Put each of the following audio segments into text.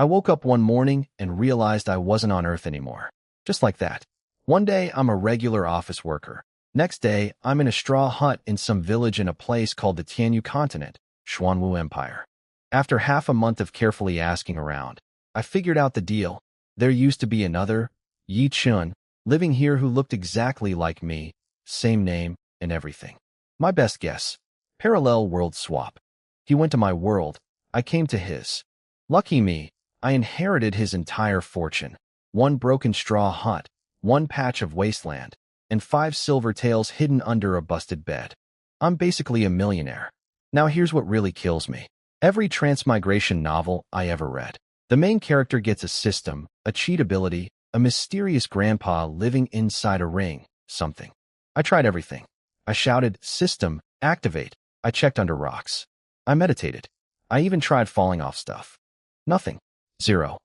I woke up one morning and realized I wasn't on Earth anymore. Just like that. One day, I'm a regular office worker. Next day, I'm in a straw hut in some village in a place called the Tianyu continent, Xuanwu Empire. After half a month of carefully asking around, I figured out the deal. There used to be another, Yi Chun, living here who looked exactly like me, same name and everything. My best guess. Parallel world swap. He went to my world, I came to his. Lucky me, I inherited his entire fortune. One broken straw hut, one patch of wasteland, and 5 silver taels hidden under a busted bed. I'm basically a millionaire. Now here's what really kills me. Every transmigration novel I ever read, the main character gets a system, a cheat ability, a mysterious grandpa living inside a ring, something. I tried everything. I shouted, "System, activate." I checked under rocks. I meditated. I even tried falling off stuff. Nothing. Zero.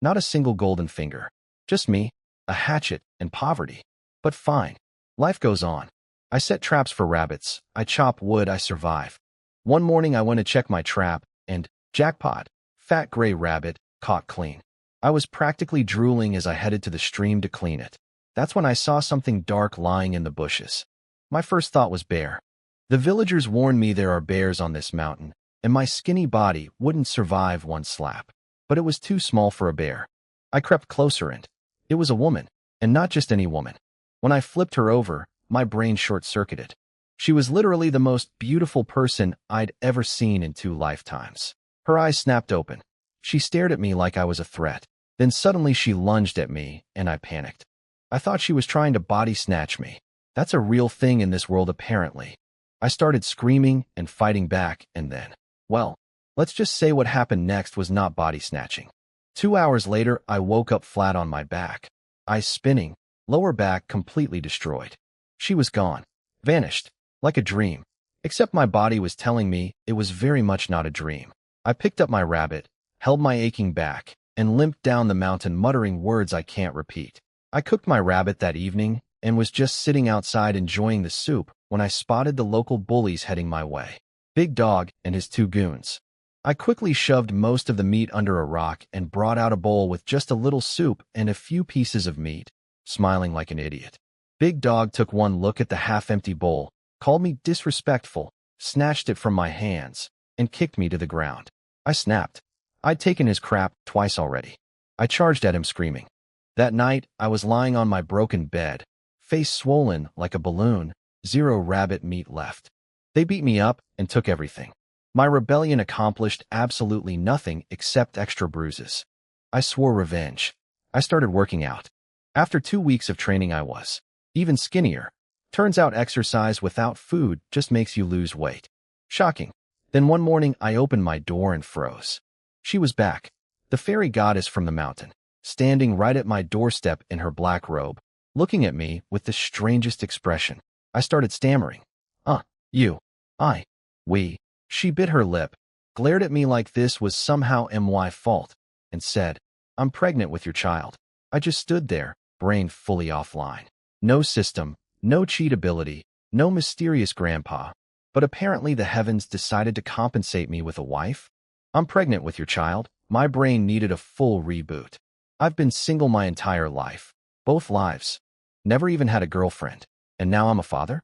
Not a single golden finger. Just me, a hatchet, and poverty. But fine. Life goes on. I set traps for rabbits. I chop wood. I survive. One morning I went to check my trap, and, jackpot, fat gray rabbit, caught clean. I was practically drooling as I headed to the stream to clean it. That's when I saw something dark lying in the bushes. My first thought was bear. The villagers warned me there are bears on this mountain, and my skinny body wouldn't survive one slap. But it was too small for a bear. I crept closer and it was a woman, and not just any woman. When I flipped her over, my brain short-circuited. She was literally the most beautiful person I'd ever seen in 2 lifetimes. Her eyes snapped open. She stared at me like I was a threat. Then suddenly she lunged at me, and I panicked. I thought she was trying to body snatch me. That's a real thing in this world apparently. I started screaming and fighting back, and then, well, let's just say what happened next was not body snatching. 2 hours later, I woke up flat on my back. Eyes spinning, lower back completely destroyed. She was gone. Vanished. Like a dream. Except my body was telling me it was very much not a dream. I picked up my rabbit, held my aching back, and limped down the mountain muttering words I can't repeat. I cooked my rabbit that evening and was just sitting outside enjoying the soup when I spotted the local bullies heading my way. Big Dog and his 2 goons. I quickly shoved most of the meat under a rock and brought out a bowl with just a little soup and a few pieces of meat, smiling like an idiot. Big Dog took one look at the half-empty bowl, called me disrespectful, snatched it from my hands, and kicked me to the ground. I snapped. I'd taken his crap twice already. I charged at him screaming. That night, I was lying on my broken bed, face swollen like a balloon, 0 rabbit meat left. They beat me up and took everything. My rebellion accomplished absolutely nothing except extra bruises. I swore revenge. I started working out. After 2 weeks of training I was even skinnier. Turns out exercise without food just makes you lose weight. Shocking. Then one morning I opened my door and froze. She was back, the fairy goddess from the mountain, standing right at my doorstep in her black robe, looking at me with the strangest expression. I started stammering. You, I, we. She bit her lip, glared at me like this was somehow my fault, and said, "I'm pregnant with your child." I just stood there, brain fully offline. No system, no cheat ability, no mysterious grandpa. But apparently the heavens decided to compensate me with a wife. I'm pregnant with your child. My brain needed a full reboot. I've been single my entire life. Both lives. Never even had a girlfriend. And now I'm a father?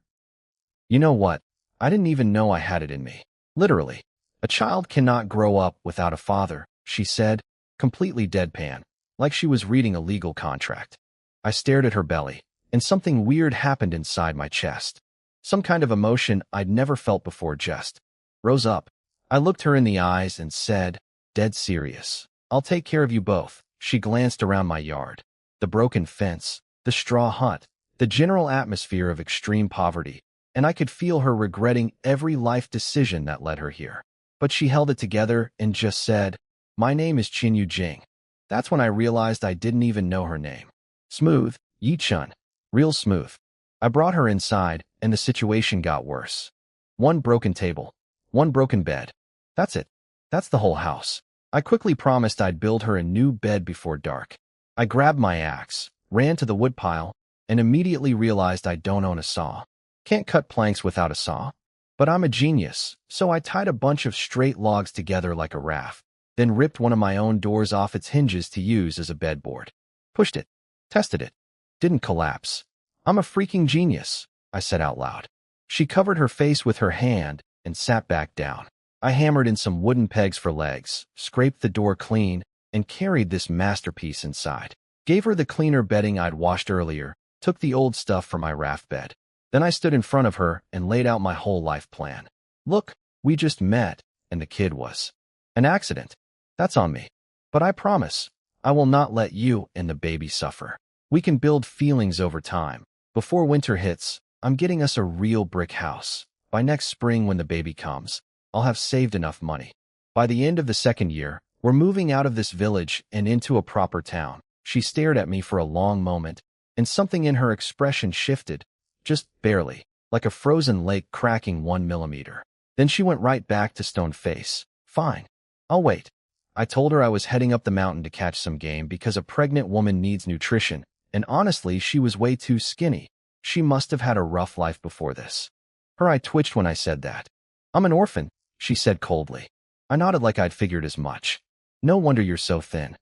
You know what? I didn't even know I had it in me. Literally. A child cannot grow up without a father, she said, completely deadpan, like she was reading a legal contract. I stared at her belly, and something weird happened inside my chest. Some kind of emotion I'd never felt before just rose up. I looked her in the eyes and said, dead serious, "I'll take care of you both." She glanced around my yard. The broken fence, the straw hut, the general atmosphere of extreme poverty, and I could feel her regretting every life decision that led her here. But she held it together and just said, "My name is Qin Yu Jing." That's when I realized I didn't even know her name. Smooth, Yi Chun. Real smooth. I brought her inside, and the situation got worse. One broken table. One broken bed. That's it. That's the whole house. I quickly promised I'd build her a new bed before dark. I grabbed my axe, ran to the woodpile, and immediately realized I don't own a saw. Can't cut planks without a saw. But I'm a genius, so I tied a bunch of straight logs together like a raft, then ripped one of my own doors off its hinges to use as a bedboard. Pushed it. Tested it. Didn't collapse. I'm a freaking genius, I said out loud. She covered her face with her hand and sat back down. I hammered in some wooden pegs for legs, scraped the door clean, and carried this masterpiece inside. Gave her the cleaner bedding I'd washed earlier, took the old stuff from my raft bed. Then I stood in front of her and laid out my whole life plan. Look, we just met, and the kid was an accident. That's on me. But I promise, I will not let you and the baby suffer. We can build feelings over time. Before winter hits, I'm getting us a real brick house. By next spring when the baby comes, I'll have saved enough money. By the end of the second year, we're moving out of this village and into a proper town. She stared at me for a long moment, and something in her expression shifted, just barely, like a frozen lake cracking 1 millimeter. Then she went right back to stone face. Fine. I'll wait. I told her I was heading up the mountain to catch some game because a pregnant woman needs nutrition, and honestly, she was way too skinny. She must have had a rough life before this. Her eye twitched when I said that. I'm an orphan, she said coldly. I nodded like I'd figured as much. No wonder you're so thin.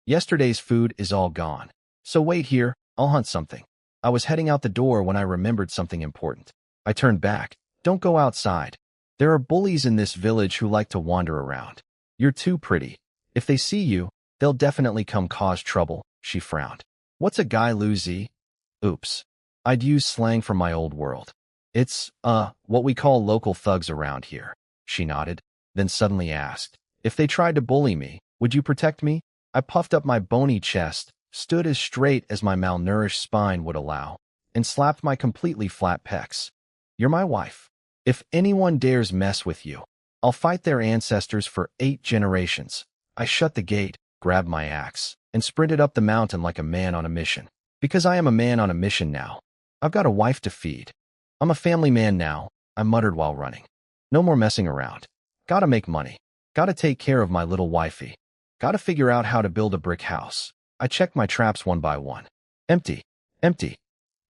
Yesterday's food is all gone. So wait here, I'll hunt something. I was heading out the door when I remembered something important. I turned back. Don't go outside. There are bullies in this village who like to wander around. You're too pretty. If they see you, they'll definitely come cause trouble, she frowned. What's a guy Lucy? Oops. I'd use slang from my old world. It's, what we call local thugs around here. She nodded, then suddenly asked, if they tried to bully me, would you protect me? I puffed up my bony chest, stood as straight as my malnourished spine would allow, and slapped my completely flat pecs. You're my wife. If anyone dares mess with you, I'll fight their ancestors for 8 generations. I shut the gate, grabbed my axe, and sprinted up the mountain like a man on a mission. Because I am a man on a mission now. I've got a wife to feed. I'm a family man now, I muttered while running. No more messing around. Gotta make money. Gotta take care of my little wifey. Gotta figure out how to build a brick house. I checked my traps one by one. Empty. Empty.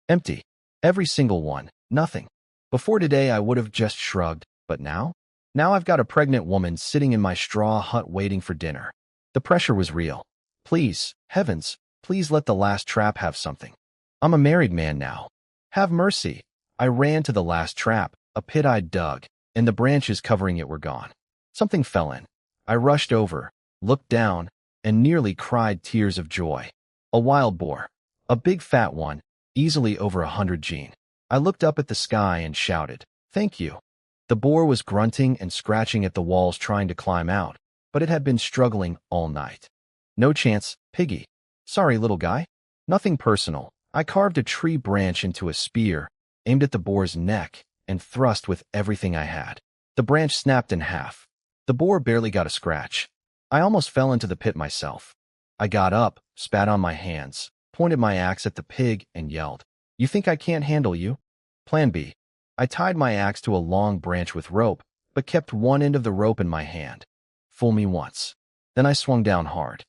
Empty. Every single one. Nothing. Before today I would have just shrugged, but now? Now I've got a pregnant woman sitting in my straw hut waiting for dinner. The pressure was real. Please, heavens, please let the last trap have something. I'm a married man now. Have mercy. I ran to the last trap, a pit I'd dug, and the branches covering it were gone. Something fell in. I rushed over, looked down, and nearly cried tears of joy. A wild boar. A big fat one, easily over 100 gene. I looked up at the sky and shouted, thank you. The boar was grunting and scratching at the walls trying to climb out, but it had been struggling all night. No chance, piggy. Sorry, little guy. Nothing personal. I carved a tree branch into a spear, aimed at the boar's neck, and thrust with everything I had. The branch snapped in half. The boar barely got a scratch. I almost fell into the pit myself. I got up, spat on my hands, pointed my axe at the pig, and yelled, you think I can't handle you? Plan B. I tied my axe to a long branch with rope, but kept one end of the rope in my hand. Fool me once. Then I swung down hard.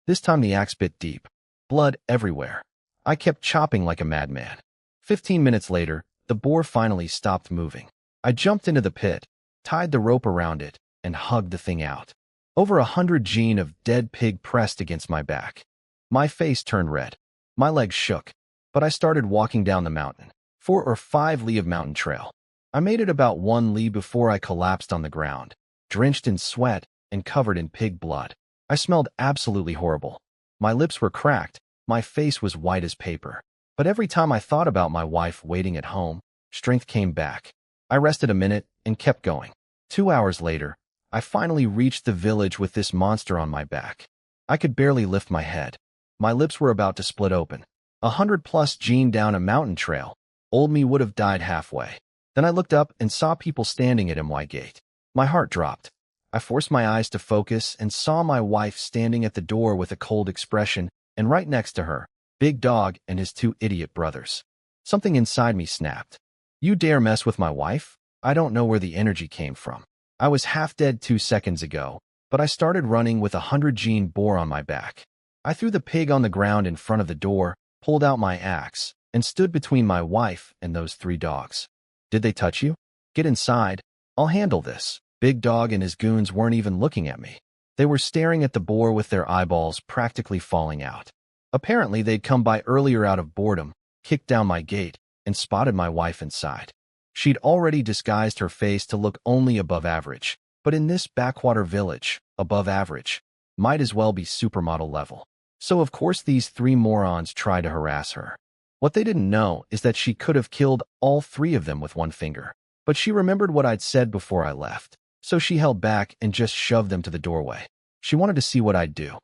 This time the axe bit deep. Blood everywhere. I kept chopping like a madman. 15 minutes later, the boar finally stopped moving. I jumped into the pit, tied the rope around it, and hugged the thing out. Over 100 gene of dead pig pressed against my back. My face turned red. My legs shook. But I started walking down the mountain. 4 or 5 li of mountain trail. I made it about 1 li before I collapsed on the ground, drenched in sweat and covered in pig blood. I smelled absolutely horrible. My lips were cracked. My face was white as paper. But every time I thought about my wife waiting at home, strength came back. I rested a minute and kept going. 2 hours later, I finally reached the village with this monster on my back. I could barely lift my head. My lips were about to split open. 100+ gene down a mountain trail. Old me would have died halfway. Then I looked up and saw people standing at MY Gate. My heart dropped. I forced my eyes to focus and saw my wife standing at the door with a cold expression, and right next to her, Big Dog and his 2 idiot brothers. Something inside me snapped. You dare mess with my wife? I don't know where the energy came from. I was half dead 2 seconds ago, but I started running with 100 gene boar on my back. I threw the pig on the ground in front of the door, pulled out my axe, and stood between my wife and those 3 dogs. Did they touch you? Get inside. I'll handle this. Big Dog and his goons weren't even looking at me. They were staring at the boar with their eyeballs practically falling out. Apparently, they'd come by earlier out of boredom, kicked down my gate, and spotted my wife inside. She'd already disguised her face to look only above average, but in this backwater village, above average might as well be supermodel level. So of course these three morons tried to harass her. What they didn't know is that she could have killed all three of them with one finger. But she remembered what I'd said before I left, so she held back and just shoved them to the doorway. She wanted to see what I'd do.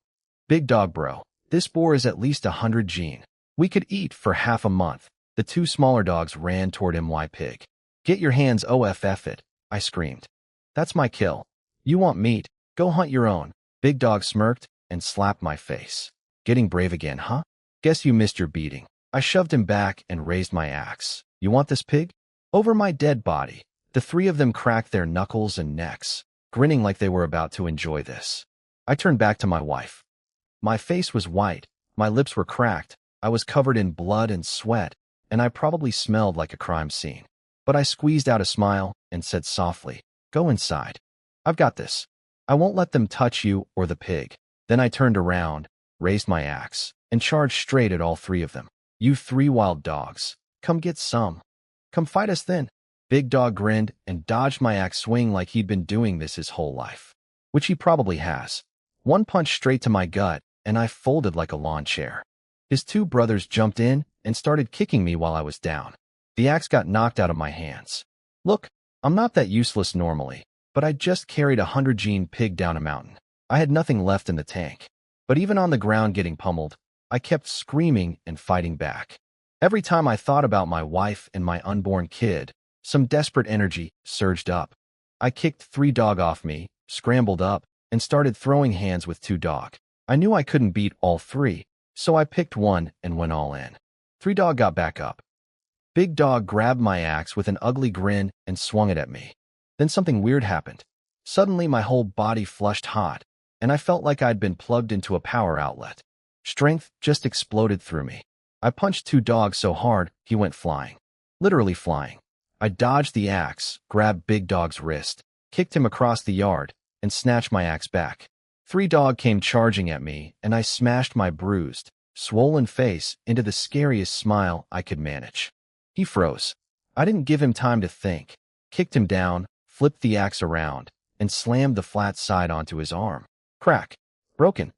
Big dog bro, this boar is at least 100 gene. We could eat for half a month. The two smaller dogs ran toward my pig. Get your hands off it, I screamed. That's my kill. You want meat? Go hunt your own. Big dog smirked and slapped my face. Getting brave again, huh? Guess you missed your beating. I shoved him back and raised my axe. You want this pig? Over my dead body. The three of them cracked their knuckles and necks, grinning like they were about to enjoy this. I turned back to my wife. My face was white, my lips were cracked, I was covered in blood and sweat, and I probably smelled like a crime scene. But I squeezed out a smile and said softly, "Go inside. I've got this. I won't let them touch you or the pig." Then I turned around, raised my axe, and charged straight at all three of them. You three wild dogs. Come get some. Come fight us then. Big dog grinned and dodged my axe swing like he'd been doing this his whole life. Which he probably has. One punch straight to my gut, and I folded like a lawn chair. His two brothers jumped in and started kicking me while I was down. The axe got knocked out of my hands. Look, I'm not that useless normally, but I just carried 100 gene pig down a mountain. I had nothing left in the tank. But even on the ground getting pummeled, I kept screaming and fighting back. Every time I thought about my wife and my unborn kid, some desperate energy surged up. I kicked 3 dog off me, scrambled up, and started throwing hands with 2 dog. I knew I couldn't beat all 3, so I picked one and went all in. 3 dog got back up. Big dog grabbed my axe with an ugly grin and swung it at me. Then something weird happened. Suddenly my whole body flushed hot, and I felt like I'd been plugged into a power outlet. Strength just exploded through me. I punched 2 dogs so hard, he went flying. Literally flying. I dodged the axe, grabbed Big Dog's wrist, kicked him across the yard, and snatched my axe back. 3 dog came charging at me, and I smashed my bruised, swollen face into the scariest smile I could manage. He froze. I didn't give him time to think. Kicked him down, flipped the axe around, and slammed the flat side onto his arm. Crack. Broken.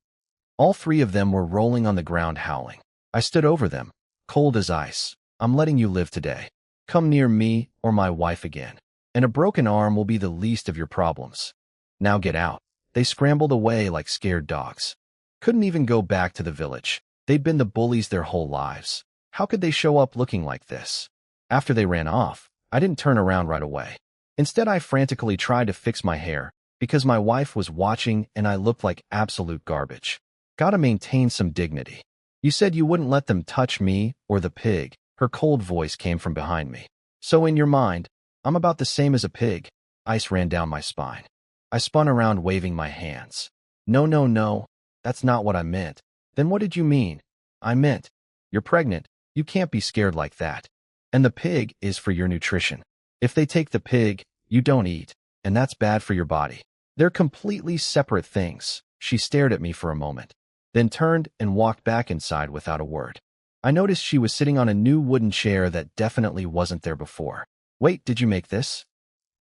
All 3 of them were rolling on the ground howling. I stood over them, cold as ice. I'm letting you live today. Come near me or my wife again, and a broken arm will be the least of your problems. Now get out. They scrambled away like scared dogs. Couldn't even go back to the village. They'd been the bullies their whole lives. How could they show up looking like this? After they ran off, I didn't turn around right away. Instead, I frantically tried to fix my hair because my wife was watching and I looked like absolute garbage. Gotta maintain some dignity. You said you wouldn't let them touch me or the pig. Her cold voice came from behind me. So in your mind, I'm about the same as a pig. Ice ran down my spine. I spun around waving my hands. No, that's not what I meant. Then what did you mean? I meant, you're pregnant. You can't be scared like that. And the pig is for your nutrition. If they take the pig, you don't eat, and that's bad for your body. They're completely separate things. She stared at me for a moment, then turned and walked back inside without a word. I noticed she was sitting on a new wooden chair that definitely wasn't there before. Wait, did you make this?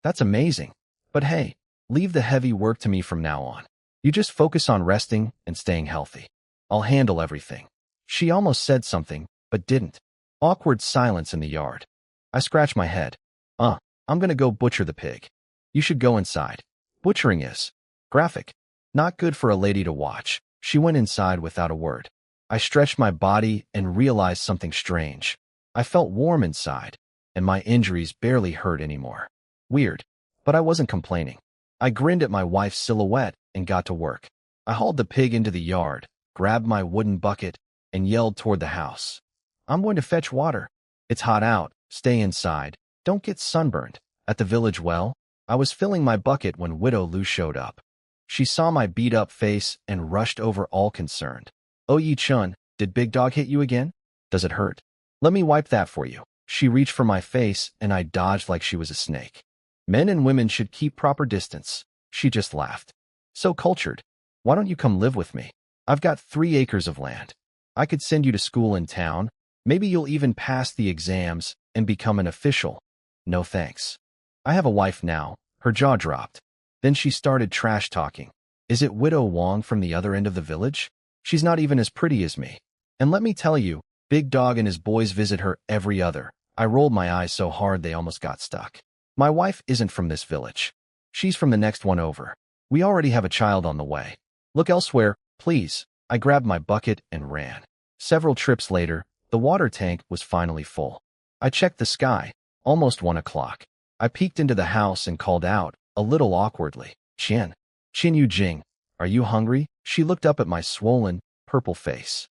That's amazing. But hey, leave the heavy work to me from now on. You just focus on resting and staying healthy. I'll handle everything. She almost said something, but didn't. Awkward silence in the yard. I scratched my head. I'm gonna go butcher the pig. You should go inside. Butchering is graphic. Not good for a lady to watch. She went inside without a word. I stretched my body and realized something strange. I felt warm inside, and my injuries barely hurt anymore. Weird, but I wasn't complaining. I grinned at my wife's silhouette and got to work. I hauled the pig into the yard, grabbed my wooden bucket, and yelled toward the house. I'm going to fetch water. It's hot out. Stay inside. Don't get sunburned. At the village well, I was filling my bucket when Widow Lou showed up. She saw my beat-up face and rushed over all concerned. Oh, Yi-chun, did Big Dog hit you again? Does it hurt? Let me wipe that for you. She reached for my face, and I dodged like she was a snake. Men and women should keep proper distance. She just laughed. So cultured. Why don't you come live with me? I've got 3 acres of land. I could send you to school in town. Maybe you'll even pass the exams and become an official. No thanks. I have a wife now. Her jaw dropped. Then she started trash talking. Is it Widow Wong from the other end of the village? She's not even as pretty as me. And let me tell you, Big Dog and his boys visit her every other. I rolled my eyes so hard they almost got stuck. My wife isn't from this village. She's from the next one over. We already have a child on the way. Look elsewhere, please. I grabbed my bucket and ran. Several trips later, the water tank was finally full. I checked the sky, almost 1 o'clock. I peeked into the house and called out, a little awkwardly, Chin Yu Jing, are you hungry? She looked up at my swollen, purple face.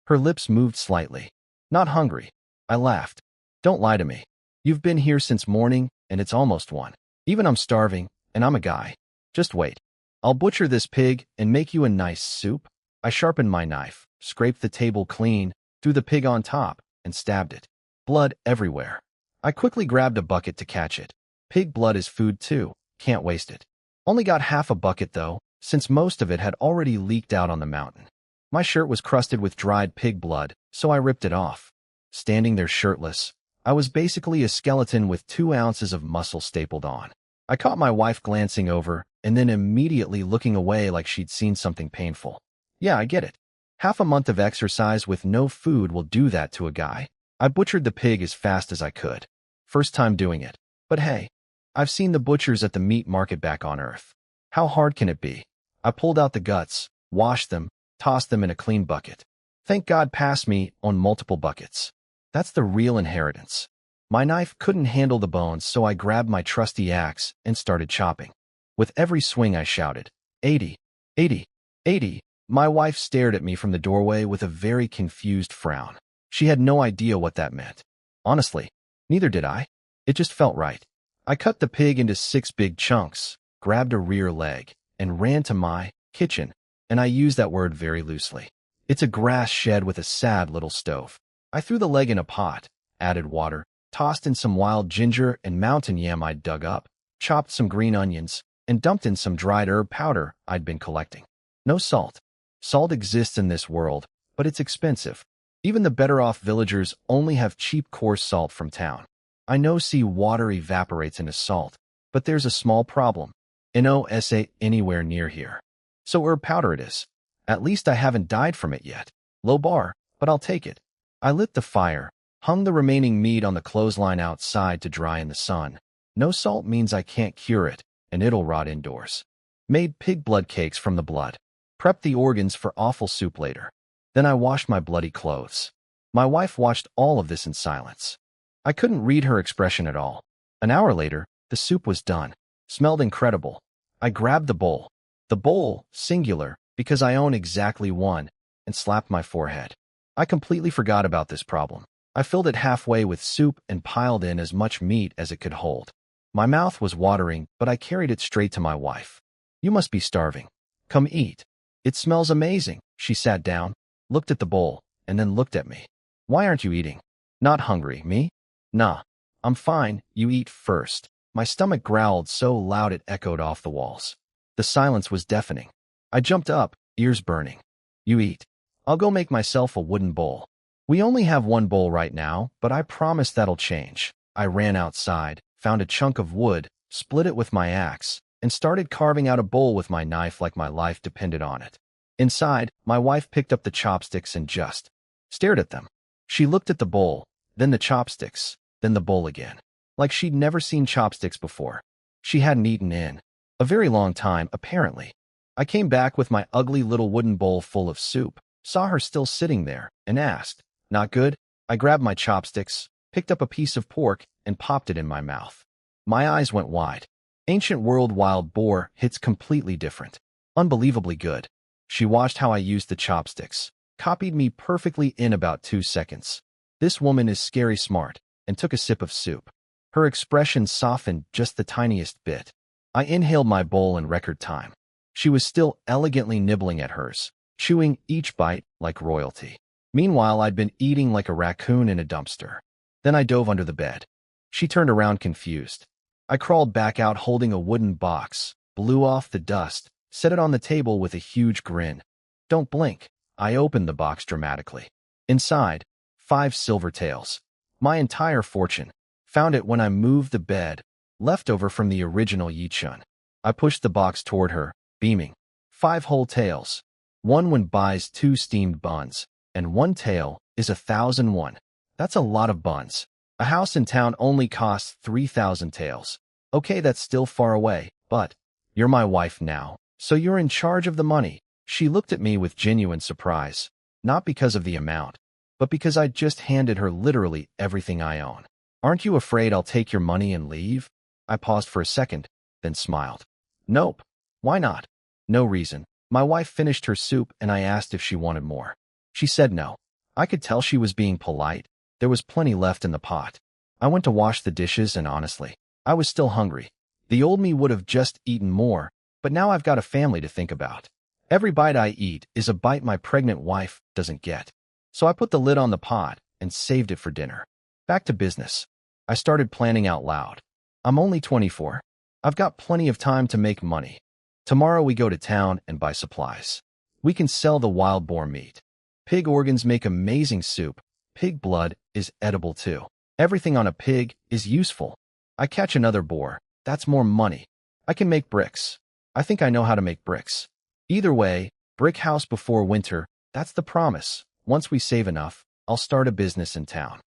Her lips moved slightly. Not hungry. I laughed. Don't lie to me. You've been here since morning, and it's almost 1. Even I'm starving, and I'm a guy. Just wait. I'll butcher this pig and make you a nice soup. I sharpened my knife, scraped the table clean, threw the pig on top, and stabbed it. Blood everywhere. I quickly grabbed a bucket to catch it. Pig blood is food too. Can't waste it. Only got half a bucket though, since most of it had already leaked out on the mountain. My shirt was crusted with dried pig blood, so I ripped it off. Standing there shirtless, I was basically a skeleton with 2 ounces of muscle stapled on. I caught my wife glancing over and then immediately looking away like she'd seen something painful. Yeah, I get it. Half a month of exercise with no food will do that to a guy. I butchered the pig as fast as I could. First time doing it. But hey, I've seen the butchers at the meat market back on Earth. How hard can it be? I pulled out the guts, washed them, tossed them in a clean bucket. Thank God passed me on multiple buckets. That's the real inheritance. My knife couldn't handle the bones, so I grabbed my trusty axe and started chopping. With every swing I shouted, 80, 80, 80. My wife stared at me from the doorway with a very confused frown. She had no idea what that meant. Honestly, neither did I. It just felt right. I cut the pig into 6 big chunks, grabbed a rear leg, and ran to my kitchen, and I use that word very loosely. It's a grass shed with a sad little stove. I threw the leg in a pot, added water, tossed in some wild ginger and mountain yam I'd dug up, chopped some green onions, and dumped in some dried herb powder I'd been collecting. No salt. Salt exists in this world, but it's expensive. Even the better-off villagers only have cheap coarse salt from town. I know sea water evaporates into salt, but there's a small problem. No ain't anywhere near here. So herb powder it is. At least I haven't died from it yet. Low bar, but I'll take it. I lit the fire, hung the remaining meat on the clothesline outside to dry in the sun. No salt means I can't cure it, and it'll rot indoors. Made pig blood cakes from the blood. Prepped the organs for awful soup later. Then I washed my bloody clothes. My wife watched all of this in silence. I couldn't read her expression at all. An hour later, the soup was done. Smelled incredible. I grabbed the bowl, singular, because I own exactly one, and slapped my forehead. I completely forgot about this problem. I filled it halfway with soup and piled in as much meat as it could hold. My mouth was watering, but I carried it straight to my wife. You must be starving. Come eat. It smells amazing. She sat down, looked at the bowl, and then looked at me. Why aren't you eating? Not hungry, me? Nah, I'm fine, you eat first. My stomach growled so loud it echoed off the walls. The silence was deafening. I jumped up, ears burning. You eat. I'll go make myself a wooden bowl. We only have one bowl right now, but I promise that'll change. I ran outside, found a chunk of wood, split it with my axe, and started carving out a bowl with my knife like my life depended on it. Inside, my wife picked up the chopsticks and just stared at them. She looked at the bowl, then the chopsticks, then the bowl again, like she'd never seen chopsticks before. She hadn't eaten in a very long time, apparently. I came back with my ugly little wooden bowl full of soup, saw her still sitting there, and asked, "Not good?" I grabbed my chopsticks, picked up a piece of pork, and popped it in my mouth. My eyes went wide. Ancient world wild boar hits completely different. Unbelievably good. She watched how I used the chopsticks, copied me perfectly in about 2 seconds. This woman is scary smart, and took a sip of soup. Her expression softened just the tiniest bit. I inhaled my bowl in record time. She was still elegantly nibbling at hers, chewing each bite like royalty. Meanwhile, I'd been eating like a raccoon in a dumpster. Then I dove under the bed. She turned around confused. I crawled back out holding a wooden box, blew off the dust, set it on the table with a huge grin. Don't blink. I opened the box dramatically. Inside, 5 silver taels. My entire fortune. Found it when I moved the bed, leftover from the original Yichun. I pushed the box toward her, beaming. 5 whole taels. 1 one buys 2 steamed buns, and 1 tael is 1,001. That's a lot of buns. A house in town only costs 3,000 taels. Okay, that's still far away, but you're my wife now, so you're in charge of the money. She looked at me with genuine surprise, not because of the amount, but because I'd just handed her literally everything I own. Aren't you afraid I'll take your money and leave? I paused for a second, then smiled. Nope. Why not? No reason. My wife finished her soup and I asked if she wanted more. She said no. I could tell she was being polite. There was plenty left in the pot. I went to wash the dishes and honestly, I was still hungry. The old me would have just eaten more, but now I've got a family to think about. Every bite I eat is a bite my pregnant wife doesn't get. So I put the lid on the pot and saved it for dinner. Back to business. I started planning out loud. I'm only 24. I've got plenty of time to make money. Tomorrow we go to town and buy supplies. We can sell the wild boar meat. Pig organs make amazing soup. Pig blood is edible too. Everything on a pig is useful. I catch another boar. That's more money. I can make bricks. I think I know how to make bricks. Either way, brick house before winter, that's the promise. Once we save enough, I'll start a business in town.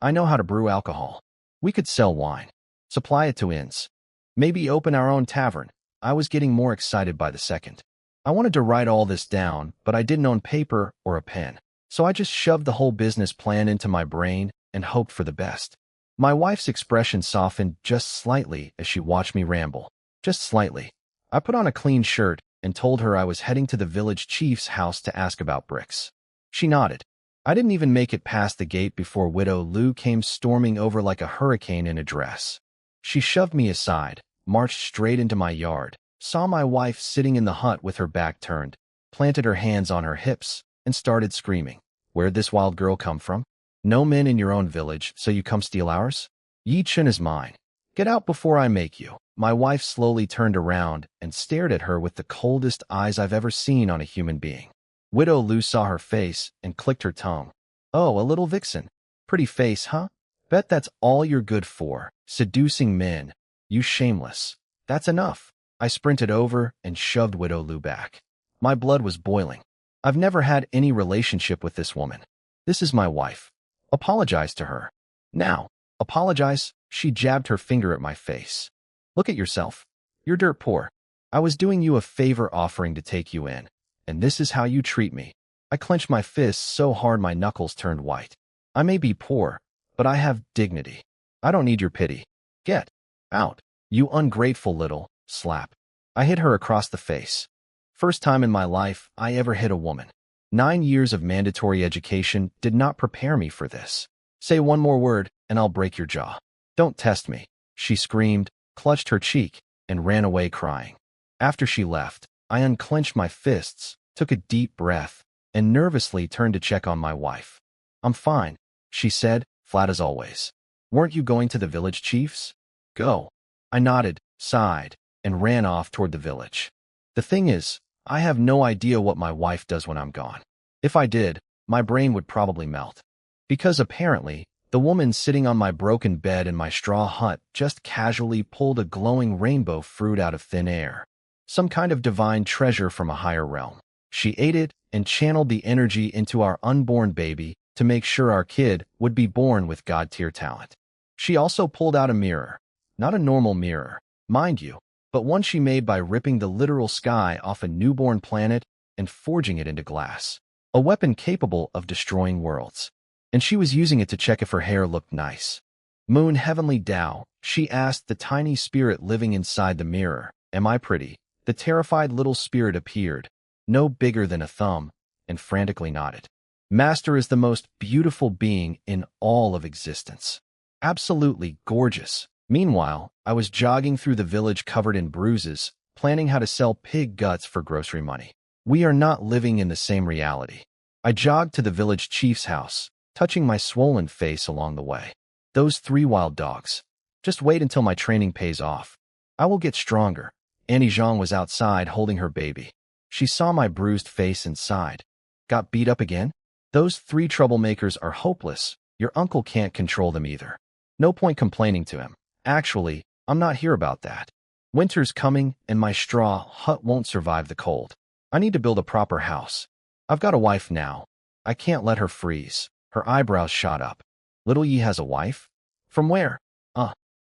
I know how to brew alcohol. We could sell wine. Supply it to inns. Maybe open our own tavern. I was getting more excited by the second. I wanted to write all this down, but I didn't own paper or a pen. So I just shoved the whole business plan into my brain and hoped for the best. My wife's expression softened just slightly as she watched me ramble. Just slightly. I put on a clean shirt and told her I was heading to the village chief's house to ask about bricks. She nodded. I didn't even make it past the gate before Widow Lu came storming over like a hurricane in a dress. She shoved me aside, marched straight into my yard, saw my wife sitting in the hut with her back turned, planted her hands on her hips, and started screaming. Where'd this wild girl come from? No men in your own village, so you come steal ours? Yi Chen is mine. Get out before I make you. My wife slowly turned around and stared at her with the coldest eyes I've ever seen on a human being. Widow Lu saw her face and clicked her tongue. Oh, a little vixen. Pretty face, huh? Bet that's all you're good for, seducing men. You shameless. That's enough. I sprinted over and shoved Widow Lu back. My blood was boiling. I've never had any relationship with this woman. This is my wife. Apologize to her. Now, apologize. She jabbed her finger at my face. Look at yourself. You're dirt poor. I was doing you a favor offering to take you in, and this is how you treat me. I clenched my fists so hard my knuckles turned white. I may be poor, but I have dignity. I don't need your pity. Get out, you ungrateful little slap. I hit her across the face. First time in my life I ever hit a woman. 9 years of mandatory education did not prepare me for this. Say one more word, and I'll break your jaw. Don't test me, she screamed, clutched her cheek, and ran away crying. After she left, I unclenched my fists, took a deep breath, and nervously turned to check on my wife. I'm fine, she said, flat as always. Weren't you going to the village chief's? Go. I nodded, sighed, and ran off toward the village. The thing is, I have no idea what my wife does when I'm gone. If I did, my brain would probably melt. Because apparently, the woman sitting on my broken bed in my straw hut just casually pulled a glowing rainbow fruit out of thin air. Some kind of divine treasure from a higher realm. She ate it and channeled the energy into our unborn baby to make sure our kid would be born with God-tier talent. She also pulled out a mirror. Not a normal mirror, mind you, but one she made by ripping the literal sky off a newborn planet and forging it into glass. A weapon capable of destroying worlds. And she was using it to check if her hair looked nice. Moon Heavenly Tao, she asked the tiny spirit living inside the mirror, am I pretty? The terrified little spirit appeared, no bigger than a thumb, and frantically nodded. Master is the most beautiful being in all of existence. Absolutely gorgeous. Meanwhile, I was jogging through the village covered in bruises, planning how to sell pig guts for grocery money. We are not living in the same reality. I jogged to the village chief's house, touching my swollen face along the way. Those 3 wild dogs. Just wait until my training pays off. I will get stronger, Annie Zhang was outside holding her baby. She saw my bruised face and sighed. Got beat up again? Those three troublemakers are hopeless. Your uncle can't control them either. No point complaining to him. Actually, I'm not here about that. Winter's coming, and my straw hut won't survive the cold. I need to build a proper house. I've got a wife now. I can't let her freeze. Her eyebrows shot up. Little Yi has a wife? From where?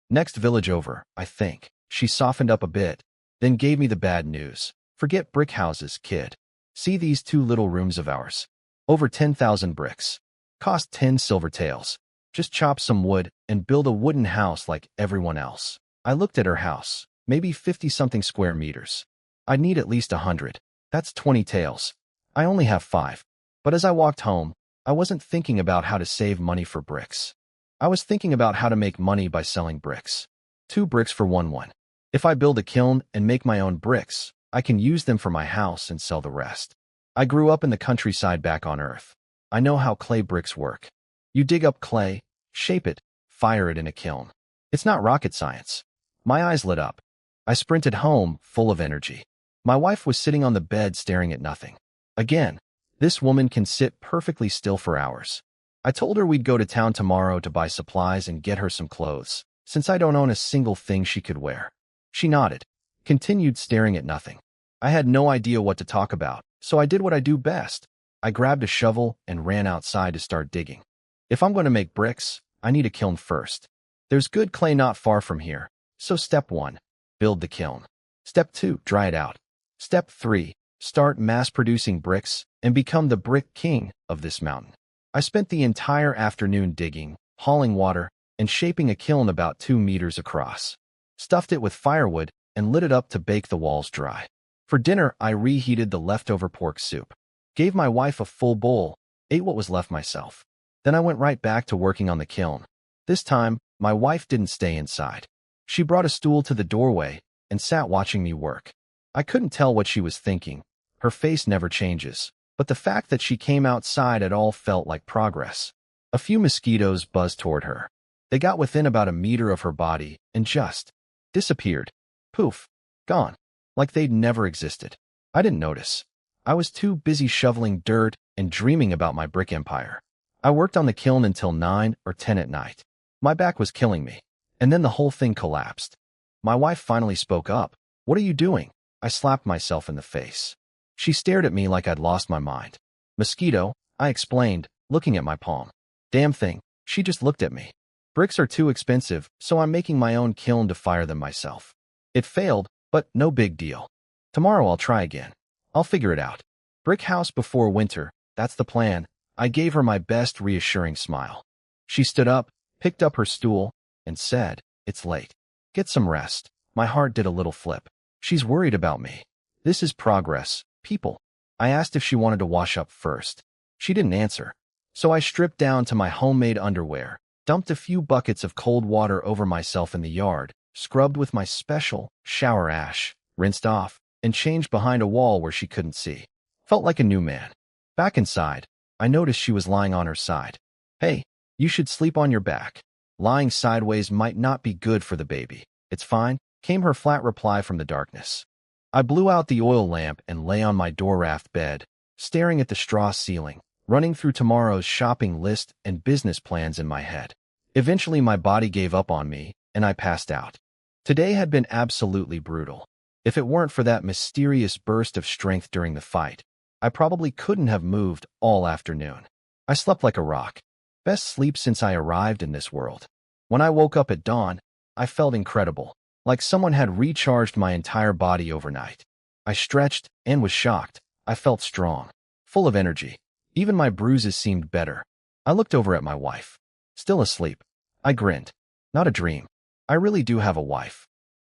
Next village over, I think. She softened up a bit, then gave me the bad news. Forget brick houses, kid. See these 2 little rooms of ours. Over 10,000 bricks. Cost 10 silver taels. Just chop some wood and build a wooden house like everyone else. I looked at her house. Maybe 50-something square meters. I'd need at least 100. That's 20 taels. I only have 5. But as I walked home, I wasn't thinking about how to save money for bricks. I was thinking about how to make money by selling bricks. 2 bricks for 1. If I build a kiln and make my own bricks, I can use them for my house and sell the rest. I grew up in the countryside back on Earth. I know how clay bricks work. You dig up clay, shape it, fire it in a kiln. It's not rocket science. My eyes lit up. I sprinted home, full of energy. My wife was sitting on the bed staring at nothing. Again, this woman can sit perfectly still for hours. I told her we'd go to town tomorrow to buy supplies and get her some clothes, since I don't own a single thing she could wear. She nodded, continued staring at nothing. I had no idea what to talk about, so I did what I do best. I grabbed a shovel and ran outside to start digging. If I'm going to make bricks, I need a kiln first. There's good clay not far from here, so step 1, build the kiln. Step 2, dry it out. Step 3, start mass-producing bricks and become the brick king of this mountain. I spent the entire afternoon digging, hauling water, and shaping a kiln about 2 meters across. Stuffed it with firewood and lit it up to bake the walls dry. For dinner, I reheated the leftover pork soup. Gave my wife a full bowl, ate what was left myself. Then I went right back to working on the kiln. This time, my wife didn't stay inside. She brought a stool to the doorway and sat watching me work. I couldn't tell what she was thinking. Her face never changes. But the fact that she came outside at all felt like progress. A few mosquitoes buzzed toward her. They got within about a meter of her body and just disappeared. Poof. Gone. Like they'd never existed. I didn't notice. I was too busy shoveling dirt and dreaming about my brick empire. I worked on the kiln until 9 or 10 at night. My back was killing me. And then the whole thing collapsed. My wife finally spoke up. What are you doing? I slapped myself in the face. She stared at me like I'd lost my mind. Mosquito, I explained, looking at my palm. Damn thing, she just looked at me. Bricks are too expensive, so I'm making my own kiln to fire them myself. It failed, but no big deal. Tomorrow I'll try again. I'll figure it out. Brick house before winter, that's the plan. I gave her my best reassuring smile. She stood up, picked up her stool, and said, It's late. Get some rest. My heart did a little flip. She's worried about me. This is progress. People. I asked if she wanted to wash up first. She didn't answer. So I stripped down to my homemade underwear, dumped a few buckets of cold water over myself in the yard, scrubbed with my special shower ash, rinsed off, and changed behind a wall where she couldn't see. Felt like a new man. Back inside, I noticed she was lying on her side. Hey, you should sleep on your back. Lying sideways might not be good for the baby. It's fine, came her flat reply from the darkness. I blew out the oil lamp and lay on my door raft bed, staring at the straw ceiling, running through tomorrow's shopping list and business plans in my head. Eventually my body gave up on me, and I passed out. Today had been absolutely brutal. If it weren't for that mysterious burst of strength during the fight, I probably couldn't have moved all afternoon. I slept like a rock. Best sleep since I arrived in this world. When I woke up at dawn, I felt incredible. Like someone had recharged my entire body overnight. I stretched and was shocked. I felt strong, full of energy. Even my bruises seemed better. I looked over at my wife. Still asleep. I grinned. Not a dream. I really do have a wife.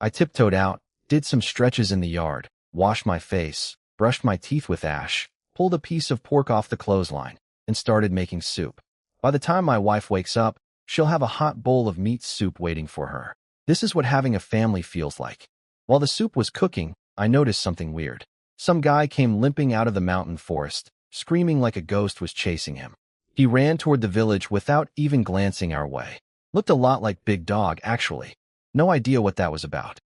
I tiptoed out, did some stretches in the yard, washed my face, brushed my teeth with ash, pulled a piece of pork off the clothesline, and started making soup. By the time my wife wakes up, she'll have a hot bowl of meat soup waiting for her. This is what having a family feels like. While the soup was cooking, I noticed something weird. Some guy came limping out of the mountain forest, screaming like a ghost was chasing him. He ran toward the village without even glancing our way. Looked a lot like Big Dog, actually. No idea what that was about.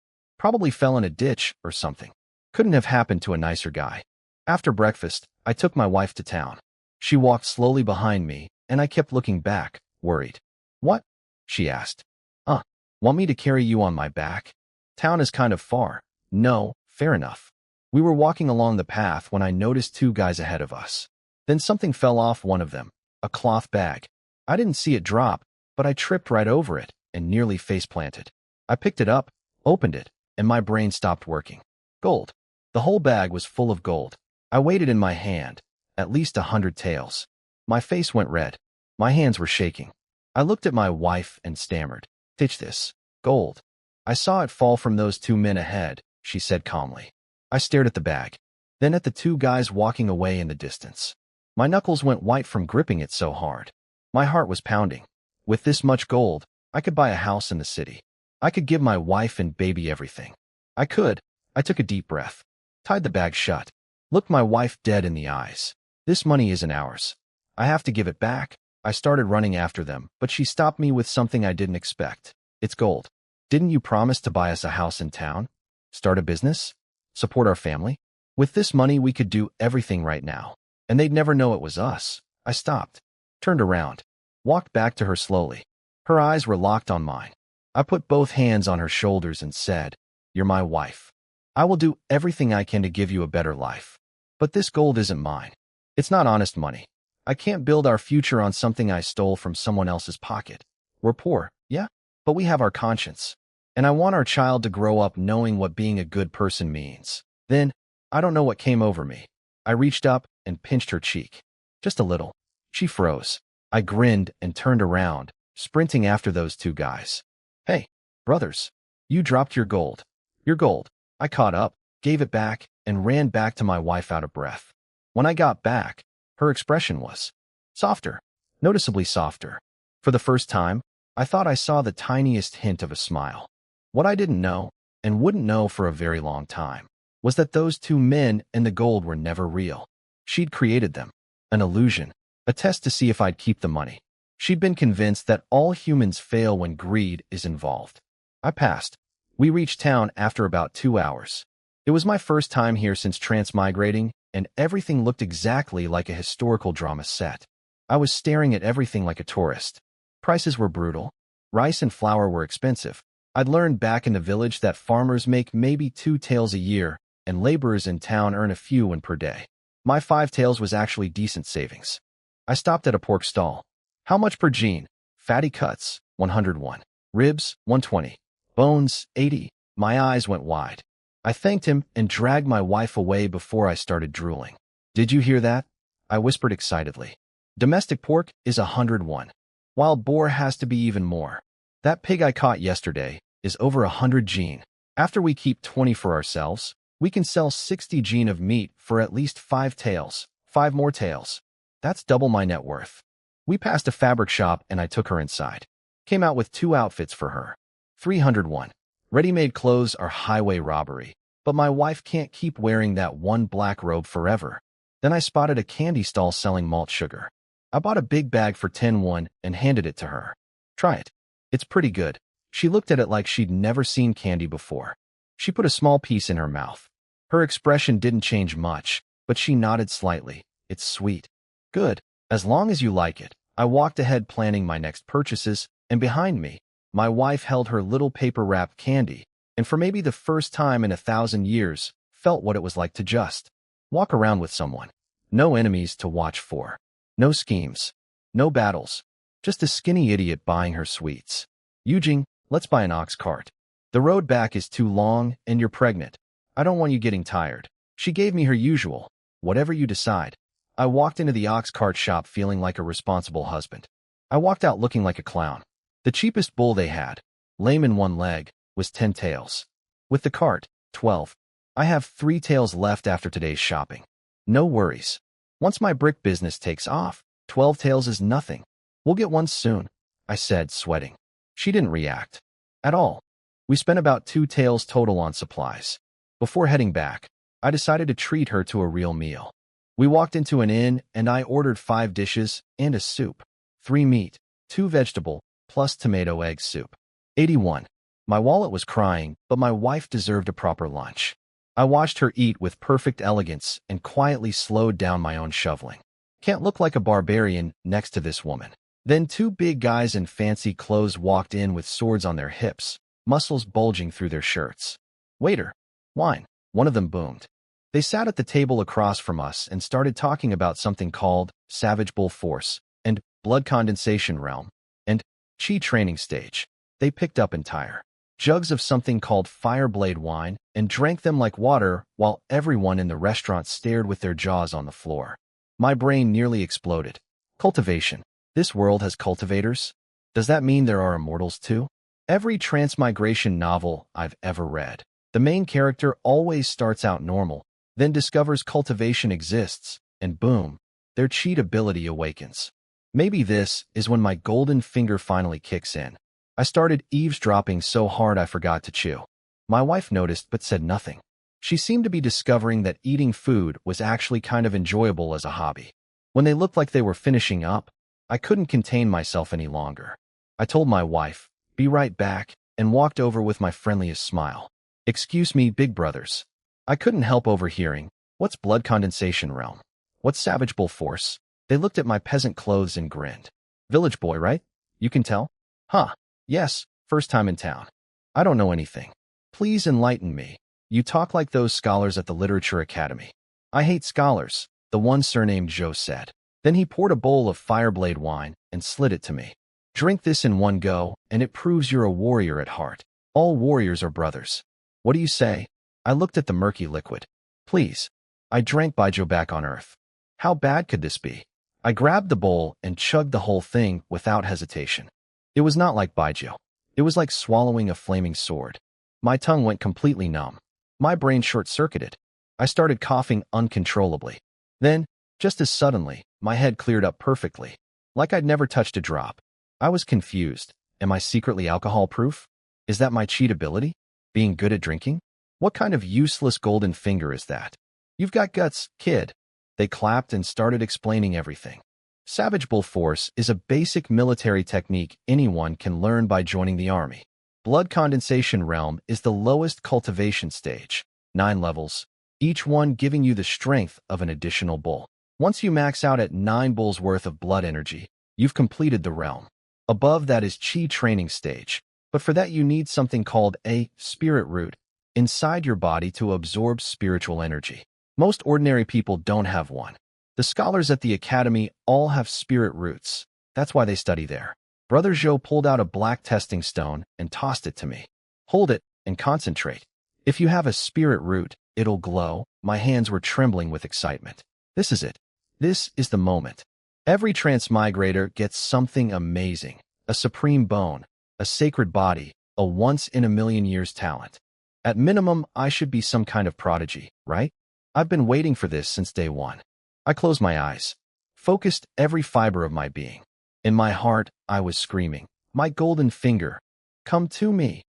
Probably fell in a ditch or something. Couldn't have happened to a nicer guy. After breakfast, I took my wife to town. She walked slowly behind me, and I kept looking back, worried. What? She asked. Want me to carry you on my back? Town is kind of far. No, fair enough. We were walking along the path when I noticed two guys ahead of us. Then something fell off one of them, a cloth bag. I didn't see it drop, but I tripped right over it and nearly face-planted. I picked it up, opened it, and my brain stopped working. Gold. The whole bag was full of gold. I weighed it in my hand, at least 100 taels. My face went red. My hands were shaking. I looked at my wife and stammered. Ditch this. Gold. I saw it fall from those two men ahead, she said calmly. I stared at the bag, then at the two guys walking away in the distance. My knuckles went white from gripping it so hard. My heart was pounding. With this much gold, I could buy a house in the city. I could give my wife and baby everything. I could. I took a deep breath, tied the bag shut, looked my wife dead in the eyes. This money isn't ours. I have to give it back. I started running after them, but she stopped me with something I didn't expect. It's gold. Didn't you promise to buy us a house in town? Start a business? Support our family? With this money, we could do everything right now, and they'd never know it was us. I stopped, turned around, walked back to her slowly. Her eyes were locked on mine. I put both hands on her shoulders and said, "You're my wife. I will do everything I can to give you a better life. But this gold isn't mine. It's not honest money. I can't build our future on something I stole from someone else's pocket. We're poor, yeah, but we have our conscience. And I want our child to grow up knowing what being a good person means." Then, I don't know what came over me. I reached up and pinched her cheek. Just a little. She froze. I grinned and turned around, sprinting after those two guys. "Hey, brothers, you dropped your gold." "Your gold." I caught up, gave it back, and ran back to my wife out of breath. When I got back, her expression was softer, noticeably softer. For the first time, I thought I saw the tiniest hint of a smile. What I didn't know, and wouldn't know for a very long time, was that those two men and the gold were never real. She'd created them, an illusion, a test to see if I'd keep the money. She'd been convinced that all humans fail when greed is involved. I passed. We reached town after about 2 hours. It was my first time here since transmigrating, and everything looked exactly like a historical drama set. I was staring at everything like a tourist. Prices were brutal. Rice and flour were expensive. I'd learned back in the village that farmers make maybe 2 taels a year, and laborers in town earn a few one per day. My 5 taels was actually decent savings. I stopped at a pork stall. "How much per gene?" "Fatty cuts, 101. Ribs, 120. Bones, 80. My eyes went wide. I thanked him and dragged my wife away before I started drooling. "Did you hear that?" I whispered excitedly. "Domestic pork is 101. Wild boar has to be even more. That pig I caught yesterday is over 100 gene. After we keep 20 for ourselves, we can sell 60 gene of meat for at least 5 taels, 5 more taels. That's double my net worth." We passed a fabric shop and I took her inside. Came out with 2 outfits for her. 301. Ready-made clothes are highway robbery, but my wife can't keep wearing that one black robe forever. Then I spotted a candy stall selling malt sugar. I bought a big bag for 10 and handed it to her. "Try it. It's pretty good." She looked at it like she'd never seen candy before. She put a small piece in her mouth. Her expression didn't change much, but she nodded slightly. "It's sweet." "Good. As long as you like it." I walked ahead planning my next purchases, and behind me, my wife held her little paper-wrapped candy, and for maybe the first time in 1,000 years, felt what it was like to just walk around with someone. No enemies to watch for. No schemes. No battles. Just a skinny idiot buying her sweets. "Eugene, let's buy an ox cart. The road back is too long, and you're pregnant. I don't want you getting tired." She gave me her usual, "Whatever you decide." I walked into the ox cart shop feeling like a responsible husband. I walked out looking like a clown. The cheapest bull they had, lame in one leg, was 10 taels. With the cart, 12. I have 3 taels left after today's shopping. No worries. Once my brick business takes off, 12 taels is nothing. "We'll get one soon," I said, sweating. She didn't react. At all. We spent about 2 taels total on supplies. Before heading back, I decided to treat her to a real meal. We walked into an inn and I ordered 5 dishes and a soup. 3 meat, 2 vegetable, plus tomato egg soup. 81. My wallet was crying, but my wife deserved a proper lunch. I watched her eat with perfect elegance and quietly slowed down my own shoveling. Can't look like a barbarian next to this woman. Then two big guys in fancy clothes walked in with swords on their hips, muscles bulging through their shirts. "Waiter, wine," one of them boomed. They sat at the table across from us and started talking about something called Savage Bull Force and Blood Condensation Realm and Chi Training Stage. They picked up entire jugs of something called Fireblade wine and drank them like water while everyone in the restaurant stared with their jaws on the floor. My brain nearly exploded. Cultivation. This world has cultivators? Does that mean there are immortals too? Every transmigration novel I've ever read, the main character always starts out normal, then discovers cultivation exists, and boom, their cheat ability awakens. Maybe this is when my golden finger finally kicks in. I started eavesdropping so hard I forgot to chew. My wife noticed but said nothing. She seemed to be discovering that eating food was actually kind of enjoyable as a hobby. When they looked like they were finishing up, I couldn't contain myself any longer. I told my wife, "Be right back," and walked over with my friendliest smile. "Excuse me, big brothers." I couldn't help overhearing, "What's blood condensation realm? What's Savage Bull Force?" They looked at my peasant clothes and grinned. "Village boy, right? You can tell?" "Huh. Yes, first time in town. I don't know anything. Please enlighten me. You talk like those scholars at the Literature Academy." "I hate scholars," the one surnamed Joe said. Then he poured a bowl of Fireblade wine and slid it to me. "Drink this in one go, and it proves you're a warrior at heart. All warriors are brothers." "What do you say?" I looked at the murky liquid. "Please." I drank Baijiu back on Earth. How bad could this be? I grabbed the bowl and chugged the whole thing without hesitation. It was not like Baijiu. It was like swallowing a flaming sword. My tongue went completely numb. My brain short-circuited. I started coughing uncontrollably. Then, just as suddenly, my head cleared up perfectly, like I'd never touched a drop. I was confused. Am I secretly alcohol-proof? Is that my cheat ability? Being good at drinking? What kind of useless golden finger is that? "You've got guts, kid." They clapped and started explaining everything. Savage Bull Force is a basic military technique anyone can learn by joining the army. Blood Condensation Realm is the lowest cultivation stage, 9 levels, each one giving you the strength of an additional bull. Once you max out at 9 bulls worth of blood energy, you've completed the realm. Above that is Chi Training Stage, but for that you need something called a spirit root inside your body to absorb spiritual energy. Most ordinary people don't have one. The scholars at the academy all have spirit roots. That's why they study there. Brother Zhou pulled out a black testing stone and tossed it to me. "Hold it and concentrate. If you have a spirit root, it'll glow." My hands were trembling with excitement. This is it. This is the moment. Every transmigrator gets something amazing. A supreme bone, a sacred body, a once-in-a-million-years talent. At minimum, I should be some kind of prodigy, right? I've been waiting for this since day one. I closed my eyes, focused every fiber of my being. In my heart, I was screaming, "My golden finger, come to me."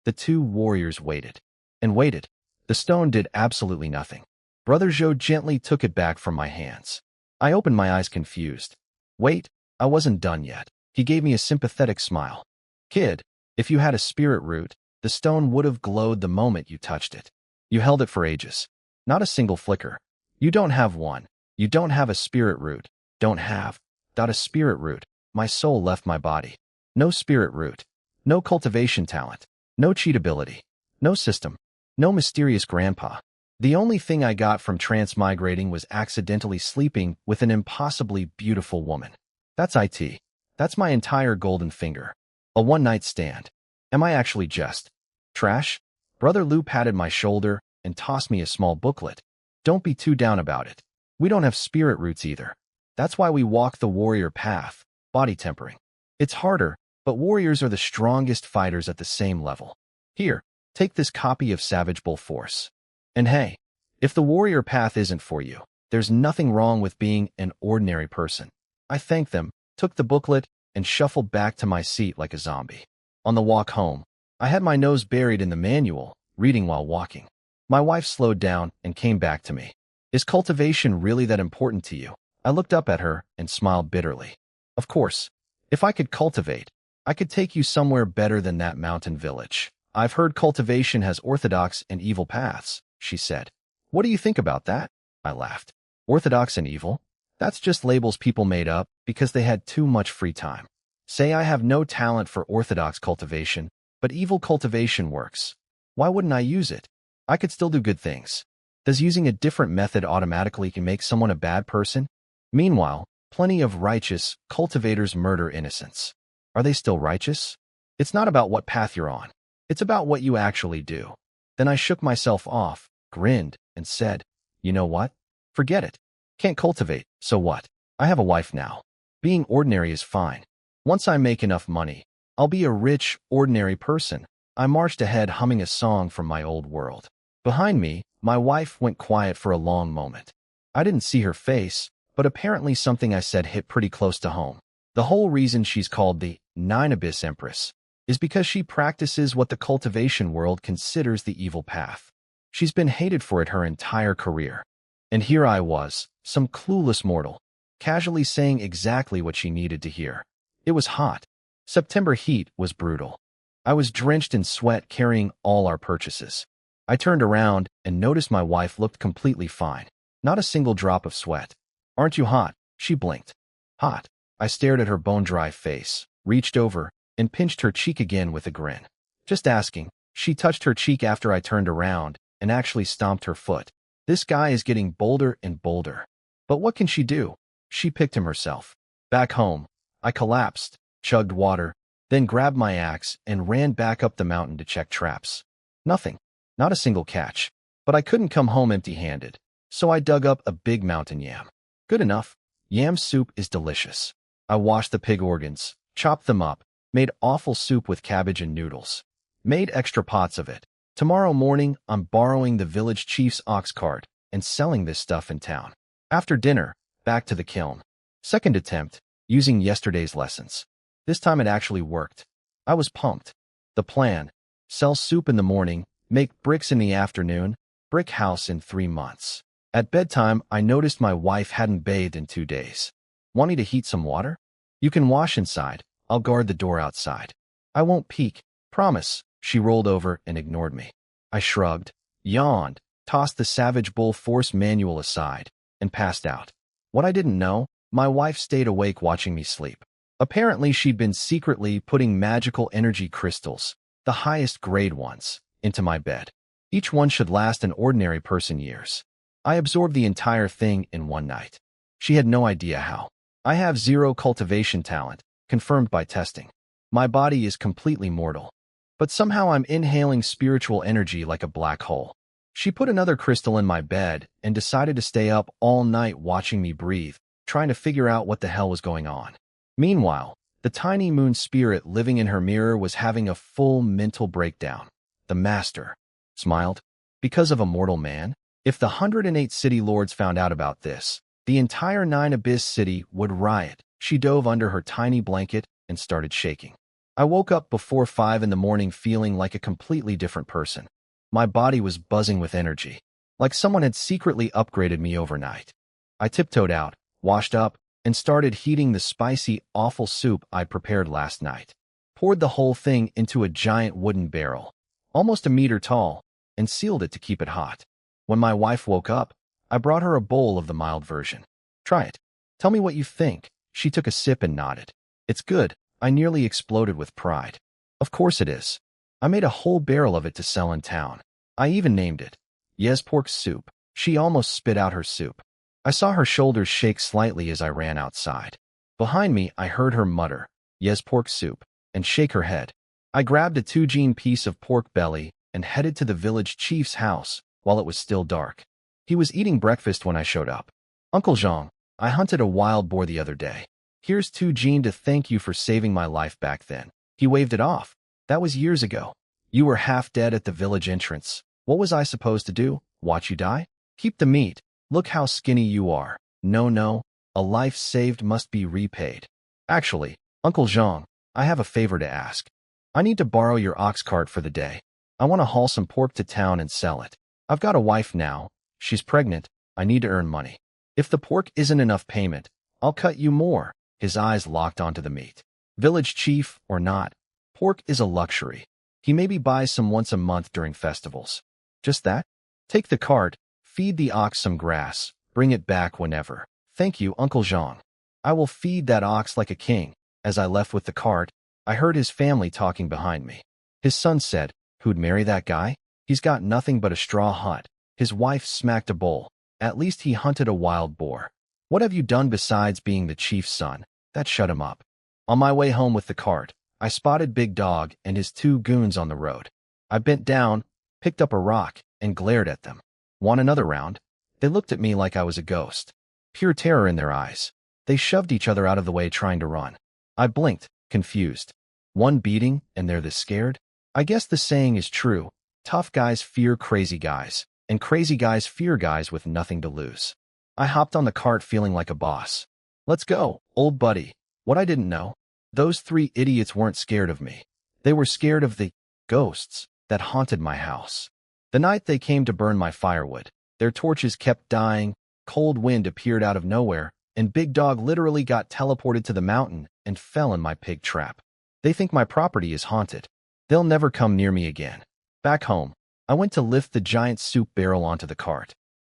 The two warriors waited and waited. The stone did absolutely nothing. Brother Zhou gently took it back from my hands. I opened my eyes confused. Wait, I wasn't done yet. He gave me a sympathetic smile. "Kid, if you had a spirit root, the stone would have glowed the moment you touched it. You held it for ages. Not a single flicker. You don't have one. You don't have a spirit root. Don't have. Got a spirit root." My soul left my body. No spirit root. No cultivation talent. No cheat ability. No system. No mysterious grandpa. The only thing I got from transmigrating was accidentally sleeping with an impossibly beautiful woman. That's it. That's my entire golden finger. A one-night stand. Am I actually just trash? Brother Lou patted my shoulder and tossed me a small booklet. "Don't be too down about it. We don't have spirit roots either. That's why we walk the warrior path, body tempering. It's harder, but warriors are the strongest fighters at the same level. Here, take this copy of Savage Bull Force. And hey, if the warrior path isn't for you, there's nothing wrong with being an ordinary person." I thanked them, took the booklet, and shuffled back to my seat like a zombie. On the walk home, I had my nose buried in the manual, reading while walking. My wife slowed down and came back to me. "Is cultivation really that important to you?" I looked up at her and smiled bitterly. "Of course. If I could cultivate, I could take you somewhere better than that mountain village. I've heard cultivation has orthodox and evil paths, she said. What do you think about that? I laughed. Orthodox and evil? That's just labels people made up because they had too much free time. Say I have no talent for orthodox cultivation, but evil cultivation works. Why wouldn't I use it? I could still do good things. Does using a different method automatically make someone a bad person? Meanwhile, plenty of righteous cultivators murder innocents. Are they still righteous? It's not about what path you're on. It's about what you actually do. Then I shook myself off, grinned, and said, you know what? Forget it. Can't cultivate, so what? I have a wife now. Being ordinary is fine. Once I make enough money, I'll be a rich, ordinary person. I marched ahead humming a song from my old world. Behind me, my wife went quiet for a long moment. I didn't see her face, but apparently something I said hit pretty close to home. The whole reason she's called the Nine Abyss Empress is because she practices what the cultivation world considers the evil path. She's been hated for it her entire career. And here I was, some clueless mortal, casually saying exactly what she needed to hear. It was hot. September heat was brutal. I was drenched in sweat carrying all our purchases. I turned around and noticed my wife looked completely fine. Not a single drop of sweat. Aren't you hot? She blinked. Hot. I stared at her bone-dry face, reached over, and pinched her cheek again with a grin. Just asking. She touched her cheek after I turned around and actually stomped her foot. This guy is getting bolder and bolder. But what can she do? She picked him herself. Back home, I collapsed, chugged water, then grabbed my axe and ran back up the mountain to check traps. Nothing. Not a single catch. But I couldn't come home empty-handed, so I dug up a big mountain yam. Good enough. Yam soup is delicious. I washed the pig organs, chopped them up, made awful soup with cabbage and noodles. Made extra pots of it. Tomorrow morning, I'm borrowing the village chief's ox cart and selling this stuff in town. After dinner, back to the kiln. Second attempt, using yesterday's lessons. This time it actually worked. I was pumped. The plan: sell soup in the morning, make bricks in the afternoon, brick house in 3 months. At bedtime, I noticed my wife hadn't bathed in 2 days. Want me to heat some water? You can wash inside. I'll guard the door outside. I won't peek. Promise. She rolled over and ignored me. I shrugged, yawned, tossed the Savage Bull Force manual aside, and passed out. What I didn't know, my wife stayed awake watching me sleep. Apparently, she'd been secretly putting magical energy crystals, the highest grade ones, into my bed. Each one should last an ordinary person years. I absorbed the entire thing in one night. She had no idea how. I have 0 cultivation talent, confirmed by testing. My body is completely mortal. But somehow I'm inhaling spiritual energy like a black hole. She put another crystal in my bed and decided to stay up all night watching me breathe, trying to figure out what the hell was going on. Meanwhile, the tiny moon spirit living in her mirror was having a full mental breakdown. The master smiled. Because of a mortal man? If the 108 city lords found out about this, the entire 9 Abyss city would riot. She dove under her tiny blanket and started shaking. I woke up before 5 in the morning feeling like a completely different person. My body was buzzing with energy, like someone had secretly upgraded me overnight. I tiptoed out, washed up, and started heating the spicy, awful soup I'd prepared last night. Poured the whole thing into a giant wooden barrel, almost a meter tall, and sealed it to keep it hot. When my wife woke up, I brought her a bowl of the mild version. Try it. Tell me what you think. She took a sip and nodded. It's good. I nearly exploded with pride. Of course it is. I made a whole barrel of it to sell in town. I even named it Yes Pork Soup. She almost spit out her soup. I saw her shoulders shake slightly as I ran outside. Behind me, I heard her mutter, Yes Pork Soup, and shake her head. I grabbed a 2-gene piece of pork belly and headed to the village chief's house while it was still dark. He was eating breakfast when I showed up. Uncle Jean, I hunted a wild boar the other day. Here's 2-gene to thank you for saving my life back then. He waved it off. That was years ago. You were half dead at the village entrance. What was I supposed to do? Watch you die? Keep the meat. Look how skinny you are. No, a life saved must be repaid. Actually, Uncle Jean, I have a favor to ask. I need to borrow your ox cart for the day. I want to haul some pork to town and sell it. I've got a wife now. She's pregnant. I need to earn money. If the pork isn't enough payment, I'll cut you more. His eyes locked onto the meat. Village chief or not, pork is a luxury. He maybe buys some once a month during festivals. Just that? Take the cart, feed the ox some grass, bring it back whenever. Thank you, Uncle Jean. I will feed that ox like a king. As I left with the cart, I heard his family talking behind me. His son said, "Who'd marry that guy? He's got nothing but a straw hut." His wife smacked a bowl. "At least he hunted a wild boar. What have you done besides being the chief's son?" That shut him up. On my way home with the cart, I spotted Big Dog and his two goons on the road. I bent down, picked up a rock, and glared at them. "Want another round?" They looked at me like I was a ghost. Pure terror in their eyes. They shoved each other out of the way trying to run. I blinked, confused. One beating, and they're this scared? I guess the saying is true. Tough guys fear crazy guys, and crazy guys fear guys with nothing to lose. I hopped on the cart feeling like a boss. "Let's go, old buddy." What I didn't know, those three idiots weren't scared of me. They were scared of the ghosts that haunted my house. The night they came to burn my firewood, their torches kept dying, cold wind appeared out of nowhere, and Big Dog literally got teleported to the mountain and fell in my pig trap. They think my property is haunted. They'll never come near me again. Back home, I went to lift the giant soup barrel onto the cart.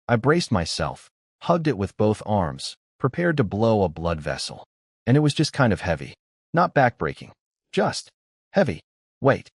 I braced myself, hugged it with both arms, prepared to blow a blood vessel. And it was just kind of heavy. Not backbreaking. Just heavy. Wait.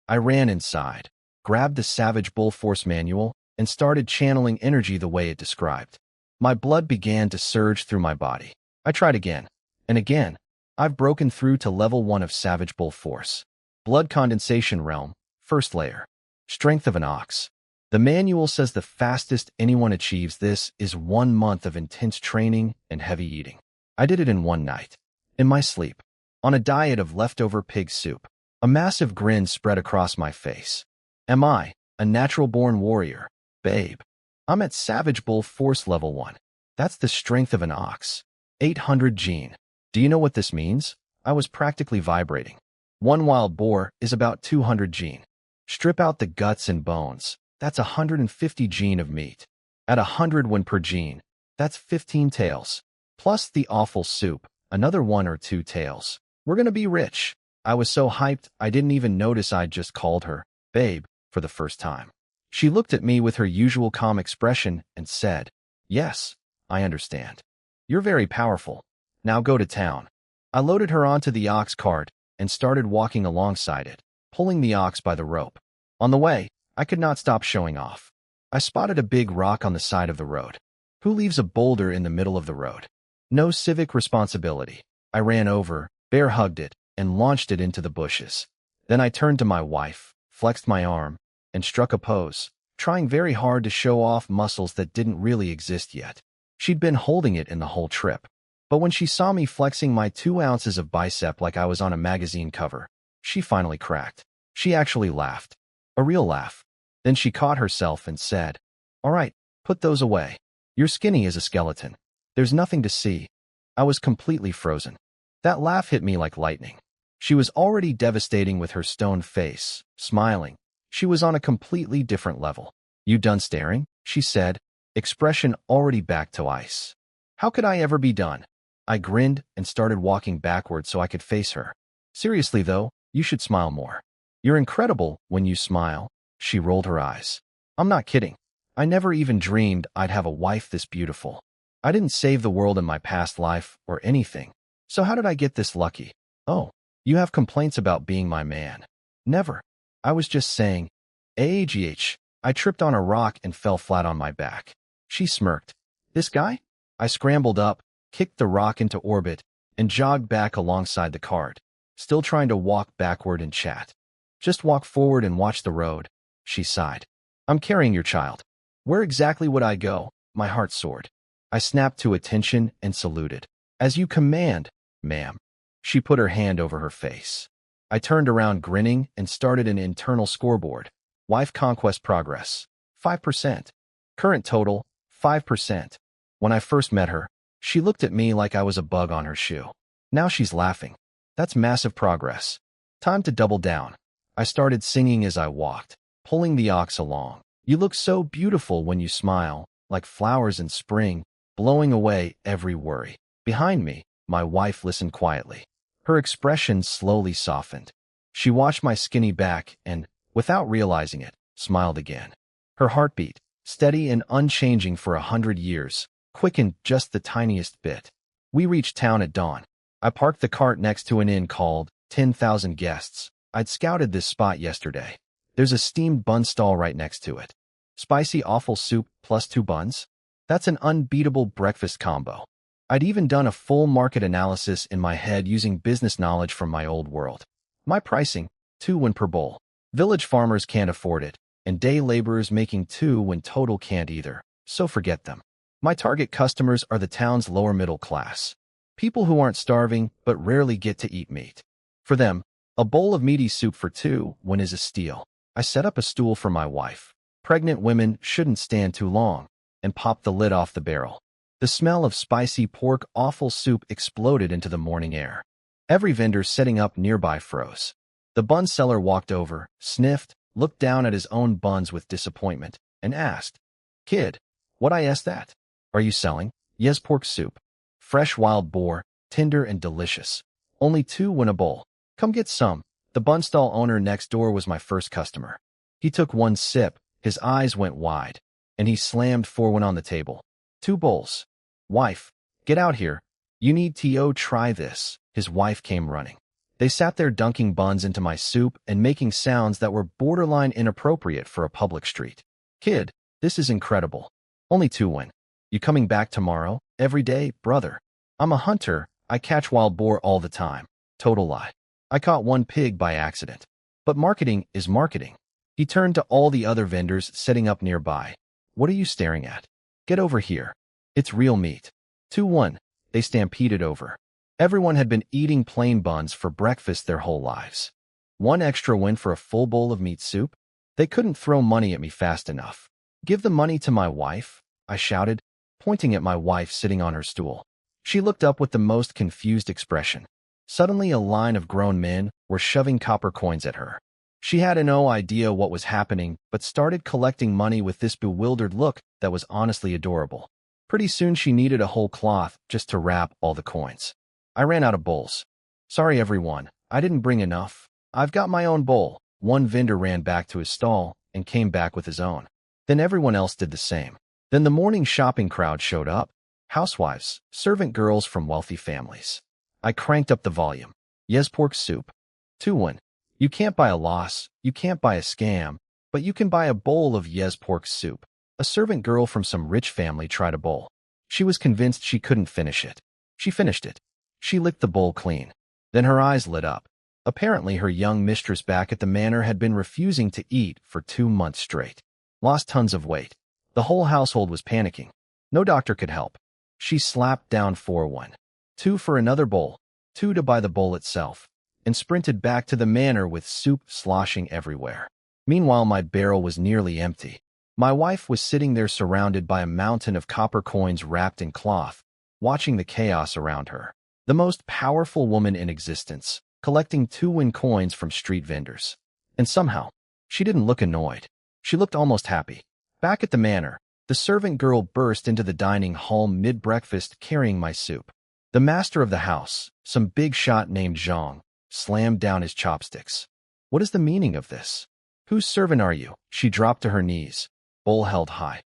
I ran inside, grabbed the Savage Bull Force manual, and started channeling energy the way it described. My blood began to surge through my body. I tried again, and again. I've broken through to level 1 of Savage Bull Force. Blood condensation realm, first layer. Strength of an ox. The manual says the fastest anyone achieves this is 1 month of intense training and heavy eating. I did it in one night. In my sleep. On a diet of leftover pig soup. A massive grin spread across my face. Am I a natural-born warrior? Babe. I'm at Savage Bull Force level 1. That's the strength of an ox. 800 gene. Do you know what this means? I was practically vibrating. One wild boar is about 200 gene. Strip out the guts and bones. That's 150 gene of meat. At 100 when per gene, that's 15 tails. Plus the awful soup, another 1 or 2 tails. We're gonna be rich. I was so hyped, I didn't even notice I'd just called her, babe, for the first time. She looked at me with her usual calm expression and said, "Yes, I understand. You're very powerful. Now go to town." I loaded her onto the ox cart and started walking alongside it, pulling the ox by the rope. On the way, I could not stop showing off. I spotted a big rock on the side of the road. Who leaves a boulder in the middle of the road? No civic responsibility. I ran over, bear hugged it, and launched it into the bushes. Then I turned to my wife, flexed my arm, and struck a pose, trying very hard to show off muscles that didn't really exist yet. She'd been holding it in the whole trip. But when she saw me flexing my 2 ounces of bicep like I was on a magazine cover, she finally cracked. She actually laughed. A real laugh. Then she caught herself and said, "All right, put those away. You're skinny as a skeleton. There's nothing to see." I was completely frozen. That laugh hit me like lightning. She was already devastating with her stone face, smiling. She was on a completely different level. "You done staring?" she said, expression already back to ice. How could I ever be done? I grinned and started walking backward so I could face her. "Seriously though, you should smile more. You're incredible when you smile." She rolled her eyes. "I'm not kidding. I never even dreamed I'd have a wife this beautiful. I didn't save the world in my past life or anything. So how did I get this lucky?" "Oh, you have complaints about being my man." "Never. I was just saying." AGH. I tripped on a rock and fell flat on my back. She smirked. "This guy?" I scrambled up, kicked the rock into orbit, and jogged back alongside the cart, still trying to walk backward and chat. "Just walk forward and watch the road," she sighed. "I'm carrying your child." Where exactly would I go? My heart soared. I snapped to attention and saluted. "As you command, ma'am." She put her hand over her face. I turned around grinning and started an internal scoreboard. Wife conquest progress, 5%. Current total, 5%. When I first met her, she looked at me like I was a bug on her shoe. Now she's laughing. That's massive progress. Time to double down. I started singing as I walked, pulling the ox along. "You look so beautiful when you smile, like flowers in spring, blowing away every worry." Behind me, my wife listened quietly. Her expression slowly softened. She watched my skinny back and, without realizing it, smiled again. Her heartbeat, steady and unchanging for 100 years, quickened just the tiniest bit. We reached town at dawn. I parked the cart next to an inn called 10,000 Guests. I'd scouted this spot yesterday. There's a steamed bun stall right next to it. Spicy awful soup plus 2 buns? That's an unbeatable breakfast combo. I'd even done a full market analysis in my head using business knowledge from my old world. My pricing, 2 when per bowl. Village farmers can't afford it, and day laborers making 2 when total can't either, so forget them. My target customers are the town's lower middle class. People who aren't starving but rarely get to eat meat. For them, a bowl of meaty soup for 2 when is a steal. I set up a stool for my wife. Pregnant women shouldn't stand too long, and popped the lid off the barrel. The smell of spicy pork offal soup exploded into the morning air. Every vendor setting up nearby froze. The bun seller walked over, sniffed, looked down at his own buns with disappointment, and asked, "Kid, what is that? Are you selling?" "Yes, pork soup. Fresh wild boar, tender and delicious. Only 2 when a bowl. Come get some." The bun stall owner next door was my first customer. He took 1 sip, his eyes went wide, and he slammed 4 when on the table. 2 bowls. "Wife, get out here. You need to try this." His wife came running. They sat there dunking buns into my soup and making sounds that were borderline inappropriate for a public street. "Kid, this is incredible. Only 2 when. You coming back tomorrow? Every day, brother." "I'm a hunter. I catch wild boar all the time." Total lie. I caught 1 pig by accident. But marketing is marketing. He turned to all the other vendors setting up nearby. "What are you staring at? Get over here. It's real meat." 2 when. They stampeded over. Everyone had been eating plain buns for breakfast their whole lives. 1 extra win for a full bowl of meat soup? They couldn't throw money at me fast enough. "Give the money to my wife," I shouted, pointing at my wife sitting on her stool. She looked up with the most confused expression. Suddenly a line of grown men were shoving copper coins at her. She had no idea what was happening, but started collecting money with this bewildered look that was honestly adorable. Pretty soon she needed a whole cloth just to wrap all the coins. I ran out of bowls. "Sorry everyone, I didn't bring enough. I've got my own bowl." 1 vendor ran back to his stall and came back with his own. Then everyone else did the same. Then the morning shopping crowd showed up. Housewives, servant girls from wealthy families. I cranked up the volume. "Yes, pork soup. 2 when. You can't buy a loss, you can't buy a scam, but you can buy a bowl of yes pork soup." A servant girl from some rich family tried a bowl. She was convinced she couldn't finish it. She finished it. She licked the bowl clean. Then her eyes lit up. Apparently her young mistress back at the manor had been refusing to eat for 2 months straight. Lost tons of weight. The whole household was panicking. No doctor could help. She slapped down 4 when. 2 for another bowl, 2 to buy the bowl itself, and sprinted back to the manor with soup sloshing everywhere. Meanwhile, my barrel was nearly empty. My wife was sitting there surrounded by a mountain of copper coins wrapped in cloth, watching the chaos around her. The most powerful woman in existence, collecting 2 when coins from street vendors. And somehow, she didn't look annoyed. She looked almost happy. Back at the manor, the servant girl burst into the dining hall mid-breakfast carrying my soup. The master of the house, some big shot named Zhang, slammed down his chopsticks. "What is the meaning of this? Whose servant are you?" She dropped to her knees, bowl held high.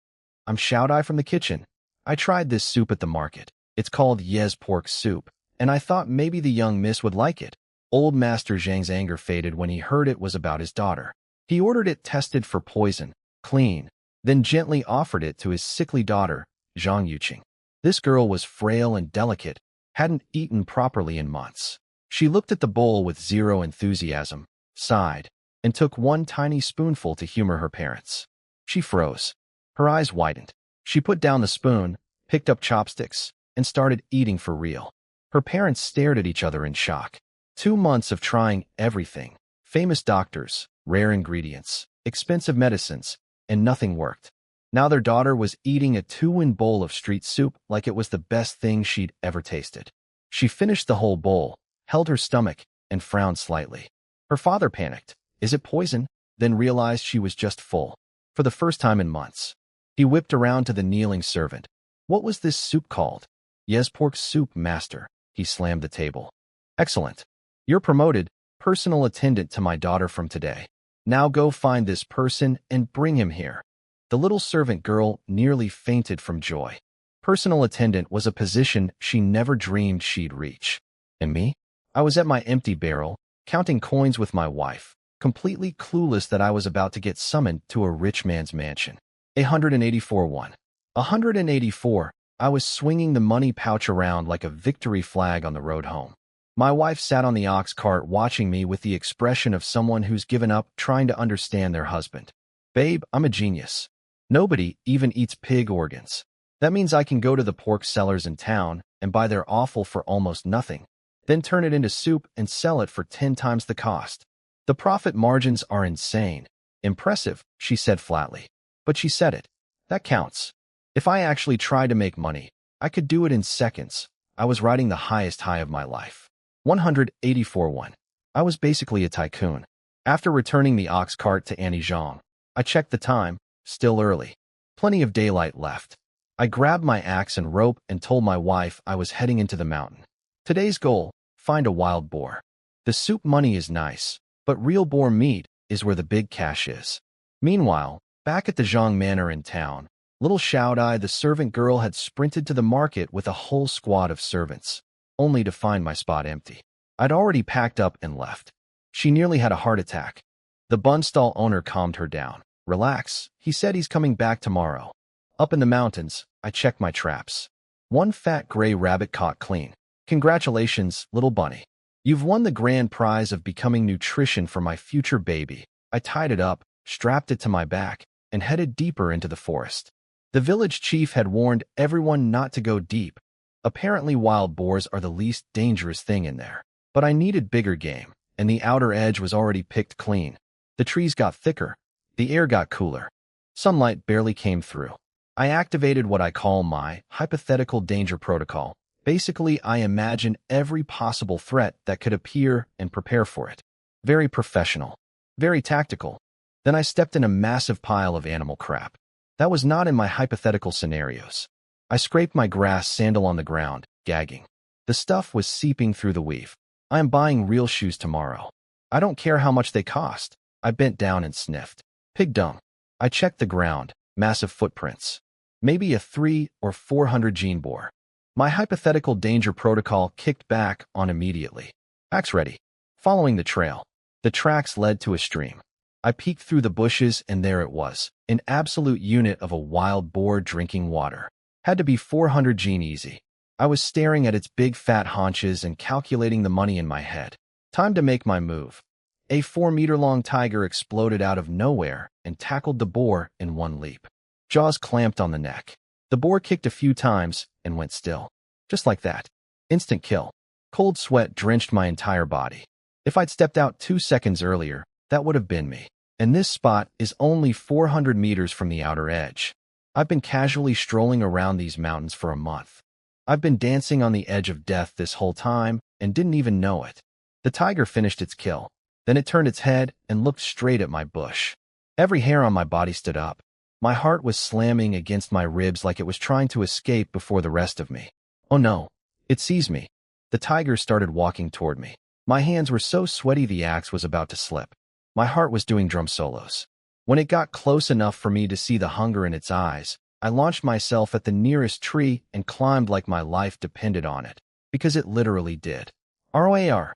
"I'm Shout-I from the kitchen. I tried this soup at the market. It's called Yes pork soup, and I thought maybe the young miss would like it." Old Master Zhang's anger faded when he heard it was about his daughter. He ordered it tested for poison, clean, then gently offered it to his sickly daughter, Zhang Yuqing. This girl was frail and delicate, hadn't eaten properly in months. She looked at the bowl with zero enthusiasm, sighed, and took 1 tiny spoonful to humor her parents. She froze. Her eyes widened. She put down the spoon, picked up chopsticks, and started eating for real. Her parents stared at each other in shock. 2 months of trying everything. Famous doctors, rare ingredients, expensive medicines, and nothing worked. Now their daughter was eating a 2 when bowl of street soup like it was the best thing she'd ever tasted. She finished the whole bowl, held her stomach, and frowned slightly. Her father panicked. "Is it poison?" Then realized she was just full. For the first time in months. He whipped around to the kneeling servant. "What was this soup called?" "Yes, pork soup, master." He slammed the table. "Excellent. You're promoted. Personal attendant to my daughter from today. Now go find this person and bring him here. The little servant girl nearly fainted from joy. Personal attendant was a position she never dreamed she'd reach. And me? I was at my empty barrel, counting coins with my wife, completely clueless that I was about to get summoned to a rich man's mansion. 184 1. 184. I was swinging the money pouch around like a victory flag on the road home. My wife sat on the ox cart watching me with the expression of someone who's given up trying to understand their husband. Babe, I'm a genius. Nobody even eats pig organs. That means I can go to the pork sellers in town and buy their offal for almost nothing, then turn it into soup and sell it for 10 times the cost. The profit margins are insane. Impressive, she said flatly. But she said it. That counts. If I actually tried to make money, I could do it in seconds. I was riding the highest high of my life. 184 1. I was basically a tycoon. After returning the ox cart to Annie Zhang, I checked the time, still early. Plenty of daylight left. I grabbed my axe and rope and told my wife I was heading into the mountain. Today's goal, find a wild boar. The soup money is nice, but real boar meat is where the big cash is. Meanwhile, back at the Zhang Manor in town, little Shout-Eye, the servant girl, had sprinted to the market with a whole squad of servants, only to find my spot empty. I'd already packed up and left. She nearly had a heart attack. The bun stall owner calmed her down. Relax, he said he's coming back tomorrow. Up in the mountains, I checked my traps. One fat gray rabbit caught clean. Congratulations, little bunny. You've won the grand prize of becoming nutrition for my future baby. I tied it up, strapped it to my back, and headed deeper into the forest. The village chief had warned everyone not to go deep. Apparently wild boars are the least dangerous thing in there. But I needed bigger game, and the outer edge was already picked clean. The trees got thicker. The air got cooler. Sunlight barely came through. I activated what I call my hypothetical danger protocol. Basically, I imagine every possible threat that could appear and prepare for it. Very professional. Very tactical. Then I stepped in a massive pile of animal crap. That was not in my hypothetical scenarios. I scraped my grass sandal on the ground, gagging. The stuff was seeping through the weave. I am buying real shoes tomorrow. I don't care how much they cost. I bent down and sniffed. Pig dung. I checked the ground. Massive footprints. Maybe a 300 or 400 gene boar. My hypothetical danger protocol kicked back on immediately. Axe ready. Following the trail. The tracks led to a stream. I peeked through the bushes and there it was, an absolute unit of a wild boar drinking water. Had to be 400 gene easy. I was staring at its big fat haunches and calculating the money in my head. Time to make my move. A 4-meter-long tiger exploded out of nowhere and tackled the boar in one leap. Jaws clamped on the neck. The boar kicked a few times and went still. Just like that. Instant kill. Cold sweat drenched my entire body. If I'd stepped out 2 seconds earlier, that would have been me. And this spot is only 400 meters from the outer edge. I've been casually strolling around these mountains for a month. I've been dancing on the edge of death this whole time and didn't even know it. The tiger finished its kill. Then it turned its head and looked straight at my bush. Every hair on my body stood up. My heart was slamming against my ribs like it was trying to escape before the rest of me. Oh no, it sees me. The tiger started walking toward me. My hands were so sweaty the axe was about to slip. My heart was doing drum solos. When it got close enough for me to see the hunger in its eyes, I launched myself at the nearest tree and climbed like my life depended on it, because it literally did. ROAR.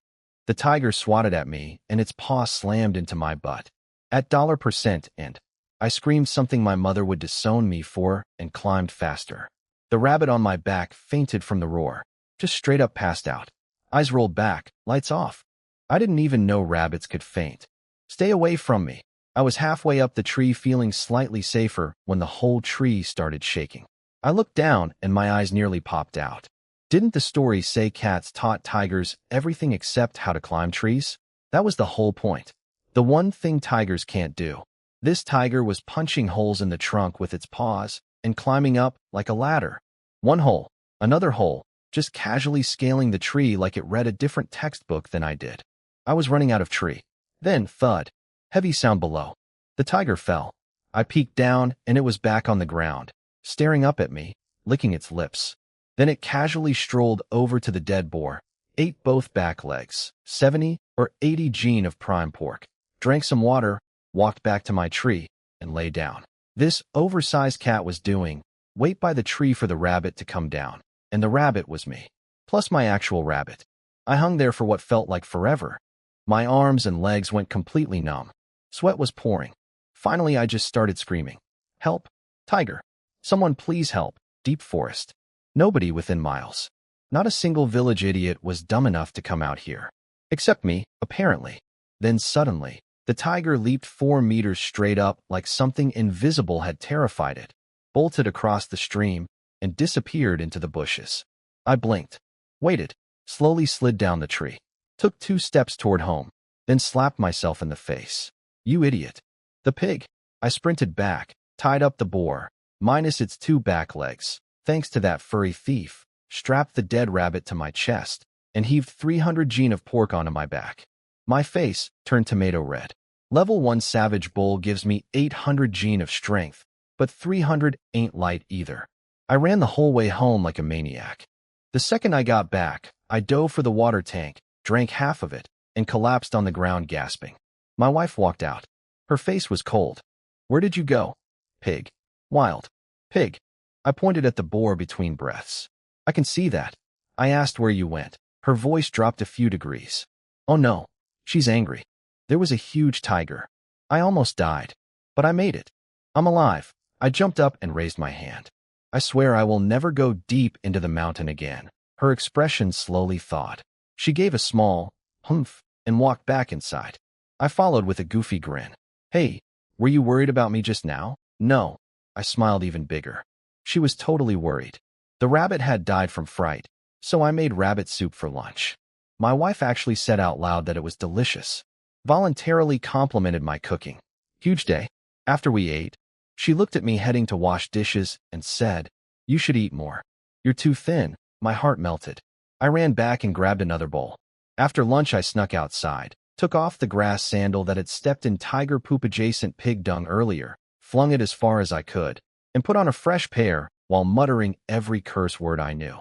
The tiger swatted at me, and its paw slammed into my butt. At $% and I screamed something my mother would disown me for and climbed faster. The rabbit on my back fainted from the roar, just straight up passed out. Eyes rolled back, lights off. I didn't even know rabbits could faint. Stay away from me. I was halfway up the tree feeling slightly safer when the whole tree started shaking. I looked down and my eyes nearly popped out. Didn't the story say cats taught tigers everything except how to climb trees? That was the whole point. The one thing tigers can't do. This tiger was punching holes in the trunk with its paws and climbing up like a ladder. One hole, another hole, just casually scaling the tree like it read a different textbook than I did. I was running out of tree. Then, thud. Heavy sound below. The tiger fell. I peeked down and it was back on the ground, staring up at me, licking its lips. Then it casually strolled over to the dead boar, ate both back legs, 70 or 80 gene of prime pork, drank some water, walked back to my tree, and lay down. This oversized cat was doing, wait by the tree for the rabbit to come down, and the rabbit was me, plus my actual rabbit. I hung there for what felt like forever. My arms and legs went completely numb. Sweat was pouring. Finally, I just started screaming. Help! Tiger! Someone please help! Deep forest. Nobody within miles. Not a single village idiot was dumb enough to come out here. Except me, apparently. Then suddenly, the tiger leaped 4 meters straight up like something invisible had terrified it, bolted across the stream, and disappeared into the bushes. I blinked, waited, slowly slid down the tree, took 2 steps toward home, then slapped myself in the face. You idiot. The pig. I sprinted back, tied up the boar, minus its 2 back legs, thanks to that furry thief, strapped the dead rabbit to my chest, and heaved 300 gene of pork onto my back. My face turned tomato red. Level 1 Savage Bull gives me 800 gene of strength, but 300 ain't light either. I ran the whole way home like a maniac. The second I got back, I dove for the water tank, drank half of it, and collapsed on the ground gasping. My wife walked out. Her face was cold. Where did you go? Pig. Wild. Pig. I pointed at the boar between breaths. I can see that. I asked where you went. Her voice dropped a few degrees. Oh no. She's angry. There was a huge tiger. I almost died. But I made it. I'm alive. I jumped up and raised my hand. I swear I will never go deep into the mountain again. Her expression slowly thawed. She gave a small humph and walked back inside. I followed with a goofy grin. Hey, were you worried about me just now? No. I smiled even bigger. She was totally worried. The rabbit had died from fright, so I made rabbit soup for lunch. My wife actually said out loud that it was delicious. Voluntarily complimented my cooking. Huge day. After we ate, she looked at me heading to wash dishes and said, "You should eat more. You're too thin." My heart melted. I ran back and grabbed another bowl. After lunch, I snuck outside, took off the grass sandal that had stepped in tiger poop adjacent pig dung earlier, flung it as far as I could, and put on a fresh pair while muttering every curse word I knew.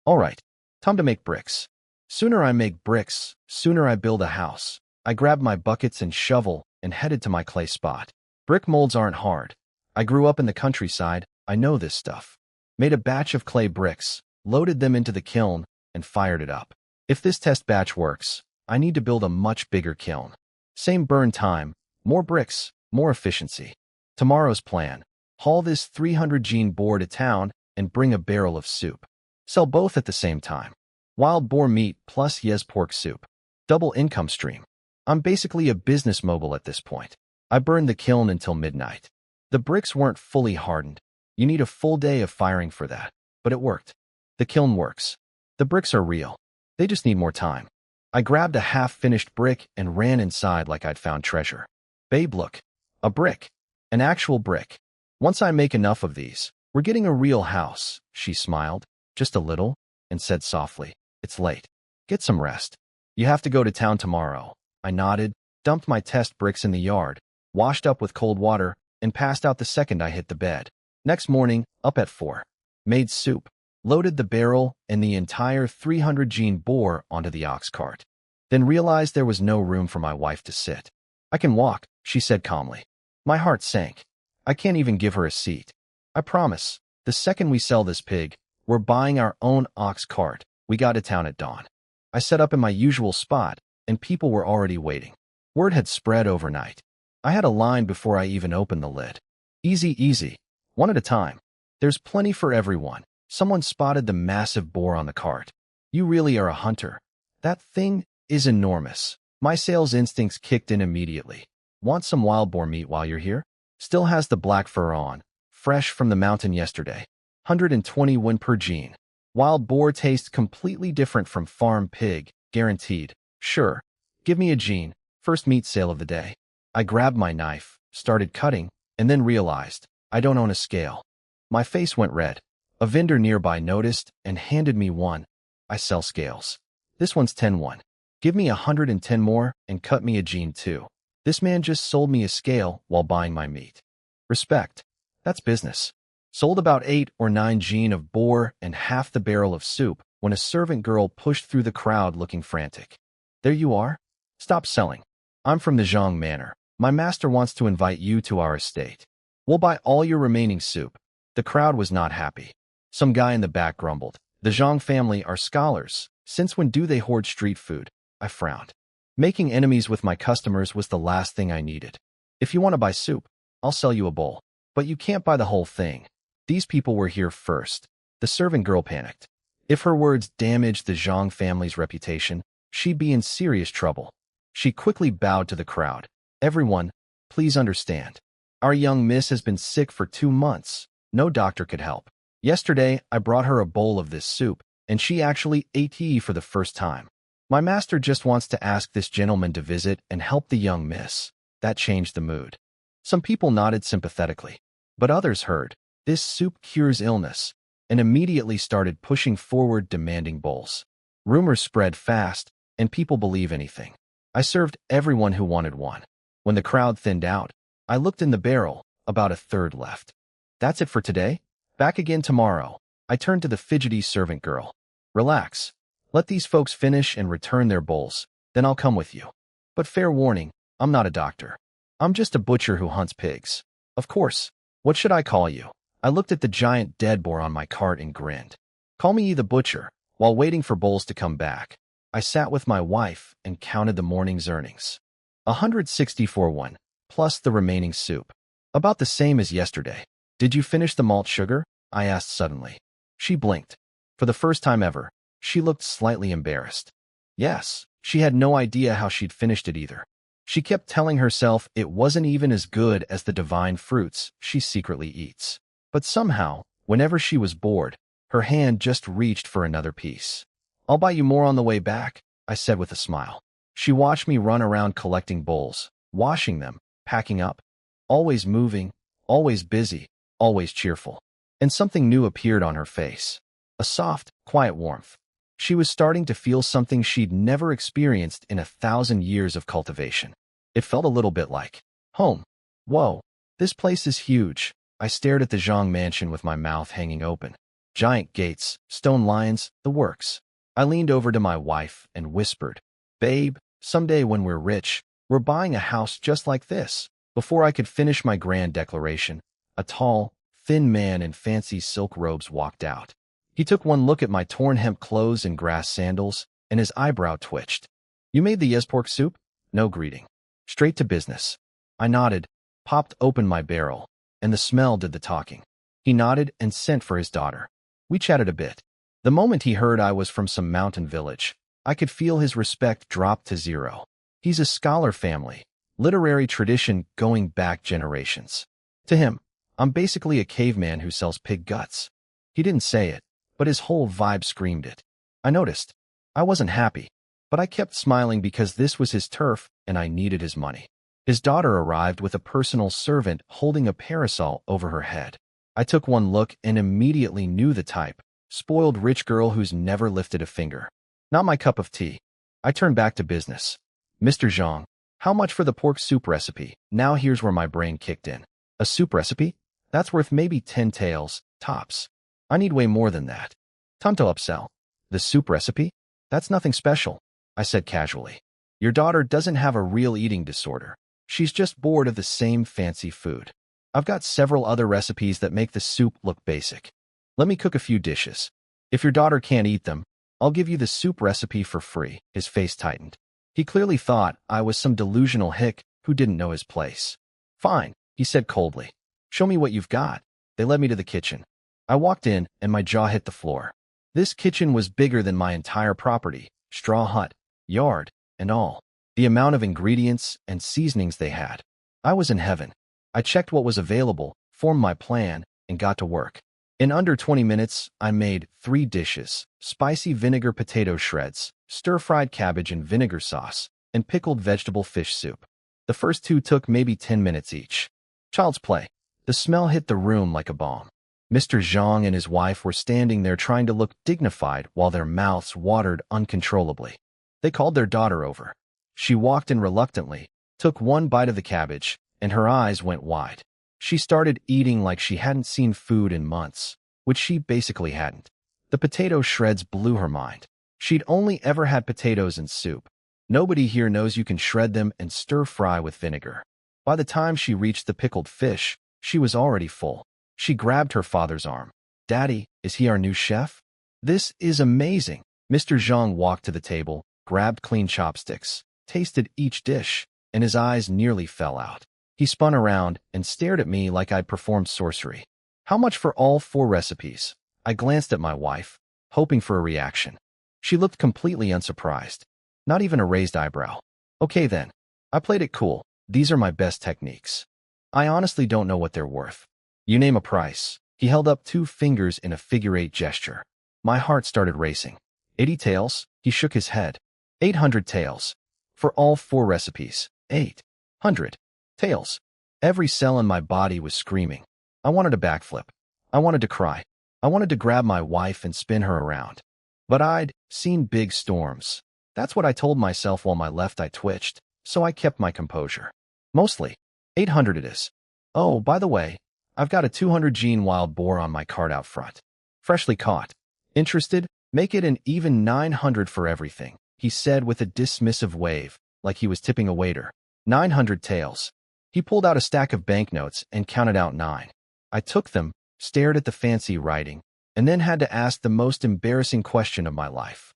All right, time to make bricks. Sooner I make bricks, sooner I build a house. I grabbed my buckets and shovel and headed to my clay spot. Brick molds aren't hard. I grew up in the countryside, I know this stuff. Made a batch of clay bricks, loaded them into the kiln, and fired it up. If this test batch works, I need to build a much bigger kiln. Same burn time, more bricks, more efficiency. Tomorrow's plan: haul this 300 gene boar to town and bring a barrel of soup. Sell both at the same time. Wild boar meat plus yes pork soup. Double income stream. I'm basically a business mogul at this point. I burned the kiln until midnight. The bricks weren't fully hardened. You need a full day of firing for that. But it worked. The kiln works. The bricks are real. They just need more time. I grabbed a half-finished brick and ran inside like I'd found treasure. Babe, look. A brick. An actual brick. Once I make enough of these, we're getting a real house. She smiled, just a little, and said softly, "It's late. Get some rest. You have to go to town tomorrow." I nodded, dumped my test bricks in the yard, washed up with cold water, and passed out the second I hit the bed. Next morning, up at 4. Made soup, loaded the barrel and the entire 300 gene boar onto the ox cart. Then realized there was no room for my wife to sit. "I can walk," she said calmly. My heart sank. I can't even give her a seat. I promise, the second we sell this pig, we're buying our own ox cart. We got to town at dawn. I set up in my usual spot, and people were already waiting. Word had spread overnight. I had a line before I even opened the lid. Easy, easy. One at a time. There's plenty for everyone. Someone spotted the massive boar on the cart. "You really are a hunter. That thing is enormous." My sales instincts kicked in immediately. "Want some wild boar meat while you're here? Still has the black fur on. Fresh from the mountain yesterday. 120 win per gene. Wild boar tastes completely different from farm pig, guaranteed." "Sure. Give me a gene. First meat sale of the day." I grabbed my knife, started cutting, and then realized I don't own a scale. My face went red. A vendor nearby noticed and handed me one. "I sell scales. This one's 10-1. Give me 110 more and cut me a gene too." This man just sold me a scale while buying my meat. Respect. That's business. Sold about 8 or 9 gene of boar and half the barrel of soup, when a servant girl pushed through the crowd looking frantic. "There you are? Stop selling. I'm from the Zhang Manor. My master wants to invite you to our estate. We'll buy all your remaining soup." The crowd was not happy. Some guy in the back grumbled, "The Zhang family are scholars. Since when do they hoard street food?" I frowned. Making enemies with my customers was the last thing I needed. "If you want to buy soup, I'll sell you a bowl. But you can't buy the whole thing. These people were here first." The servant girl panicked. If her words damaged the Zhang family's reputation, she'd be in serious trouble. She quickly bowed to the crowd. "Everyone, please understand. Our young miss has been sick for 2 months. No doctor could help. Yesterday, I brought her a bowl of this soup, and she actually ate it for the first time. My master just wants to ask this gentleman to visit and help the young miss." That changed the mood. Some people nodded sympathetically, but others heard, "This soup cures illness," and immediately started pushing forward demanding bowls. Rumors spread fast, and people believe anything. I served everyone who wanted one. When the crowd thinned out, I looked in the barrel, about a third left. "That's it for today? Back again tomorrow." I turned to the fidgety servant girl. "Relax. Let these folks finish and return their bowls, then I'll come with you. But fair warning, I'm not a doctor. I'm just a butcher who hunts pigs. Of course. What should I call you?" I looked at the giant dead boar on my cart and grinned. "Call me the butcher." While waiting for bowls to come back, I sat with my wife and counted the morning's earnings. 164 won, plus the remaining soup. About the same as yesterday. "Did you finish the malt sugar?" I asked suddenly. She blinked. For the first time ever, she looked slightly embarrassed. Yes, she had no idea how she'd finished it either. She kept telling herself it wasn't even as good as the divine fruits she secretly eats. But somehow, whenever she was bored, her hand just reached for another piece. "I'll buy you more on the way back," I said with a smile. She watched me run around collecting bowls, washing them, packing up. Always moving, always busy, always cheerful. And something new appeared on her face. A soft, quiet warmth. She was starting to feel something she'd never experienced in 1,000 years of cultivation. It felt a little bit like home. Whoa, this place is huge. I stared at the Zhang mansion with my mouth hanging open. Giant gates, stone lions, the works. I leaned over to my wife and whispered, "Babe, someday when we're rich, we're buying a house just like this." Before I could finish my grand declaration, a tall, thin man in fancy silk robes walked out. He took one look at my torn hemp clothes and grass sandals, and his eyebrow twitched. "You made the yes pork soup?" No greeting. Straight to business. I nodded, popped open my barrel, and the smell did the talking. He nodded and sent for his daughter. We chatted a bit. The moment he heard I was from some mountain village, I could feel his respect drop to zero. He's a scholar family, literary tradition going back generations. To him, I'm basically a caveman who sells pig guts. He didn't say it, but his whole vibe screamed it. I noticed. I wasn't happy, but I kept smiling because this was his turf and I needed his money. His daughter arrived with a personal servant holding a parasol over her head. I took one look and immediately knew the type. Spoiled rich girl who's never lifted a finger. Not my cup of tea. I turned back to business. "Mr. Zhang, how much for the pork soup recipe?" Now here's where my brain kicked in. A soup recipe? That's worth maybe 10 taels, tops. I need way more than that. Time to upsell. "The soup recipe? That's nothing special," I said casually. "Your daughter doesn't have a real eating disorder. She's just bored of the same fancy food. I've got several other recipes that make the soup look basic. Let me cook a few dishes. If your daughter can't eat them, I'll give you the soup recipe for free." His face tightened. He clearly thought I was some delusional hick who didn't know his place. "Fine," he said coldly. "Show me what you've got." They led me to the kitchen. I walked in and my jaw hit the floor. This kitchen was bigger than my entire property, straw hut, yard, and all. The amount of ingredients and seasonings they had. I was in heaven. I checked what was available, formed my plan, and got to work. In under 20 minutes, I made 3 dishes: spicy vinegar potato shreds, stir-fried cabbage and vinegar sauce, and pickled vegetable fish soup. The first 2 took maybe 10 minutes each. Child's play. The smell hit the room like a bomb. Mr. Zhang and his wife were standing there trying to look dignified while their mouths watered uncontrollably. They called their daughter over. She walked in reluctantly, took one bite of the cabbage, and her eyes went wide. She started eating like she hadn't seen food in months, which she basically hadn't. The potato shreds blew her mind. She'd only ever had potatoes in soup. Nobody here knows you can shred them and stir-fry with vinegar. By the time she reached the pickled fish, she was already full. She grabbed her father's arm. "Daddy, is he our new chef?" "This is amazing." Mr. Zhang walked to the table, grabbed clean chopsticks, tasted each dish, and his eyes nearly fell out. He spun around and stared at me like I'd performed sorcery. "How much for all 4 recipes?" I glanced at my wife, hoping for a reaction. She looked completely unsurprised. Not even a raised eyebrow. "Okay then." I played it cool. "These are my best techniques. I honestly don't know what they're worth." "You name a price." He held up 2 fingers in a figure-8 gesture. My heart started racing. 80 taels? He shook his head. 800 taels. For all 4 recipes. 800 taels. Every cell in my body was screaming. I wanted a backflip. I wanted to cry. I wanted to grab my wife and spin her around. But I'd seen big storms. That's what I told myself while my left eye twitched, so I kept my composure. "Mostly. 800 it is. Oh, by the way, I've got a 200 gene wild boar on my cart out front. Freshly caught. Interested? Make it an even 900 for everything," he said with a dismissive wave, like he was tipping a waiter. 900 taels. He pulled out a stack of banknotes and counted out 9. I took them, stared at the fancy writing, and then had to ask the most embarrassing question of my life.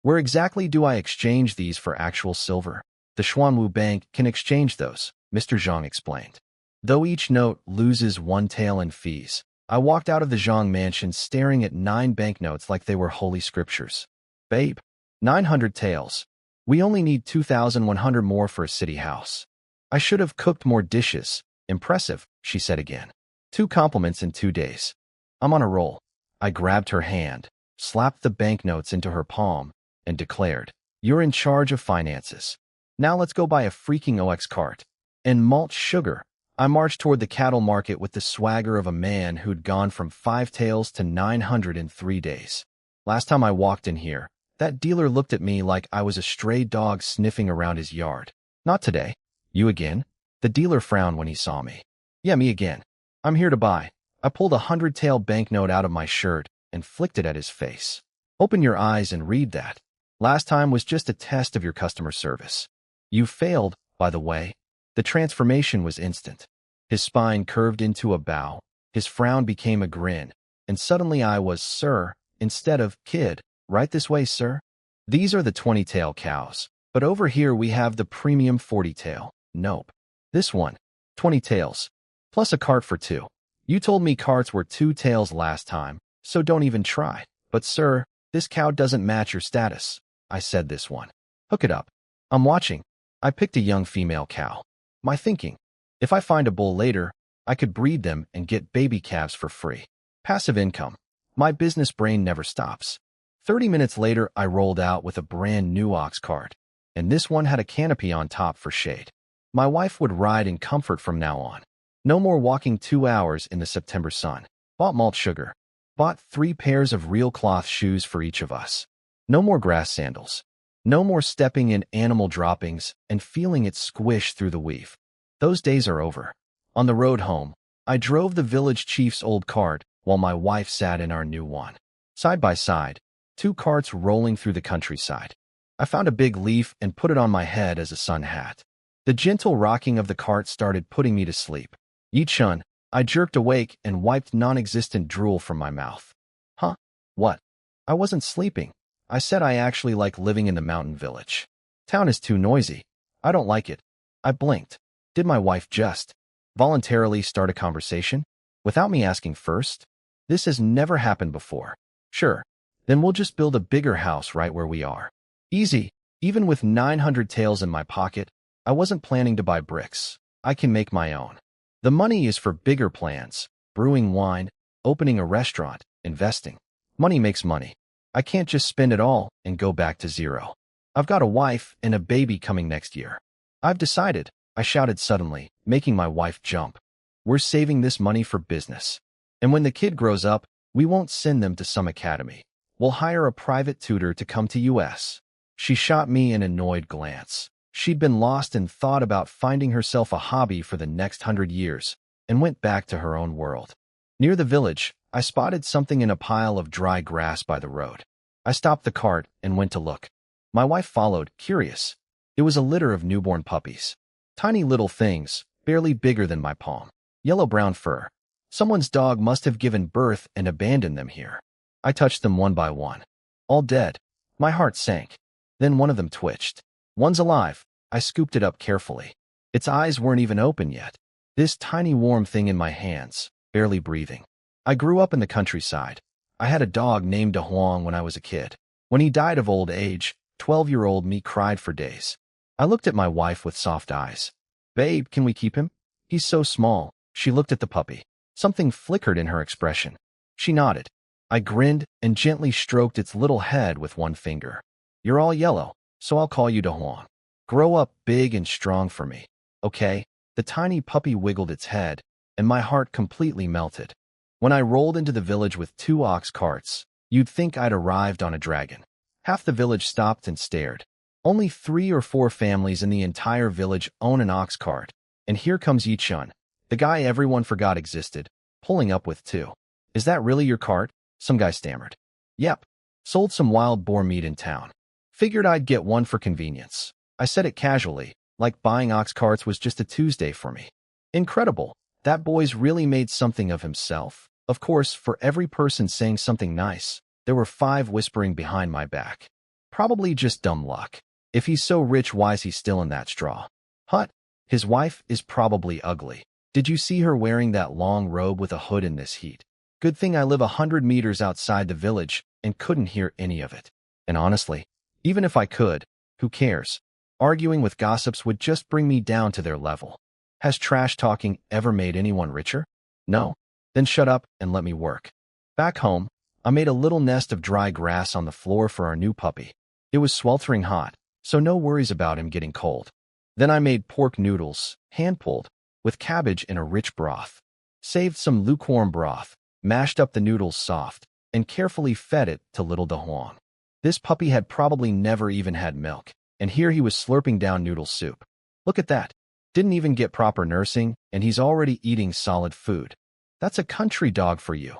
Where exactly do I exchange these for actual silver?" "The Xuanwu Bank can exchange those," Mr. Zhang explained. "Though each note loses 1 tael in fees." I walked out of the Zhang mansion staring at 9 banknotes like they were holy scriptures. "Babe, 900 taels. We only need 2,100 more for a city house." "I should have cooked more dishes." "Impressive," she said again. 2 compliments in 2 days. I'm on a roll. I grabbed her hand, slapped the banknotes into her palm, and declared, "You're in charge of finances. Now let's go buy a freaking OX cart and malt sugar." I marched toward the cattle market with the swagger of a man who'd gone from 5 taels to 900 in 3 days. Last time I walked in here, that dealer looked at me like I was a stray dog sniffing around his yard. Not today. "You again?" The dealer frowned when he saw me. "Yeah, me again. I'm here to buy." I pulled a 100-tael banknote out of my shirt and flicked it at his face. "Open your eyes and read that. Last time was just a test of your customer service. You failed, by the way." The transformation was instant. His spine curved into a bow, his frown became a grin, and suddenly I was "Sir," instead of "Kid." "Right this way, sir." "These are the 20-tael cows, but over here we have the premium 40-tael. "Nope. This one, 20 taels, plus a cart for 2. You told me carts were 2 taels last time, so don't even try." "But sir, this cow doesn't match your status." I said "this one." "Hook it up." "I'm watching." I picked a young female cow. My thinking, if I find a bull later, I could breed them and get baby calves for free. Passive income. My business brain never stops. 30 minutes later, I rolled out with a brand new ox cart, and this one had a canopy on top for shade. My wife would ride in comfort from now on. No more walking 2 hours in the September sun. Bought malt sugar. Bought 3 pairs of real cloth shoes for each of us. No more grass sandals. No more stepping in animal droppings and feeling it squish through the weave. Those days are over. On the road home, I drove the village chief's old cart while my wife sat in our new one. Side by side, 2 carts rolling through the countryside. I found a big leaf and put it on my head as a sun hat. The gentle rocking of the cart started putting me to sleep. "Yi-chun," I jerked awake and wiped non-existent drool from my mouth. "Huh? What?" "I wasn't sleeping. I said I actually like living in the mountain village. Town is too noisy. I don't like it." I blinked. Did my wife just voluntarily start a conversation without me asking first? This has never happened before. "Sure. Then we'll just build a bigger house right where we are." Easy. Even with 900 taels in my pocket, I wasn't planning to buy bricks. I can make my own. The money is for bigger plans, brewing wine, opening a restaurant, investing. Money makes money. I can't just spend it all and go back to zero. I've got a wife and a baby coming next year. "I've decided," I shouted suddenly, making my wife jump. "We're saving this money for business. And when the kid grows up, we won't send them to some academy. We'll hire a private tutor to come to US." She shot me an annoyed glance. She'd been lost in thought about finding herself a hobby for the next 100 years and went back to her own world. Near the village, I spotted something in a pile of dry grass by the road. I stopped the cart and went to look. My wife followed, curious. It was a litter of newborn puppies. Tiny little things, barely bigger than my palm. Yellow-brown fur. Someone's dog must have given birth and abandoned them here. I touched them one by one. All dead. My heart sank. Then one of them twitched. One's alive. I scooped it up carefully. Its eyes weren't even open yet. This tiny warm thing in my hands, barely breathing. I grew up in the countryside. I had a dog named De Huang when I was a kid. When he died of old age, 12-year-old me cried for days. I looked at my wife with soft eyes. Babe, can we keep him? He's so small. She looked at the puppy. Something flickered in her expression. She nodded. I grinned and gently stroked its little head with one finger. You're all yellow, so I'll call you De Huang. Grow up big and strong for me, okay? The tiny puppy wiggled its head, and my heart completely melted. When I rolled into the village with 2 ox carts, you'd think I'd arrived on a dragon. Half the village stopped and stared. Only 3 or 4 families in the entire village own an ox cart, and here comes Yichun, the guy everyone forgot existed, pulling up with 2. Is that really your cart? Some guy stammered. Yep. Sold some wild boar meat in town. Figured I'd get one for convenience. I said it casually, like buying ox carts was just a Tuesday for me. Incredible. That boy's really made something of himself. Of course, for every person saying something nice, there were 5 whispering behind my back. Probably just dumb luck. If he's so rich, why's he still in that straw hut? His wife is probably ugly. Did you see her wearing that long robe with a hood in this heat? Good thing I live 100 meters outside the village and couldn't hear any of it. And honestly, even if I could, who cares? Arguing with gossips would just bring me down to their level. Has trash talking ever made anyone richer? No? Then shut up and let me work. Back home, I made a little nest of dry grass on the floor for our new puppy. It was sweltering hot, so no worries about him getting cold. Then I made pork noodles, hand-pulled, with cabbage in a rich broth. Saved some lukewarm broth, mashed up the noodles soft, and carefully fed it to little De Huang. This puppy had probably never even had milk, and here he was slurping down noodle soup. Look at that. Didn't even get proper nursing, and he's already eating solid food. That's a country dog for you.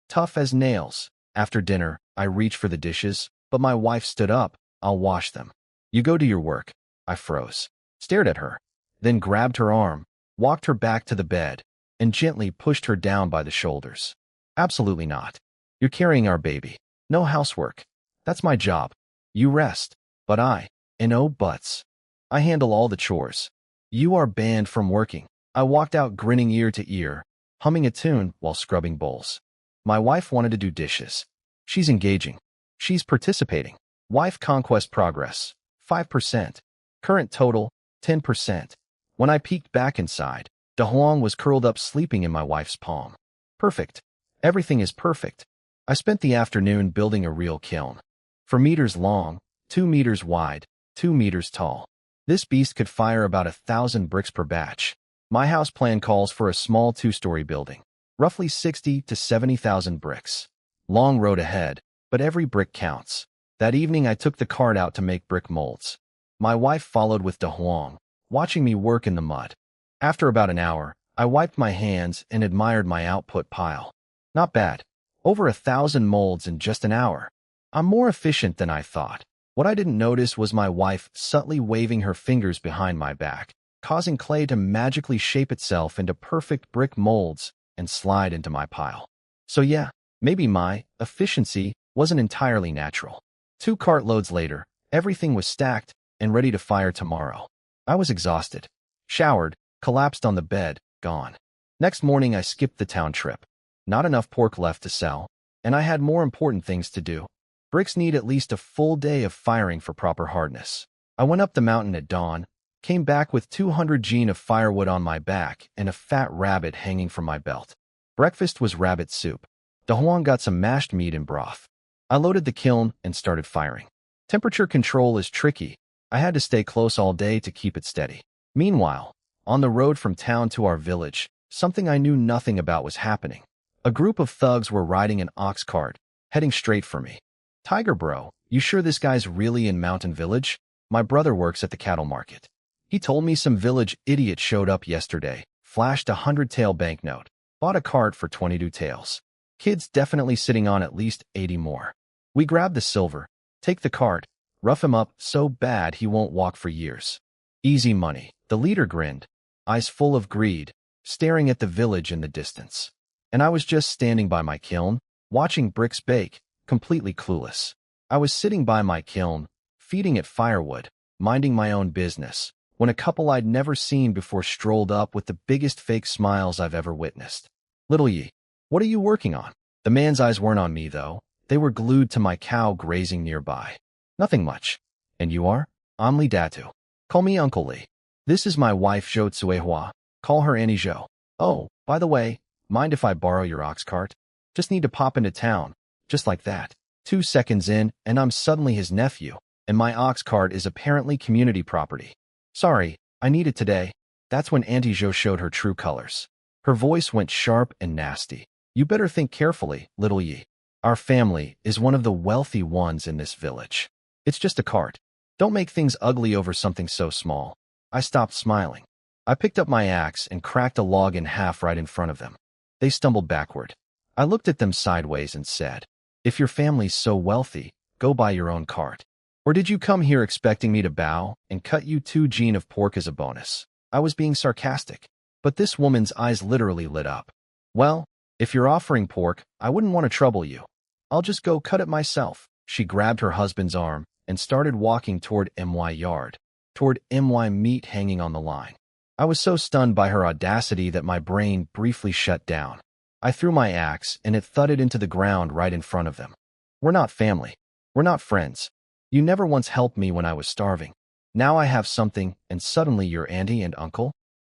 Tough as nails. After dinner, I reached for the dishes, but my wife stood up. I'll wash them. You go do your work. I froze, stared at her, then grabbed her arm, walked her back to the bed, and gently pushed her down by the shoulders. Absolutely not. You're carrying our baby. No housework. That's my job. You rest. But no buts. I handle all the chores. You are banned from working. I walked out grinning ear to ear, humming a tune while scrubbing bowls. My wife wanted to do dishes. She's engaging. She's participating. Wife conquest progress, 5%. Current total, 10%. When I peeked back inside, De Huang was curled up sleeping in my wife's palm. Perfect. Everything is perfect. I spent the afternoon building a real kiln. 4 meters long, 2 meters wide, 2 meters tall. This beast could fire about 1,000 bricks per batch. My house plan calls for a small 2-story building. Roughly 60 to 70,000 bricks. Long road ahead, but every brick counts. That evening I took the cart out to make brick molds. My wife followed with De Huang, watching me work in the mud. After about an hour, I wiped my hands and admired my output pile. Not bad. Over 1,000 molds in just an hour. I'm more efficient than I thought. What I didn't notice was my wife subtly waving her fingers behind my back, causing clay to magically shape itself into perfect brick molds and slide into my pile. So yeah, maybe my efficiency wasn't entirely natural. 2 cartloads later, everything was stacked and ready to fire tomorrow. I was exhausted. Showered, collapsed on the bed, gone. Next morning I skipped the town trip. Not enough pork left to sell, and I had more important things to do. Bricks need at least a full day of firing for proper hardness. I went up the mountain at dawn, came back with 200 gene of firewood on my back and a fat rabbit hanging from my belt. Breakfast was rabbit soup. De Huang got some mashed meat and broth. I loaded the kiln and started firing. Temperature control is tricky. I had to stay close all day to keep it steady. Meanwhile, on the road from town to our village, something I knew nothing about was happening. A group of thugs were riding an ox cart, heading straight for me. Tiger bro, you sure this guy's really in Mountain Village? My brother works at the cattle market. He told me some village idiot showed up yesterday, flashed a 100-tael banknote, bought a cart for 22 taels. Kid's definitely sitting on at least 80 more. We grab the silver, take the cart, rough him up so bad he won't walk for years. Easy money. The leader grinned, eyes full of greed, staring at the village in the distance. And I was just standing by my kiln, watching bricks bake, completely clueless. I was sitting by my kiln, feeding it firewood, minding my own business, when a couple I'd never seen before strolled up with the biggest fake smiles I've ever witnessed. Little Yi, what are you working on? The man's eyes weren't on me, though. They were glued to my cow grazing nearby. Nothing much. And you are? I'm Li Datu. Call me Uncle Li. This is my wife Zhou Tsuehua. Call her Annie Zhou. Oh, by the way, mind if I borrow your ox cart? Just need to pop into town. Just like that. 2 seconds in, and I'm suddenly his nephew, and my ox cart is apparently community property. Sorry, I need it today. That's when Auntie Zhou showed her true colors. Her voice went sharp and nasty. You better think carefully, little Yi. Our family is one of the wealthy ones in this village. It's just a cart. Don't make things ugly over something so small. I stopped smiling. I picked up my axe and cracked a log in half right in front of them. They stumbled backward. I looked at them sideways and said, if your family's so wealthy, go buy your own cart. Or did you come here expecting me to bow and cut you 2 gene of pork as a bonus? I was being sarcastic, but this woman's eyes literally lit up. Well, if you're offering pork, I wouldn't want to trouble you. I'll just go cut it myself. She grabbed her husband's arm and started walking toward MY yard, toward MY meat hanging on the line. I was so stunned by her audacity that my brain briefly shut down. I threw my axe and it thudded into the ground right in front of them. We're not family. We're not friends. You never once helped me when I was starving. Now I have something and suddenly you're auntie and uncle?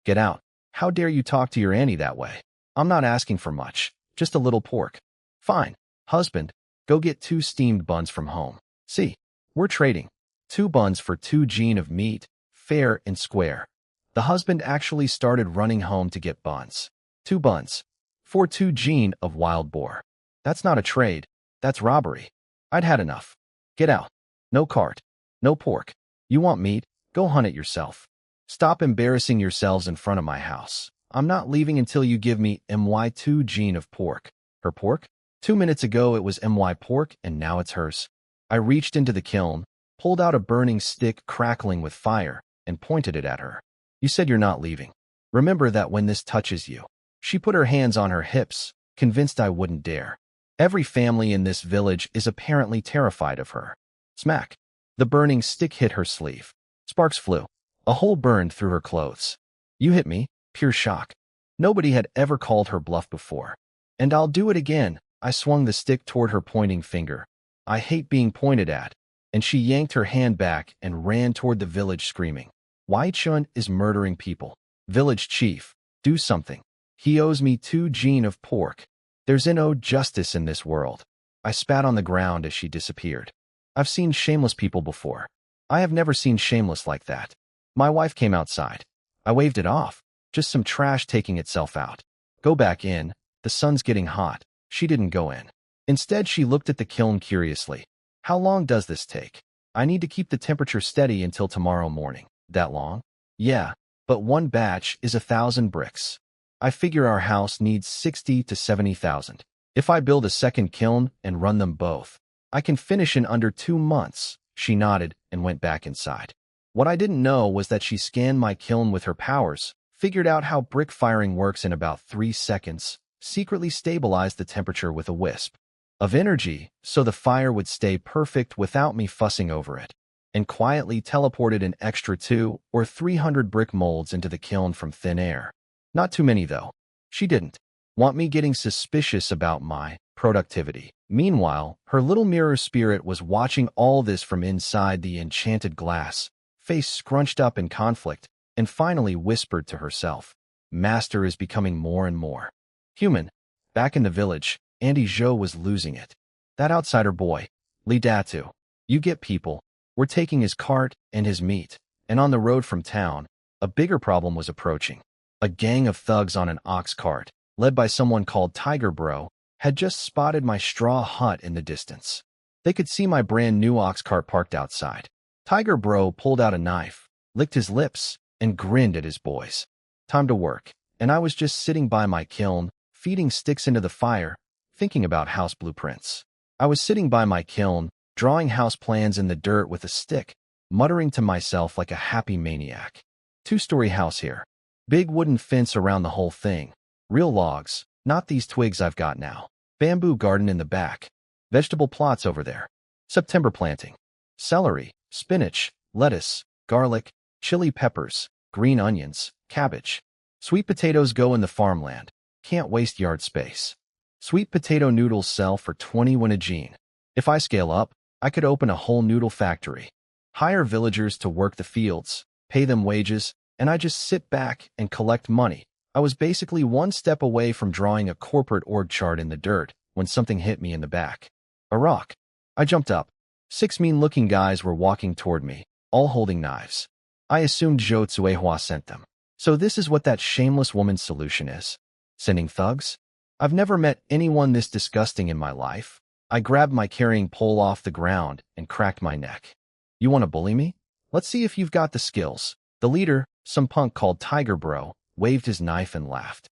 Get out. How dare you talk to your auntie that way? I'm not asking for much, just a little pork. Fine. Husband, go get 2 steamed buns from home. See, we're trading. 2 buns for 2 gene of meat, fair and square. The husband actually started running home to get buns. 2 buns. For 2 gene of wild boar. That's not a trade. That's robbery. I'd had enough. Get out. No cart. No pork. You want meat? Go hunt it yourself. Stop embarrassing yourselves in front of my house. I'm not leaving until you give me MY2 gene of pork. Her pork? 2 minutes ago it was MY pork and now it's hers. I reached into the kiln, pulled out a burning stick crackling with fire, and pointed it at her. You said you're not leaving. Remember that when this touches you. She put her hands on her hips, convinced I wouldn't dare. Every family in this village is apparently terrified of her. Smack. The burning stick hit her sleeve. Sparks flew. A hole burned through her clothes. You hit me. Pure shock. Nobody had ever called her bluff before. And I'll do it again. I swung the stick toward her pointing finger. I hate being pointed at. And she yanked her hand back and ran toward the village screaming. Wai Chun is murdering people. Village chief, do something. He owes me 2 gene of pork. There's no justice in this world. I spat on the ground as she disappeared. I've seen shameless people before. I have never seen shameless like that. My wife came outside. I waved it off. Just some trash taking itself out. Go back in. The sun's getting hot. She didn't go in. Instead, she looked at the kiln curiously. How long does this take? I need to keep the temperature steady until tomorrow morning. That long? Yeah, but 1 batch is 1,000 bricks. I figure our house needs 60 to 70,000. If I build a second kiln and run them both, I can finish in under 2 months. She nodded and went back inside. What I didn't know was that she scanned my kiln with her powers, figured out how brick firing works in about 3 seconds, secretly stabilized the temperature with a wisp of energy so the fire would stay perfect without me fussing over it, and quietly teleported an extra 200 or 300 brick molds into the kiln from thin air. Not too many, though. She didn't want me getting suspicious about my productivity. Meanwhile, her little mirror spirit was watching all this from inside the enchanted glass, face scrunched up in conflict, and finally whispered to herself, Master is becoming more and more human. Back in the village, Auntie Zhou was losing it. That outsider boy, Li Datu. You get people. We're taking his cart and his meat. And on the road from town, a bigger problem was approaching. A gang of thugs on an ox cart, led by someone called Tiger Bro, had just spotted my straw hut in the distance. They could see my brand new ox cart parked outside. Tiger Bro pulled out a knife, licked his lips, and grinned at his boys. Time to work. And I was just sitting by my kiln, feeding sticks into the fire, thinking about house blueprints. I was sitting by my kiln, drawing house plans in the dirt with a stick, muttering to myself like a happy maniac. Two-story house here. Big wooden fence around the whole thing. Real logs, not these twigs I've got now. Bamboo garden in the back. Vegetable plots over there. September planting. Celery, spinach, lettuce, garlic, chili peppers, green onions, cabbage. Sweet potatoes go in the farmland. Can't waste yard space. Sweet potato noodles sell for 20 won a jean. If I scale up, I could open a whole noodle factory. Hire villagers to work the fields, pay them wages, and I just sit back and collect money. I was basically one step away from drawing a corporate org chart in the dirt when something hit me in the back. A rock. I jumped up. 6 mean-looking guys were walking toward me, all holding knives. I assumed Zhou Tsuehua sent them. So this is what that shameless woman's solution is. Sending thugs? I've never met anyone this disgusting in my life. I grabbed my carrying pole off the ground and cracked my neck. You want to bully me? Let's see if you've got the skills. The leader, some punk called Tiger Bro, waved his knife and laughed.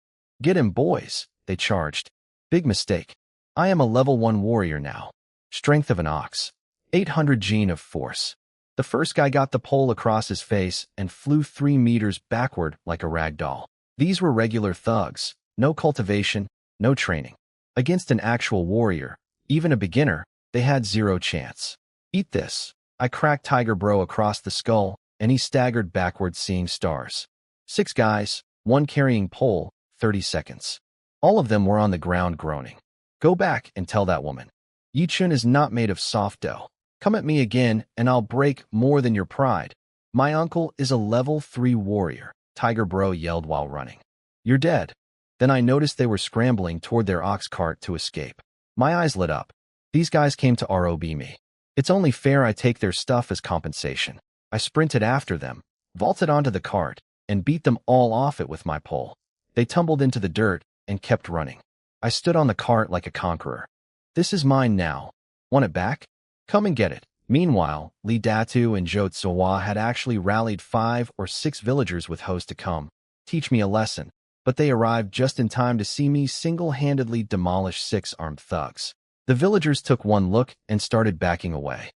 Get him, boys, they charged. Big mistake. I am a level 1 warrior now. Strength of an ox. 800 gene of force. The first guy got the pole across his face and flew 3 meters backward like a rag doll. These were regular thugs. No cultivation, no training. Against an actual warrior, even a beginner, they had 0 chance. Eat this. I cracked Tiger Bro across the skull, and he staggered backward seeing stars. 6 guys, 1 carrying pole, 30 seconds. All of them were on the ground groaning. Go back and tell that woman. Yichun is not made of soft dough. Come at me again, and I'll break more than your pride. My uncle is a level 3 warrior, Tiger Bro yelled while running. You're dead. Then I noticed they were scrambling toward their ox cart to escape. My eyes lit up. These guys came to rob me. It's only fair I take their stuff as compensation. I sprinted after them, vaulted onto the cart, and beat them all off it with my pole. They tumbled into the dirt and kept running. I stood on the cart like a conqueror. This is mine now. Want it back? Come and get it. Meanwhile, Li Datu and Zhou Tsuehua had actually rallied 5 or 6 villagers with hoes to come, teach me a lesson, but they arrived just in time to see me single-handedly demolish 6 armed thugs. The villagers took one look and started backing away.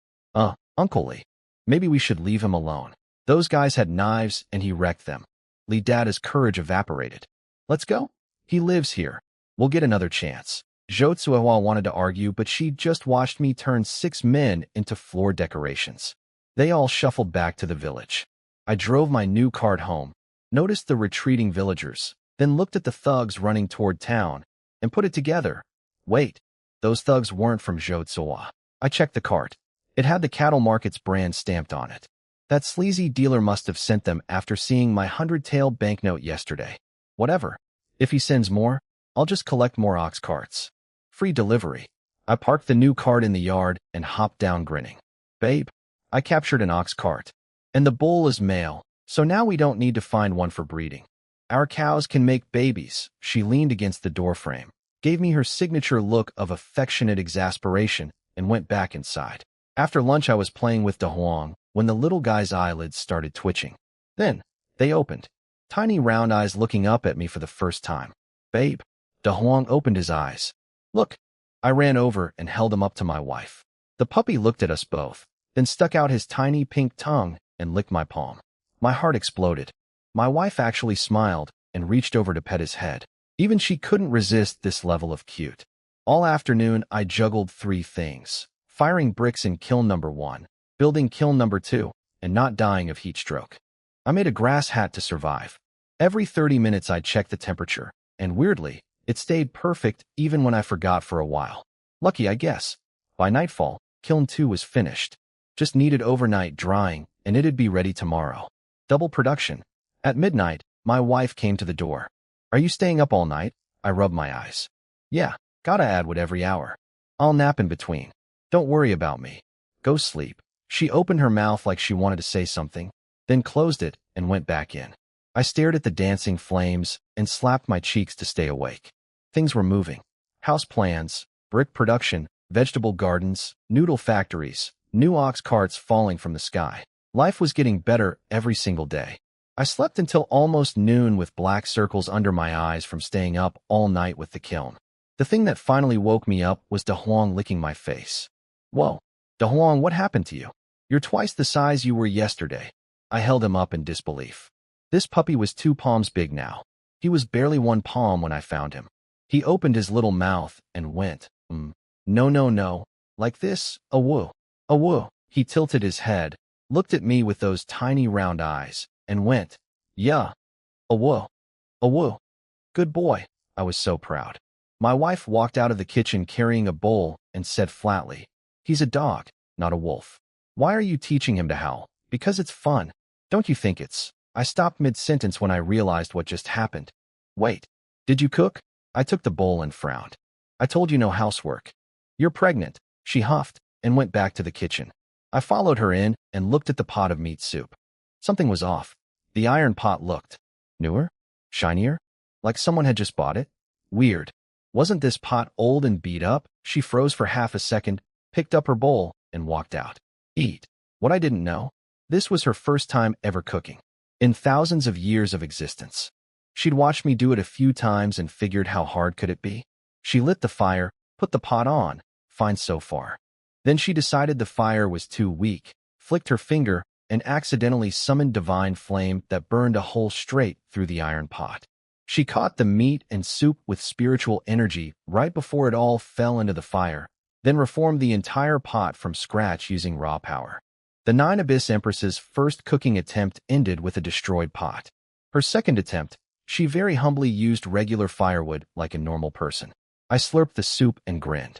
Uncle Li, maybe we should leave him alone. Those guys had knives and he wrecked them. Li Data's courage evaporated. Let's go. He lives here. We'll get another chance. Zhou Tsuehua wanted to argue, but she just watched me turn 6 men into floor decorations. They all shuffled back to the village. I drove my new cart home, noticed the retreating villagers, then looked at the thugs running toward town, and put it together. Wait, those thugs weren't from Zhou Tsuehua. I checked the cart. It had the cattle market's brand stamped on it. That sleazy dealer must have sent them after seeing my 100-tailed banknote yesterday. Whatever. If he sends more, I'll just collect more ox carts. Free delivery. I parked the new cart in the yard and hopped down grinning. Babe, I captured an ox cart. And the bull is male, so now we don't need to find one for breeding. Our cows can make babies. She leaned against the doorframe, gave me her signature look of affectionate exasperation, and went back inside. After lunch I was playing with De Huang when the little guy's eyelids started twitching. Then, they opened. Tiny round eyes looking up at me for the first time. Babe. De Huang opened his eyes. Look. I ran over and held him up to my wife. The puppy looked at us both, then stuck out his tiny pink tongue and licked my palm. My heart exploded. My wife actually smiled and reached over to pet his head. Even she couldn't resist this level of cute. All afternoon I juggled 3 things. Firing bricks in kiln number 1, building kiln number 2, and not dying of heat stroke. I made a grass hat to survive. Every 30 minutes I checked the temperature, and weirdly, it stayed perfect even when I forgot for a while. Lucky, I guess. By nightfall, kiln 2 was finished. Just needed overnight drying, and it'd be ready tomorrow. Double production. At midnight, my wife came to the door. Are you staying up all night? I rubbed my eyes. Yeah, gotta add wood every hour. I'll nap in between. Don't worry about me. Go sleep. She opened her mouth like she wanted to say something, then closed it and went back in. I stared at the dancing flames and slapped my cheeks to stay awake. Things were moving. House plans, brick production, vegetable gardens, noodle factories, new ox carts falling from the sky. Life was getting better every single day. I slept until almost noon with black circles under my eyes from staying up all night with the kiln. The thing that finally woke me up was De Huang licking my face. Whoa, De Huang, what happened to you? You're twice the size you were yesterday. I held him up in disbelief. This puppy was 2 palms big now. He was barely 1 palm when I found him. He opened his little mouth and went, no, no, no, like this, a woo, a woo. He tilted his head, looked at me with those tiny round eyes, and went, yeah, a woo, a woo. Good boy. I was so proud. My wife walked out of the kitchen carrying a bowl and said flatly, he's a dog, not a wolf. Why are you teaching him to howl? Because it's fun. Don't you think it's? I stopped mid-sentence when I realized what just happened. Wait, did you cook? I took the bowl and frowned. I told you no housework. You're pregnant, she huffed and went back to the kitchen. I followed her in and looked at the pot of meat soup. Something was off. The iron pot looked newer, shinier, like someone had just bought it. Weird. Wasn't this pot old and beat up? She froze for half a second, picked up her bowl, and walked out. Eat. What I didn't know? This was her first time ever cooking. In thousands of years of existence. She'd watched me do it a few times and figured how hard could it be. She lit the fire, put the pot on, fine so far. Then she decided the fire was too weak, flicked her finger, and accidentally summoned divine flame that burned a hole straight through the iron pot. She caught the meat and soup with spiritual energy right before it all fell into the fire, then reformed the entire pot from scratch using raw power. The 9 Abyss Empress's first cooking attempt ended with a destroyed pot. Her second attempt, she very humbly used regular firewood like a normal person. I slurped the soup and grinned.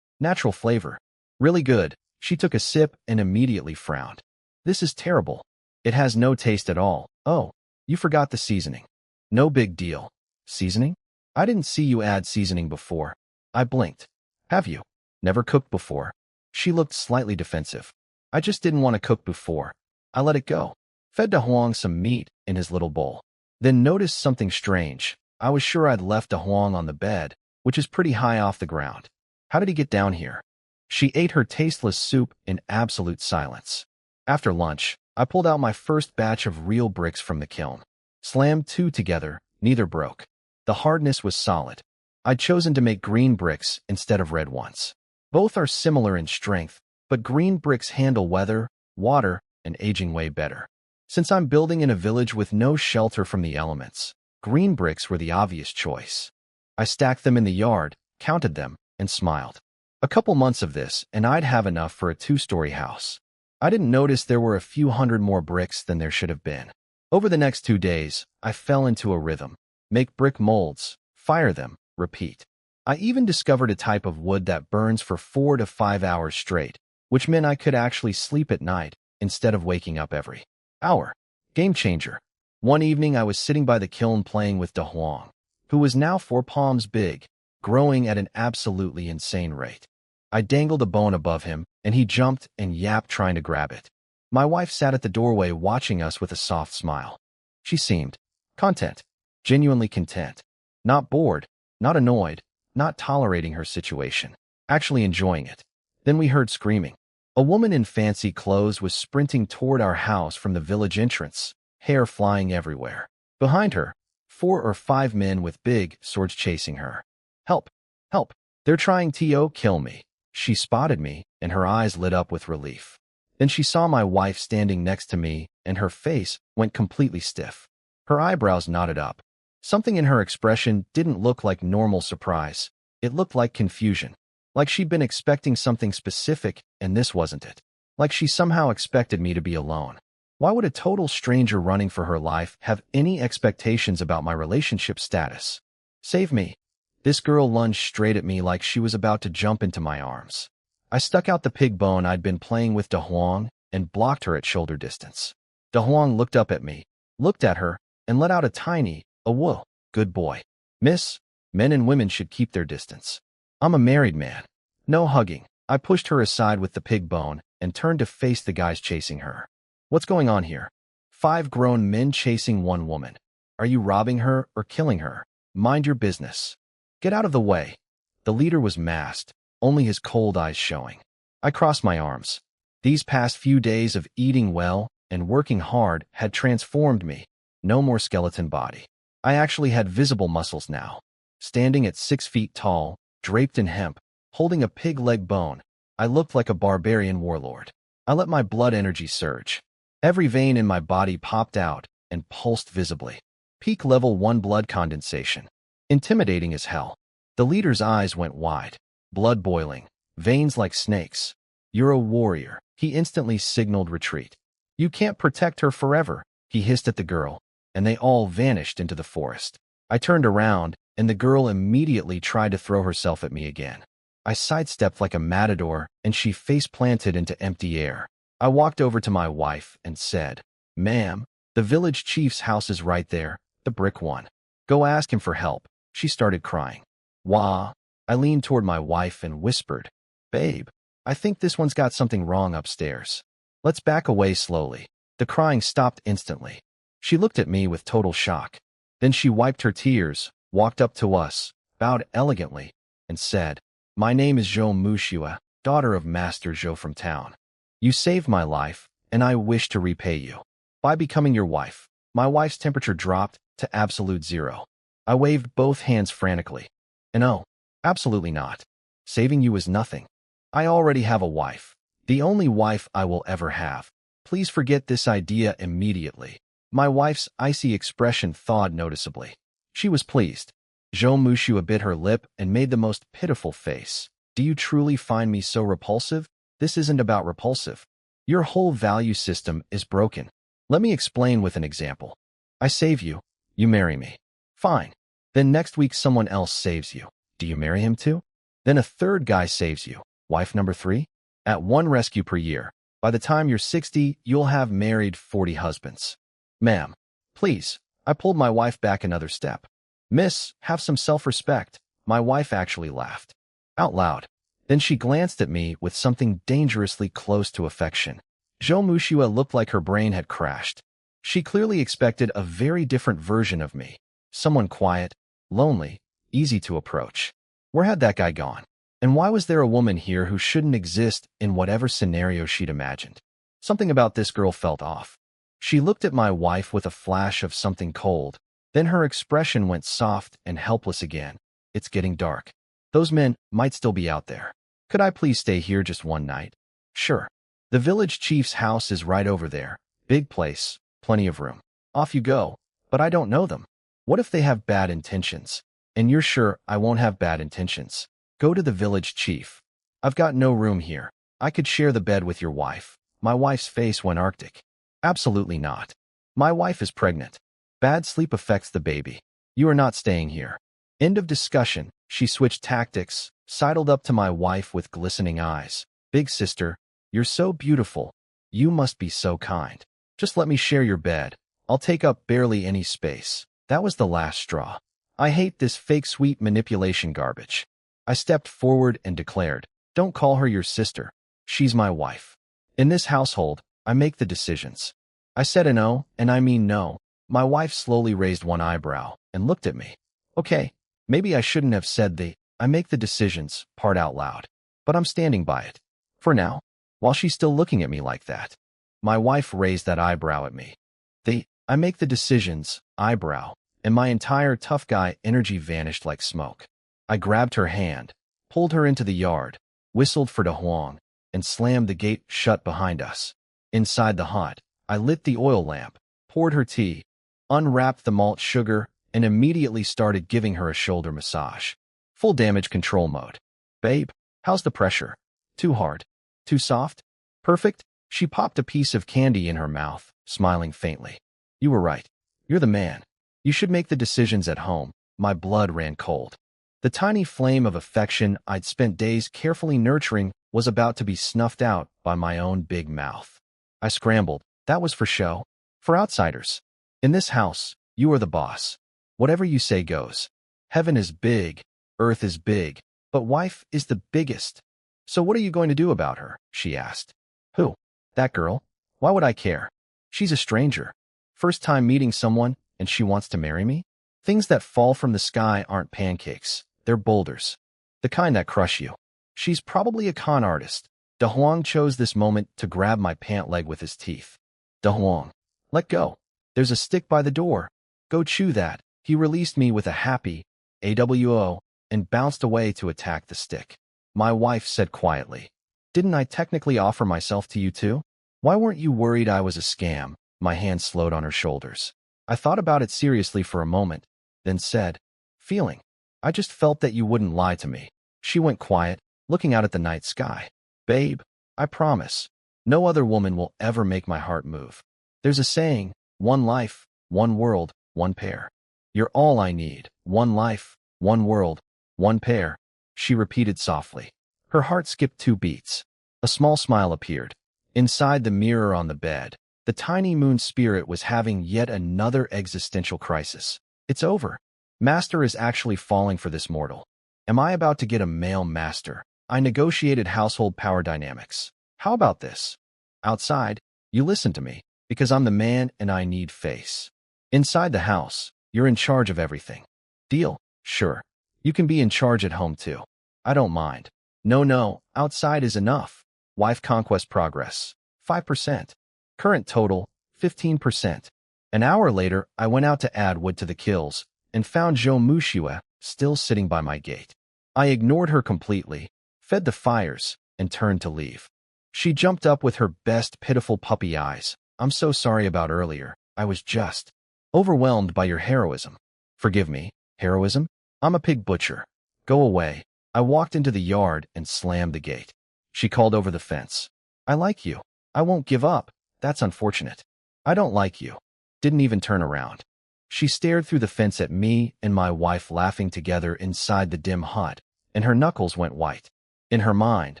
Natural flavor. Really good. She took a sip and immediately frowned. This is terrible. It has no taste at all. Oh, you forgot the seasoning. No big deal. Seasoning? I didn't see you add seasoning before. I blinked. Have you? Never cooked before? She looked slightly defensive. I just didn't want to cook before. I let it go. Fed De Huang some meat in his little bowl. Then noticed something strange. I was sure I'd left De Huang on the bed, which is pretty high off the ground. How did he get down here? She ate her tasteless soup in absolute silence. After lunch, I pulled out my first batch of real bricks from the kiln. Slammed 2 together, neither broke. The hardness was solid. I'd chosen to make green bricks instead of red ones. Both are similar in strength, but green bricks handle weather, water, and aging way better. Since I'm building in a village with no shelter from the elements, green bricks were the obvious choice. I stacked them in the yard, counted them, and smiled. A couple months of this, and I'd have enough for a 2-story house. I didn't notice there were a few hundred more bricks than there should have been. Over the next 2 days, I fell into a rhythm. Make brick molds, fire them, repeat. I even discovered a type of wood that burns for 4 to 5 hours straight, which meant I could actually sleep at night instead of waking up every hour. Game changer. One evening I was sitting by the kiln playing with De Huang, who was now 4 palms big, growing at an absolutely insane rate. I dangled a bone above him, and he jumped and yapped trying to grab it. My wife sat at the doorway watching us with a soft smile. She seemed content, genuinely content, not bored, not annoyed, not tolerating her situation, actually enjoying it. Then we heard screaming. A woman in fancy clothes was sprinting toward our house from the village entrance, hair flying everywhere. Behind her, 4 or 5 men with big swords chasing her. Help! Help! They're trying to kill me. She spotted me, and her eyes lit up with relief. Then she saw my wife standing next to me, and her face went completely stiff. Her eyebrows knotted up. Something in her expression didn't look like normal surprise. It looked like confusion. Like she'd been expecting something specific, and this wasn't it. Like she somehow expected me to be alone. Why would a total stranger running for her life have any expectations about my relationship status? Save me. This girl lunged straight at me like she was about to jump into my arms. I stuck out the pig bone I'd been playing with De Huang and blocked her at shoulder distance. De Huang looked up at me, looked at her, and let out a tiny, whoa, good boy. Miss, men and women should keep their distance. I'm a married man. No hugging. I pushed her aside with the pig bone and turned to face the guys chasing her. What's going on here? 5 grown men chasing 1 woman. Are you robbing her or killing her? Mind your business. Get out of the way. The leader was masked, only his cold eyes showing. I crossed my arms. These past few days of eating well and working hard had transformed me. No more skeleton body. I actually had visible muscles now. standing at 6 feet tall, draped in hemp, holding a pig leg bone. I looked like a barbarian warlord. I let my blood energy surge. Every vein in my body popped out and pulsed visibly. Peak level 1 blood condensation. Intimidating as hell. The leader's eyes went wide. Blood boiling. Veins like snakes. You're a warrior. He instantly signaled retreat. You can't protect her forever, he hissed at the girl, and they all vanished into the forest. I turned around, and the girl immediately tried to throw herself at me again. I sidestepped like a matador, and she face-planted into empty air. I walked over to my wife and said, "Ma'am, the village chief's house is right there, the brick one. Go ask him for help." She started crying. Wah! I leaned toward my wife and whispered, "Babe, I think this one's got something wrong upstairs. Let's back away slowly." The crying stopped instantly. She looked at me with total shock. Then she wiped her tears, walked up to us, bowed elegantly, and said, "My name is Zhou Mushua, daughter of Master Zhou from town. You saved my life, and I wish to repay you by becoming your wife." My wife's temperature dropped to absolute zero. I waved both hands frantically. "No, absolutely not. Saving you is nothing. I already have a wife, the only wife I will ever have. Please forget this idea immediately." My wife's icy expression thawed noticeably. She was pleased. Zhou Mushua bit her lip and made the most pitiful face. "Do you truly find me so repulsive? This isn't about repulsive. Your whole value system is broken. Let me explain with an example. I save you. You marry me. Fine. Then next week someone else saves you. Do you marry him too? Then a third guy saves you. Wife number 3? At 1 rescue per year. By the time you're 60, you'll have married 40 husbands. Ma'am, please." I pulled my wife back another step. "Miss, have some self-respect." My wife actually laughed. Out loud. Then she glanced at me with something dangerously close to affection. Zhou Mushua looked like her brain had crashed. She clearly expected a very different version of me. Someone quiet, lonely, easy to approach. Where had that guy gone? And why was there a woman here who shouldn't exist in whatever scenario she'd imagined? Something about this girl felt off. She looked at my wife with a flash of something cold. Then her expression went soft and helpless again. "It's getting dark. Those men might still be out there. Could I please stay here just one night?" "Sure. The village chief's house is right over there. Big place, plenty of room. Off you go." "But I don't know them. What if they have bad intentions?" "And you're sure I won't have bad intentions? Go to the village chief." "I've got no room here. I could share the bed with your wife." My wife's face went arctic. "Absolutely not. My wife is pregnant. Bad sleep affects the baby. You are not staying here." End of discussion. She switched tactics, sidled up to my wife with glistening eyes. "Big sister, you're so beautiful. You must be so kind. Just let me share your bed. I'll take up barely any space." That was the last straw. I hate this fake sweet manipulation garbage. I stepped forward and declared, "Don't call her your sister. She's my wife. In this household, I make the decisions." I said a no, and I mean no. My wife slowly raised one eyebrow and looked at me. Okay, maybe I shouldn't have said the "I make the decisions" part out loud, but I'm standing by it. For now, while she's still looking at me like that. My wife raised that eyebrow at me. The "I make the decisions" eyebrow, and my entire tough guy energy vanished like smoke. I grabbed her hand, pulled her into the yard, whistled for De Huang, and slammed the gate shut behind us. Inside the hut, I lit the oil lamp, poured her tea, unwrapped the malt sugar, and immediately started giving her a shoulder massage. Full damage control mode. "Babe, how's the pressure? Too hard? Too soft? Perfect?" She popped a piece of candy in her mouth, smiling faintly. "You were right. You're the man. You should make the decisions at home." My blood ran cold. The tiny flame of affection I'd spent days carefully nurturing was about to be snuffed out by my own big mouth. I scrambled. That was for show. For outsiders. In this house, you are the boss. Whatever you say goes. Heaven is big, earth is big, but wife is the biggest. "So what are you going to do about her?" she asked. "Who? That girl? Why would I care? She's a stranger. First time meeting someone, and she wants to marry me? Things that fall from the sky aren't pancakes. They're boulders. The kind that crush you. She's probably a con artist." De Huang chose this moment to grab my pant leg with his teeth. "De Huang, let go. There's a stick by the door. Go chew that." He released me with a happy, AWO, and bounced away to attack the stick. My wife said quietly, "Didn't I technically offer myself to you too? Why weren't you worried I was a scam?" My hand slowed on her shoulders. I thought about it seriously for a moment, then said, "Feeling. I just felt that you wouldn't lie to me." She went quiet, looking out at the night sky. "Babe, I promise. No other woman will ever make my heart move. There's a saying, one life, one world, one pair. You're all I need. One life, one world, one pair," she repeated softly. Her heart skipped 2 beats. A small smile appeared. Inside the mirror on the bed, the tiny moon spirit was having yet another existential crisis. It's over. Master is actually falling for this mortal. Am I about to get a male master? I negotiated household power dynamics. How about this? Outside, you listen to me, because I'm the man and I need face. Inside the house, you're in charge of everything. Deal? Sure. You can be in charge at home too. I don't mind. No, outside is enough. Wife conquest progress, 5%. Current total, 15%. An hour later, I went out to add wood to the kills and found Jo Mushua still sitting by my gate. I ignored her completely, fed the fires, and turned to leave. She jumped up with her best pitiful puppy eyes. "I'm so sorry about earlier. I was just overwhelmed by your heroism." "Forgive me, heroism? I'm a pig butcher. Go away." I walked into the yard and slammed the gate. She called over the fence. "I like you. I won't give up. That's unfortunate." "I don't like you." Didn't even turn around. She stared through the fence at me and my wife laughing together inside the dim hut, and her knuckles went white. In her mind,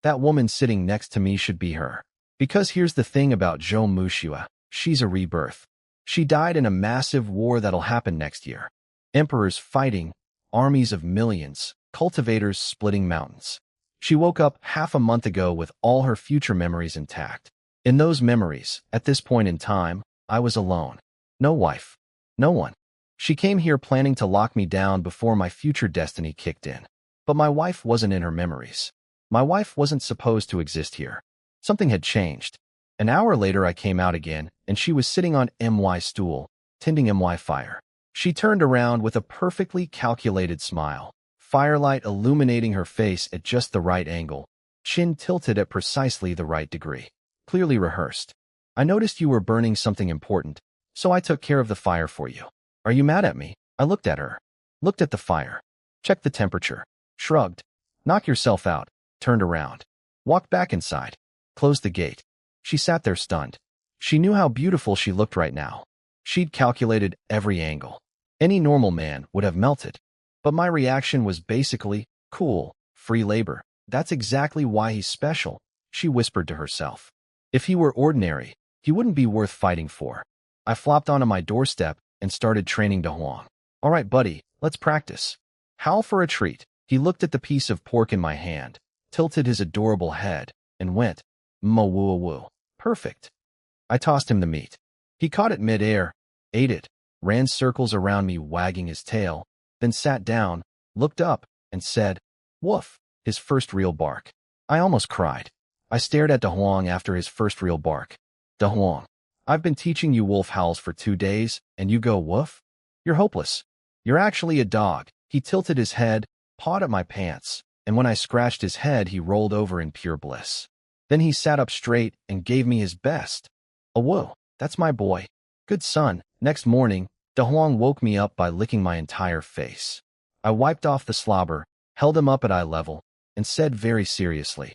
that woman sitting next to me should be her. Because here's the thing about Jo Mushua, she's a rebirth. She died in a massive war that'll happen next year. Emperors fighting, armies of millions, cultivators splitting mountains. She woke up half a month ago with all her future memories intact. In those memories, at this point in time, I was alone. No wife. No one. She came here planning to lock me down before my future destiny kicked in. But my wife wasn't in her memories. My wife wasn't supposed to exist here. Something had changed. An hour later I came out again, and she was sitting on MY stool, tending MY fire. She turned around with a perfectly calculated smile, firelight illuminating her face at just the right angle, chin tilted at precisely the right degree. Clearly rehearsed. "I noticed you were burning something important, so I took care of the fire for you. Are you mad at me?" I looked at her, looked at the fire, checked the temperature, shrugged. "Knock yourself out," turned around, walked back inside, closed the gate. She sat there stunned. She knew how beautiful she looked right now. She'd calculated every angle. Any normal man would have melted. But my reaction was basically, "Cool, free labor. That's exactly why he's special," she whispered to herself. "If he were ordinary, he wouldn't be worth fighting for." I flopped onto my doorstep and started training De Huang. "All right, buddy, let's practice. Howl for a treat." He looked at the piece of pork in my hand, tilted his adorable head, and went, "Mo-woo-woo. Perfect." I tossed him the meat. He caught it mid-air, ate it, ran circles around me wagging his tail, then sat down, looked up, and said, "Woof," his first real bark. I almost cried. I stared at De Huang after his first real bark. "De Huang, I've been teaching you wolf howls for 2 days, and you go woof? You're hopeless. You're actually a dog." He tilted his head, pawed at my pants, and when I scratched his head, he rolled over in pure bliss. Then he sat up straight and gave me his best. "A whoa, that's my boy. Good son." Next morning, De Huang woke me up by licking my entire face. I wiped off the slobber, held him up at eye level, and said very seriously,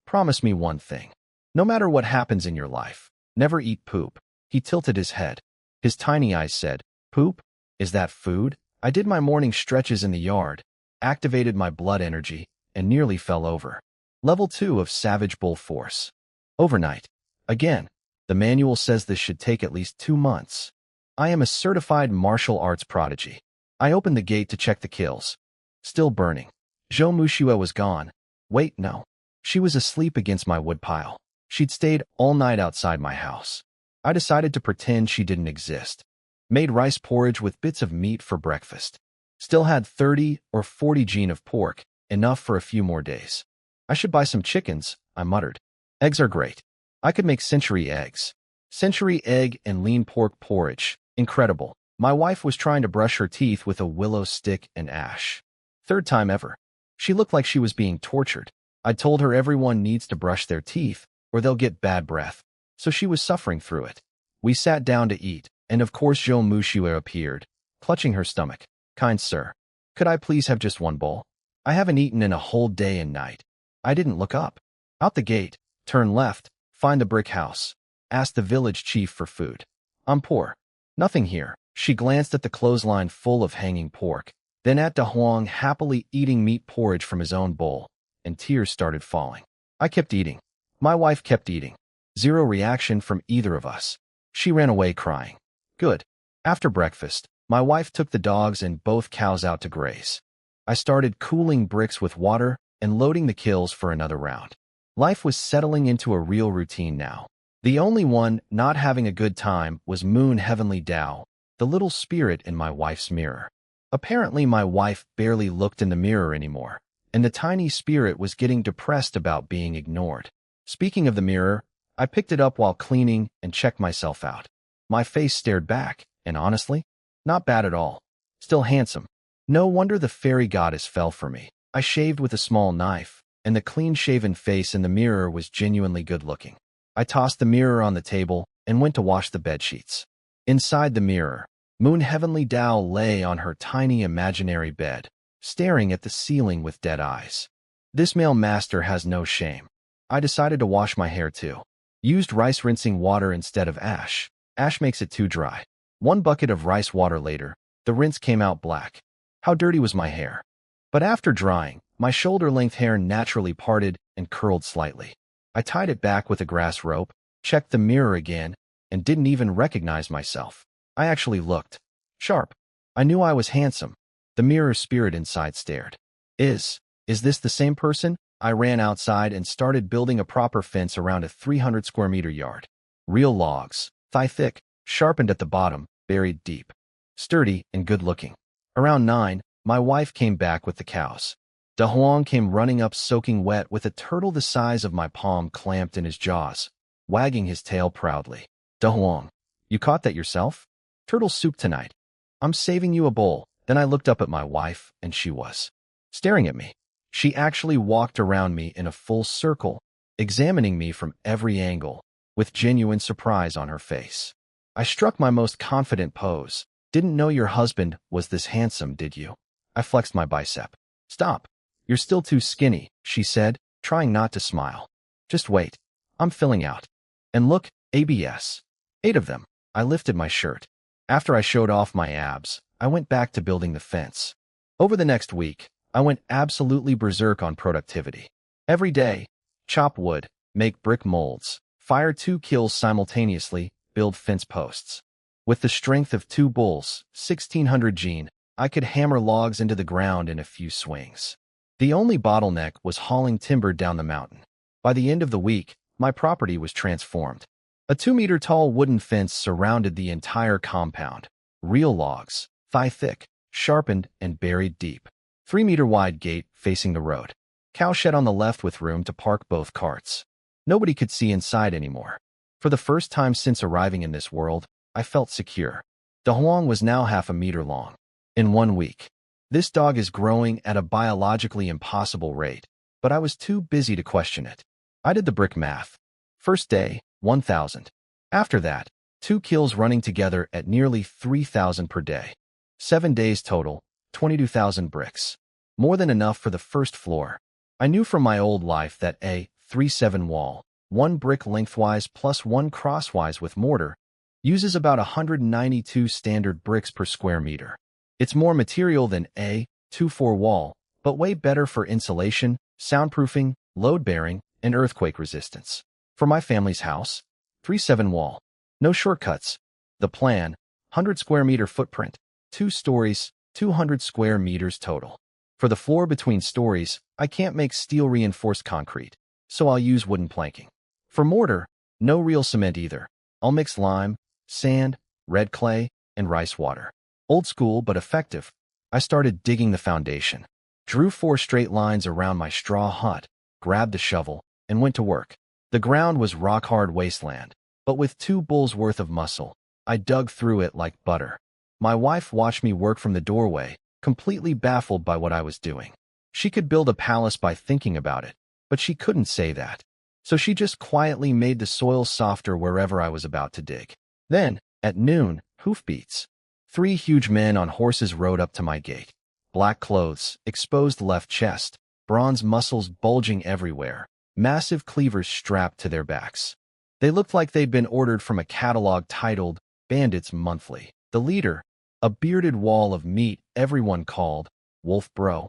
"Promise me one thing. No matter what happens in your life, never eat poop." He tilted his head. His tiny eyes said, "Poop? Is that food?" I did my morning stretches in the yard, activated my blood energy, and nearly fell over. Level 2 of Savage Bull Force. Overnight. Again, the manual says this should take at least 2 months. I am a certified martial arts prodigy. I opened the gate to check the kills. Still burning. Jo Mushua was gone. Wait, no. She was asleep against my woodpile. She'd stayed all night outside my house. I decided to pretend she didn't exist. Made rice porridge with bits of meat for breakfast. Still had 30 or 40 gene of pork, enough for a few more days. I should buy some chickens, I muttered. Eggs are great. I could make century eggs. Century egg and lean pork porridge. Incredible. My wife was trying to brush her teeth with a willow stick and ash. Third time ever. She looked like she was being tortured. I told her everyone needs to brush their teeth or they'll get bad breath, so she was suffering through it. We sat down to eat, and of course Jo Mushiwa appeared, clutching her stomach. Kind sir, could I please have just one bowl? I haven't eaten in a whole day and night. I didn't look up. Out the gate, turn left, find the brick house. Ask the village chief for food. I'm poor. Nothing here. She glanced at the clothesline full of hanging pork, then at Da Huang happily eating meat porridge from his own bowl, and tears started falling. I kept eating. My wife kept eating. Zero reaction from either of us. She ran away crying. Good. After breakfast, my wife took the dogs and both cows out to graze. I started cooling bricks with water and loading the kills for another round. Life was settling into a real routine now. The only one not having a good time was Moon Heavenly Tao, the little spirit in my wife's mirror. Apparently my wife barely looked in the mirror anymore, and the tiny spirit was getting depressed about being ignored. Speaking of the mirror, I picked it up while cleaning and checked myself out. My face stared back, and honestly, not bad at all. Still handsome. No wonder the fairy goddess fell for me. I shaved with a small knife, and the clean-shaven face in the mirror was genuinely good-looking. I tossed the mirror on the table and went to wash the bedsheets. Inside the mirror, Moon Heavenly Tao lay on her tiny imaginary bed, staring at the ceiling with dead eyes. This male master has no shame. I decided to wash my hair too. Used rice rinsing water instead of ash. Ash makes it too dry. 1 bucket of rice water later, the rinse came out black. How dirty was my hair? But after drying, my shoulder-length hair naturally parted and curled slightly. I tied it back with a grass rope, checked the mirror again, and didn't even recognize myself. I actually looked sharp. I knew I was handsome. The mirror spirit inside stared. Is this the same person? I ran outside and started building a proper fence around a 300 square meter yard. Real logs, thigh-thick, sharpened at the bottom, buried deep. Sturdy and good-looking. Around 9, my wife came back with the cows. Da Huang came running up soaking wet with a turtle the size of my palm clamped in his jaws, wagging his tail proudly. Da Huang, you caught that yourself? Turtle soup tonight. I'm saving you a bowl. Then I looked up at my wife, and she was staring at me. She actually walked around me in a full circle, examining me from every angle, with genuine surprise on her face. I struck my most confident pose. Didn't know your husband was this handsome, did you? I flexed my bicep. Stop. You're still too skinny, she said, trying not to smile. Just wait. I'm filling out. And look, ABS. 8 of them. I lifted my shirt. After I showed off my abs, I went back to building the fence. Over the next week, I went absolutely berserk on productivity. Every day, chop wood, make brick molds, fire 2 kills simultaneously, build fence posts. With the strength of 2 bulls, 1600 gene, I could hammer logs into the ground in a few swings. The only bottleneck was hauling timber down the mountain. By the end of the week, my property was transformed. A 2-meter-tall wooden fence surrounded the entire compound. Real logs, thigh-thick, sharpened and buried deep. 3-meter-wide gate facing the road. Cowshed on the left with room to park both carts. Nobody could see inside anymore. For the first time since arriving in this world, I felt secure. Da Huang was now half a meter long. In 1 week. This dog is growing at a biologically impossible rate, but I was too busy to question it. I did the brick math. First day, 1,000. After that, 2 kills running together at nearly 3,000 per day. 7 days total, 22,000 bricks. More than enough for the first floor. I knew from my old life that a 3-7 wall, 1 brick lengthwise plus 1 crosswise with mortar, uses about 192 standard bricks per square meter. It's more material than a 2-4 wall, but way better for insulation, soundproofing, load-bearing, and earthquake resistance. For my family's house, 3-7 wall. No shortcuts. The plan, 100 square meter footprint, 2 stories, 200 square meters total. For the floor between stories, I can't make steel reinforced concrete, so I'll use wooden planking. For mortar, no real cement either. I'll mix lime, sand, red clay, and rice water. Old school but effective. I started digging the foundation. Drew 4 straight lines around my straw hut, grabbed the shovel, and went to work. The ground was rock-hard wasteland, but with 2 bulls' worth of muscle, I dug through it like butter. My wife watched me work from the doorway, completely baffled by what I was doing. She could build a palace by thinking about it, but she couldn't say that. So she just quietly made the soil softer wherever I was about to dig. Then, at noon, hoofbeats. 3 huge men on horses rode up to my gate. Black clothes, exposed left chest, bronze muscles bulging everywhere, massive cleavers strapped to their backs. They looked like they'd been ordered from a catalog titled Bandits Monthly. The leader, a bearded wall of meat everyone called Wolf Bro,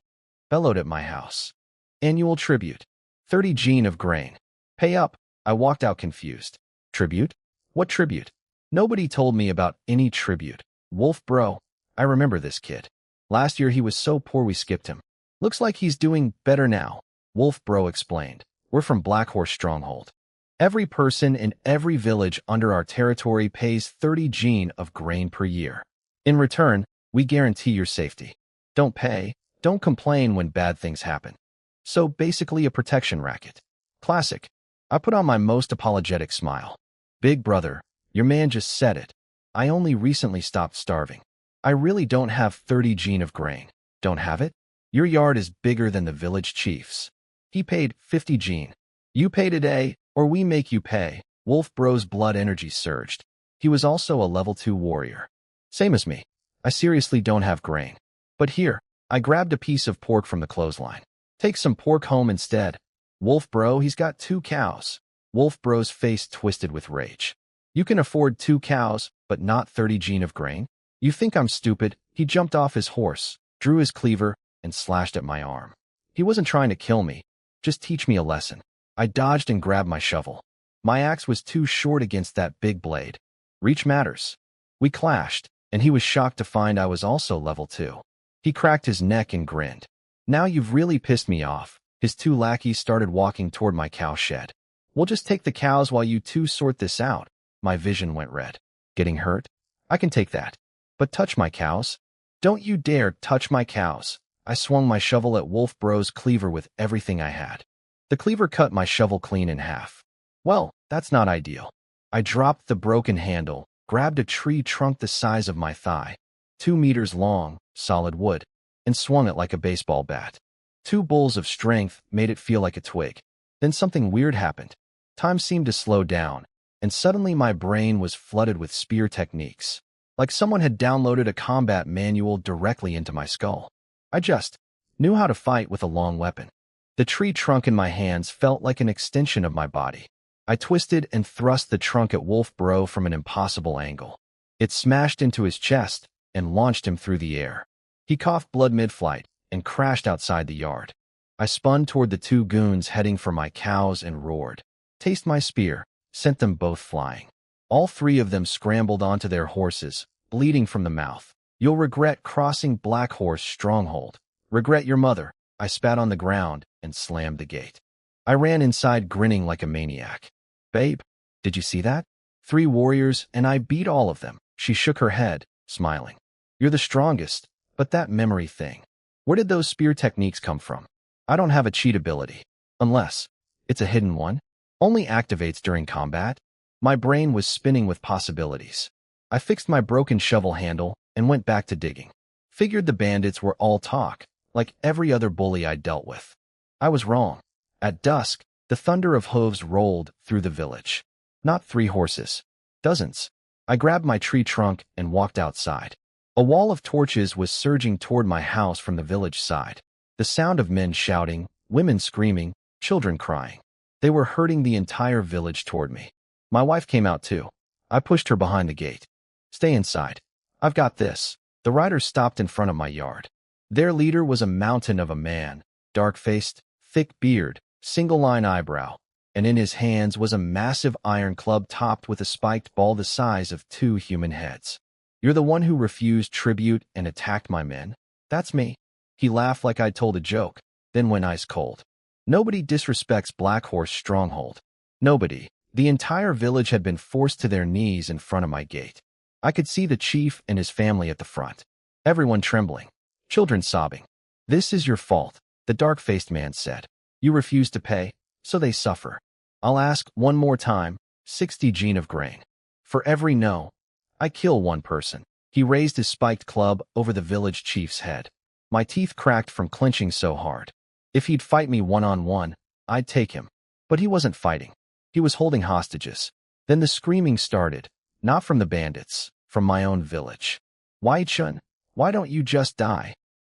bellowed at my house. Annual tribute. 30 gene of grain. Pay up. I walked out confused. Tribute? What tribute? Nobody told me about any tribute. Wolf Bro. I remember this kid. Last year he was so poor we skipped him. Looks like he's doing better now. Wolf Bro explained. We're from Black Horse Stronghold. Every person in every village under our territory pays 30 gene of grain per year. In return, we guarantee your safety. Don't pay, don't complain when bad things happen. So basically a protection racket. Classic. I put on my most apologetic smile. Big brother, your man just said it. I only recently stopped starving. I really don't have 30 gene of grain. Don't have it? Your yard is bigger than the village chief's. He paid 50 gene. You pay today, or we make you pay. Wolf Bro's blood energy surged. He was also a level 2 warrior. Same as me. I seriously don't have grain. But here, I grabbed a piece of pork from the clothesline. Take some pork home instead. Wolf Bro, he's got 2 cows. Wolf Bro's face twisted with rage. You can afford 2 cows, but not 30 gene of grain? You think I'm stupid? He jumped off his horse, drew his cleaver, and slashed at my arm. He wasn't trying to kill me, just teach me a lesson. I dodged and grabbed my shovel. My axe was too short against that big blade. Reach matters. We clashed, and he was shocked to find I was also level 2. He cracked his neck and grinned. Now you've really pissed me off. His 2 lackeys started walking toward my cow shed. We'll just take the cows while you 2 sort this out. My vision went red. Getting hurt? I can take that. But touch my cows? Don't you dare touch my cows. I swung my shovel at Wolf Bro's cleaver with everything I had. The cleaver cut my shovel clean in half. Well, that's not ideal. I dropped the broken handle, grabbed a tree trunk the size of my thigh, 2 meters long, solid wood, and swung it like a baseball bat. 2 bulls of strength made it feel like a twig. Then something weird happened. Time seemed to slow down, and suddenly my brain was flooded with spear techniques. Like someone had downloaded a combat manual directly into my skull. I just knew how to fight with a long weapon. The tree trunk in my hands felt like an extension of my body. I twisted and thrust the trunk at Wolf Bro from an impossible angle. It smashed into his chest and launched him through the air. He coughed blood mid-flight and crashed outside the yard. I spun toward the 2 goons heading for my cows and roared. Taste my spear, sent them both flying. All 3 of them scrambled onto their horses, bleeding from the mouth. You'll regret crossing Black Horse Stronghold. Regret your mother. I spat on the ground and slammed the gate. I ran inside grinning like a maniac. Babe, did you see that? 3 warriors and I beat all of them. She shook her head, smiling. You're the strongest, but that memory thing. Where did those spear techniques come from? I don't have a cheat ability. Unless it's a hidden one. Only activates during combat. My brain was spinning with possibilities. I fixed my broken shovel handle and went back to digging. Figured the bandits were all talk, like every other bully I dealt with. I was wrong. At dusk, the thunder of hooves rolled through the village. Not 3 horses. Dozens. I grabbed my tree trunk and walked outside. A wall of torches was surging toward my house from the village side. The sound of men shouting, women screaming, children crying. They were herding the entire village toward me. My wife came out too. I pushed her behind the gate. Stay inside. I've got this. The riders stopped in front of my yard. Their leader was a mountain of a man, dark-faced, thick beard, single-line eyebrow, and in his hands was a massive iron club topped with a spiked ball the size of 2 human heads. You're the one who refused tribute and attacked my men? That's me. He laughed like I'd told a joke, then went ice cold. Nobody disrespects Black Horse Stronghold. Nobody. The entire village had been forced to their knees in front of my gate. I could see the chief and his family at the front. Everyone trembling. Children sobbing. This is your fault, the dark-faced man said. You refuse to pay, so they suffer. I'll ask one more time, 60 gene of grain. For every no, I kill 1 person. He raised his spiked club over the village chief's head. My teeth cracked from clenching so hard. If he'd fight me one-on-one, I'd take him. But he wasn't fighting. He was holding hostages. Then the screaming started, not from the bandits, from my own village. Wai Chun, why don't you just die?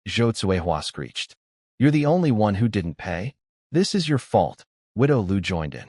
Zhou Cuihua screeched. You're the only one who didn't pay. This is your fault. Widow Lu joined in.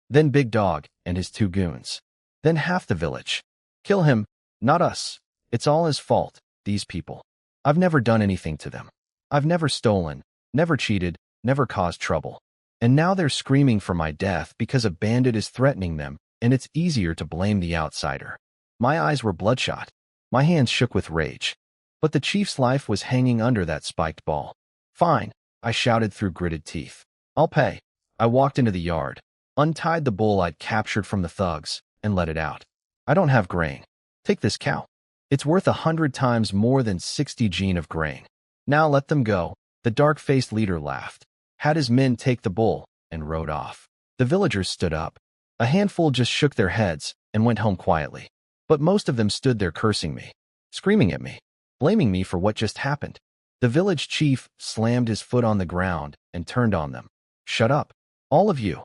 Then Big Dog and his 2 goons. Then half the village. Kill him, not us. It's all his fault, these people. I've never done anything to them. I've never stolen, never cheated, never caused trouble. And now they're screaming for my death because a bandit is threatening them, and it's easier to blame the outsider. My eyes were bloodshot. My hands shook with rage. But the chief's life was hanging under that spiked ball. Fine, I shouted through gritted teeth. I'll pay. I walked into the yard, untied the bull I'd captured from the thugs, and let it out. I don't have grain. Take this cow. It's worth 100 times more than 60 gene of grain. Now let them go. The dark-faced leader laughed, had his men take the bull, and rode off. The villagers stood up. A handful just shook their heads and went home quietly. But most of them stood there cursing me, screaming at me, blaming me for what just happened. The village chief slammed his foot on the ground and turned on them. Shut up, all of you.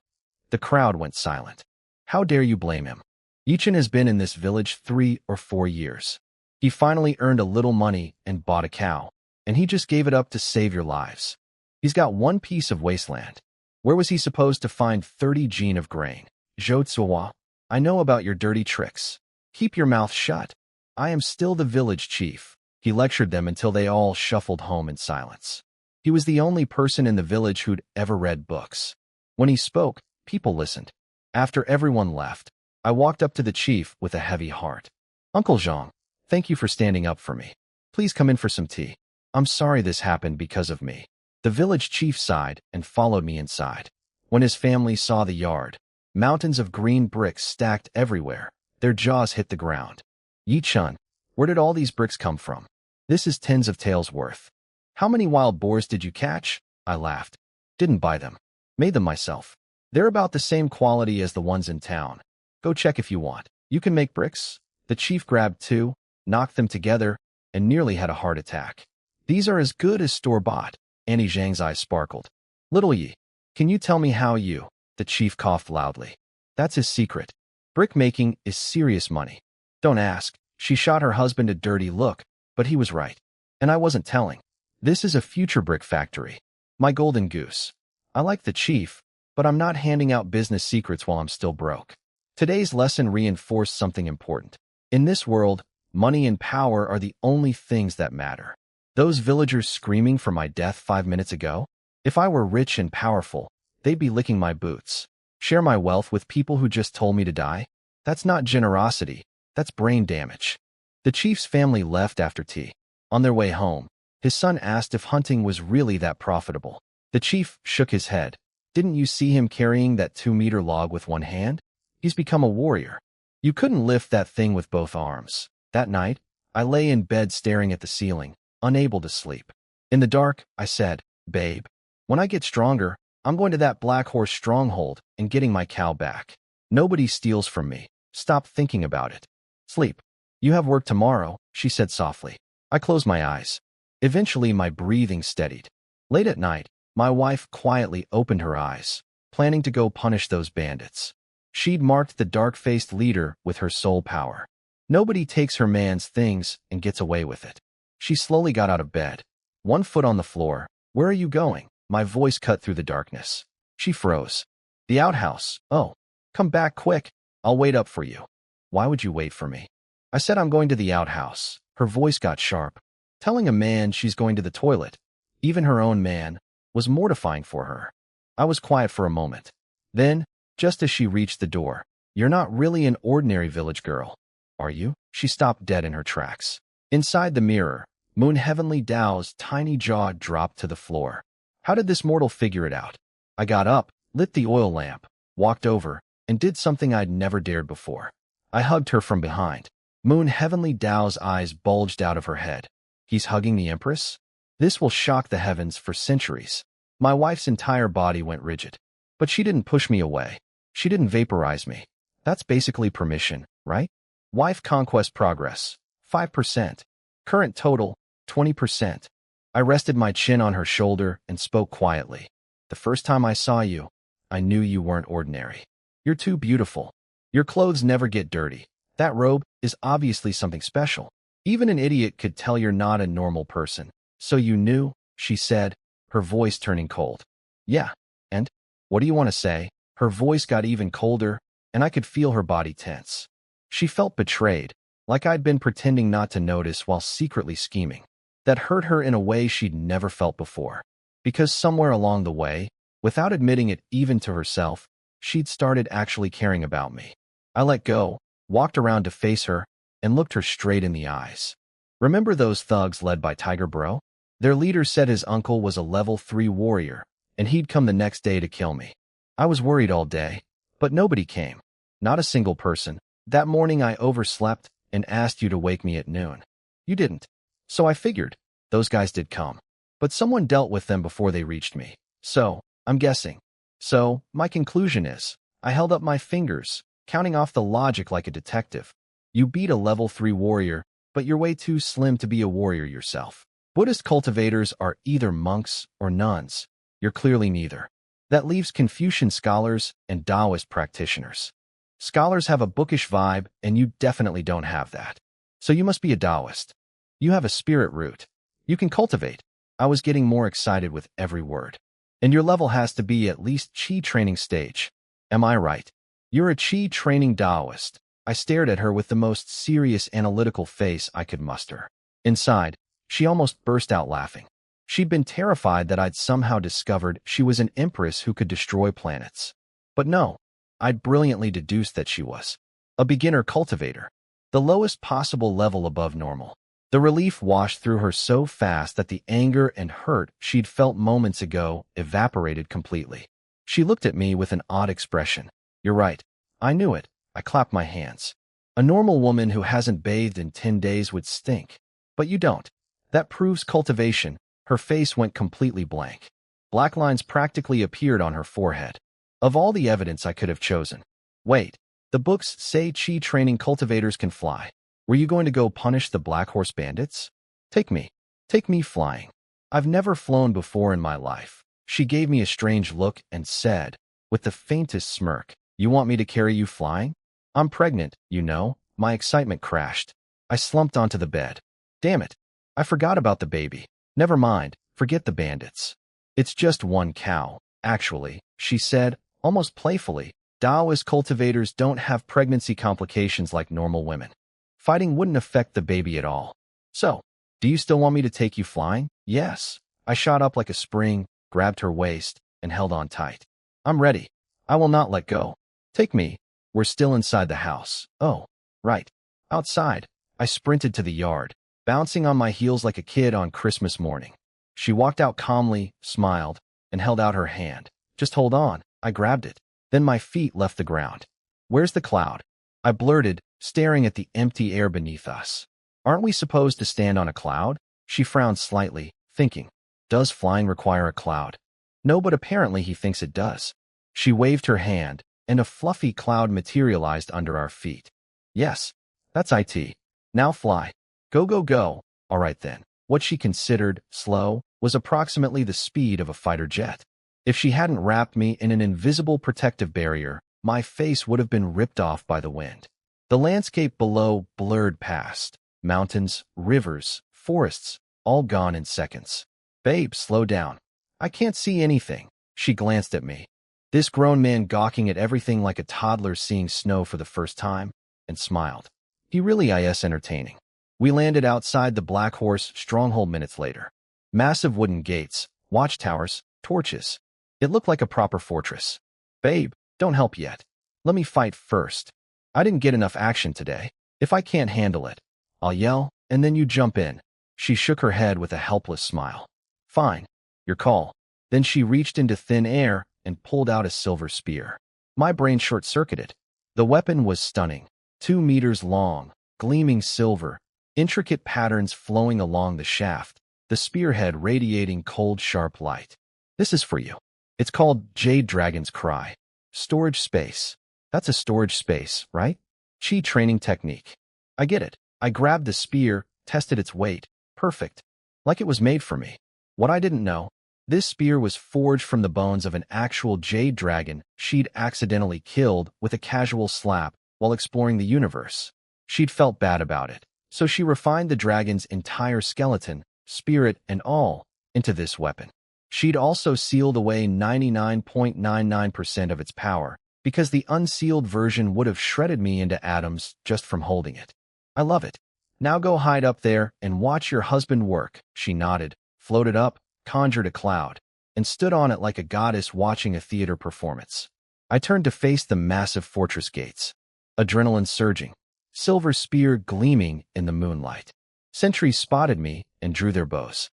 The crowd went silent. How dare you blame him? Yichin has been in this village 3 or 4 years. He finally earned a little money and bought a cow, and he just gave it up to save your lives. He's got 1 piece of wasteland. Where was he supposed to find 30 gene of grain? Zhou Cuihua, I know about your dirty tricks. Keep your mouth shut. I am still the village chief. He lectured them until they all shuffled home in silence. He was the only person in the village who'd ever read books. When he spoke, people listened. After everyone left, I walked up to the chief with a heavy heart. Uncle Zhang, thank you for standing up for me. Please come in for some tea. I'm sorry this happened because of me. The village chief sighed and followed me inside. When his family saw the yard, mountains of green bricks stacked everywhere, their jaws hit the ground. Yi Chun, where did all these bricks come from? This is tens of taels worth. How many wild boars did you catch? I laughed. Didn't buy them. Made them myself. They're about the same quality as the ones in town. Go check if you want. You can make bricks? The chief grabbed 2, knocked them together, and nearly had a heart attack. These are as good as store-bought. Annie Zhang's eyes sparkled. Little Yi, can you tell me how you? The chief coughed loudly. That's his secret. Brick making is serious money. Don't ask. She shot her husband a dirty look, but he was right. And I wasn't telling. This is a future brick factory. My golden goose. I like the chief, but I'm not handing out business secrets while I'm still broke. Today's lesson reinforced something important. In this world, money and power are the only things that matter. Those villagers screaming for my death 5 minutes ago? If I were rich and powerful, they'd be licking my boots. Share my wealth with people who just told me to die? That's not generosity. That's brain damage. The chief's family left after tea. On their way home, his son asked if hunting was really that profitable. The chief shook his head. Didn't you see him carrying that 2-meter log with one hand? He's become a warrior. You couldn't lift that thing with both arms. That night, I lay in bed staring at the ceiling, unable to sleep. In the dark, I said, Babe, when I get stronger, I'm going to that Black Horse stronghold and getting my cow back. Nobody steals from me. Stop thinking about it. Sleep. You have work tomorrow, she said softly. I closed my eyes. Eventually, my breathing steadied. Late at night, my wife quietly opened her eyes, planning to go punish those bandits. She'd marked the dark-faced leader with her soul power. Nobody takes her man's things and gets away with it. She slowly got out of bed, 1 foot on the floor. Where are you going? My voice cut through the darkness. She froze. The outhouse. Oh, come back quick. I'll wait up for you. Why would you wait for me? I said I'm going to the outhouse. Her voice got sharp. Telling a man she's going to the toilet, even her own man, was mortifying for her. I was quiet for a moment. Then, just as she reached the door, you're not really an ordinary village girl, are you? She stopped dead in her tracks. Inside the mirror, Moon Heavenly Dao's tiny jaw dropped to the floor. How did this mortal figure it out? I got up, lit the oil lamp, walked over, and did something I'd never dared before. I hugged her from behind. Moon Heavenly Dao's eyes bulged out of her head. He's hugging the Empress? This will shock the heavens for centuries. My wife's entire body went rigid. But she didn't push me away. She didn't vaporize me. That's basically permission, right? Wife conquest progress. 5%. Current total, 20%. I rested my chin on her shoulder and spoke quietly. The first time I saw you, I knew you weren't ordinary. You're too beautiful. Your clothes never get dirty. That robe is obviously something special. Even an idiot could tell you're not a normal person. So you knew, she said, her voice turning cold. Yeah, and? What do you want to say? Her voice got even colder, and I could feel her body tense. She felt betrayed, like I'd been pretending not to notice while secretly scheming. That hurt her in a way she'd never felt before. Because somewhere along the way, without admitting it even to herself, she'd started actually caring about me. I let go, walked around to face her, and looked her straight in the eyes. Remember those thugs led by Tiger Bro? Their leader said his uncle was a level 3 warrior, and he'd come the next day to kill me. I was worried all day, but nobody came. Not a single person. That morning I overslept and asked you to wake me at noon. You didn't. So I figured, those guys did come. But someone dealt with them before they reached me. So, I'm guessing. So, my conclusion is, I held up my fingers, counting off the logic like a detective. You beat a level 3 warrior, but you're way too slim to be a warrior yourself. Buddhist cultivators are either monks or nuns. You're clearly neither. That leaves Confucian scholars and Taoist practitioners. Scholars have a bookish vibe, and you definitely don't have that. So you must be a Taoist. You have a spirit root. You can cultivate. I was getting more excited with every word. And your level has to be at least Qi training stage. Am I right? You're a Qi training Taoist. I stared at her with the most serious analytical face I could muster. Inside, she almost burst out laughing. She'd been terrified that I'd somehow discovered she was an empress who could destroy planets. But no, I'd brilliantly deduced that she was a beginner cultivator, the lowest possible level above normal. The relief washed through her so fast that the anger and hurt she'd felt moments ago evaporated completely. She looked at me with an odd expression. You're right. I knew it. I clapped my hands. A normal woman who hasn't bathed in 10 days would stink. But you don't. That proves cultivation. Her face went completely blank. Black lines practically appeared on her forehead. Of all the evidence I could have chosen. Wait, the books say Qi training cultivators can fly. Were you going to go punish the Black Horse bandits? Take me. Take me flying. I've never flown before in my life. She gave me a strange look and said, with the faintest smirk, you want me to carry you flying? I'm pregnant, you know. My excitement crashed. I slumped onto the bed. Damn it. I forgot about the baby. Never mind, forget the bandits. It's just one cow, actually, she said, almost playfully. Taoist cultivators don't have pregnancy complications like normal women. Fighting wouldn't affect the baby at all. So, do you still want me to take you flying? Yes. I shot up like a spring, grabbed her waist, and held on tight. I'm ready. I will not let go. Take me. We're still inside the house. Oh, right. Outside. I sprinted to the yard, bouncing on my heels like a kid on Christmas morning. She walked out calmly, smiled, and held out her hand. Just hold on. I grabbed it. Then my feet left the ground. Where's the cloud? I blurted, staring at the empty air beneath us. Aren't we supposed to stand on a cloud? She frowned slightly, thinking, does flying require a cloud? No, but apparently he thinks it does. She waved her hand, and a fluffy cloud materialized under our feet. Yes, that's it. Now fly. Go, go, go. All right then. What she considered slow was approximately the speed of a fighter jet. If she hadn't wrapped me in an invisible protective barrier, my face would have been ripped off by the wind. The landscape below blurred past. Mountains, rivers, forests, all gone in seconds. Babe, slow down. I can't see anything. She glanced at me. This grown man gawking at everything like a toddler seeing snow for the first time, and smiled. He really is entertaining. We landed outside the Black Horse stronghold minutes later. Massive wooden gates, watchtowers, torches. It looked like a proper fortress. Babe, don't help yet. Let me fight first. I didn't get enough action today. If I can't handle it, I'll yell, and then you jump in. She shook her head with a helpless smile. Fine. Your call. Then she reached into thin air and pulled out a silver spear. My brain short-circuited. The weapon was stunning. 2 meters long, gleaming silver, intricate patterns flowing along the shaft, the spearhead radiating cold, sharp light. This is for you. It's called Jade Dragon's Cry. Storage space. That's a storage space, right? Qi training technique. I get it. I grabbed the spear, tested its weight. Perfect. Like it was made for me. What I didn't know, this spear was forged from the bones of an actual jade dragon she'd accidentally killed with a casual slap while exploring the universe. She'd felt bad about it, so she refined the dragon's entire skeleton, spirit and all, into this weapon. She'd also sealed away 99.99% of its power, because the unsealed version would have shredded me into atoms just from holding it. I love it. Now go hide up there and watch your husband work. She nodded, floated up, conjured a cloud, and stood on it like a goddess watching a theater performance. I turned to face the massive fortress gates. Adrenaline surging, silver spear gleaming in the moonlight. Sentries spotted me and drew their bows.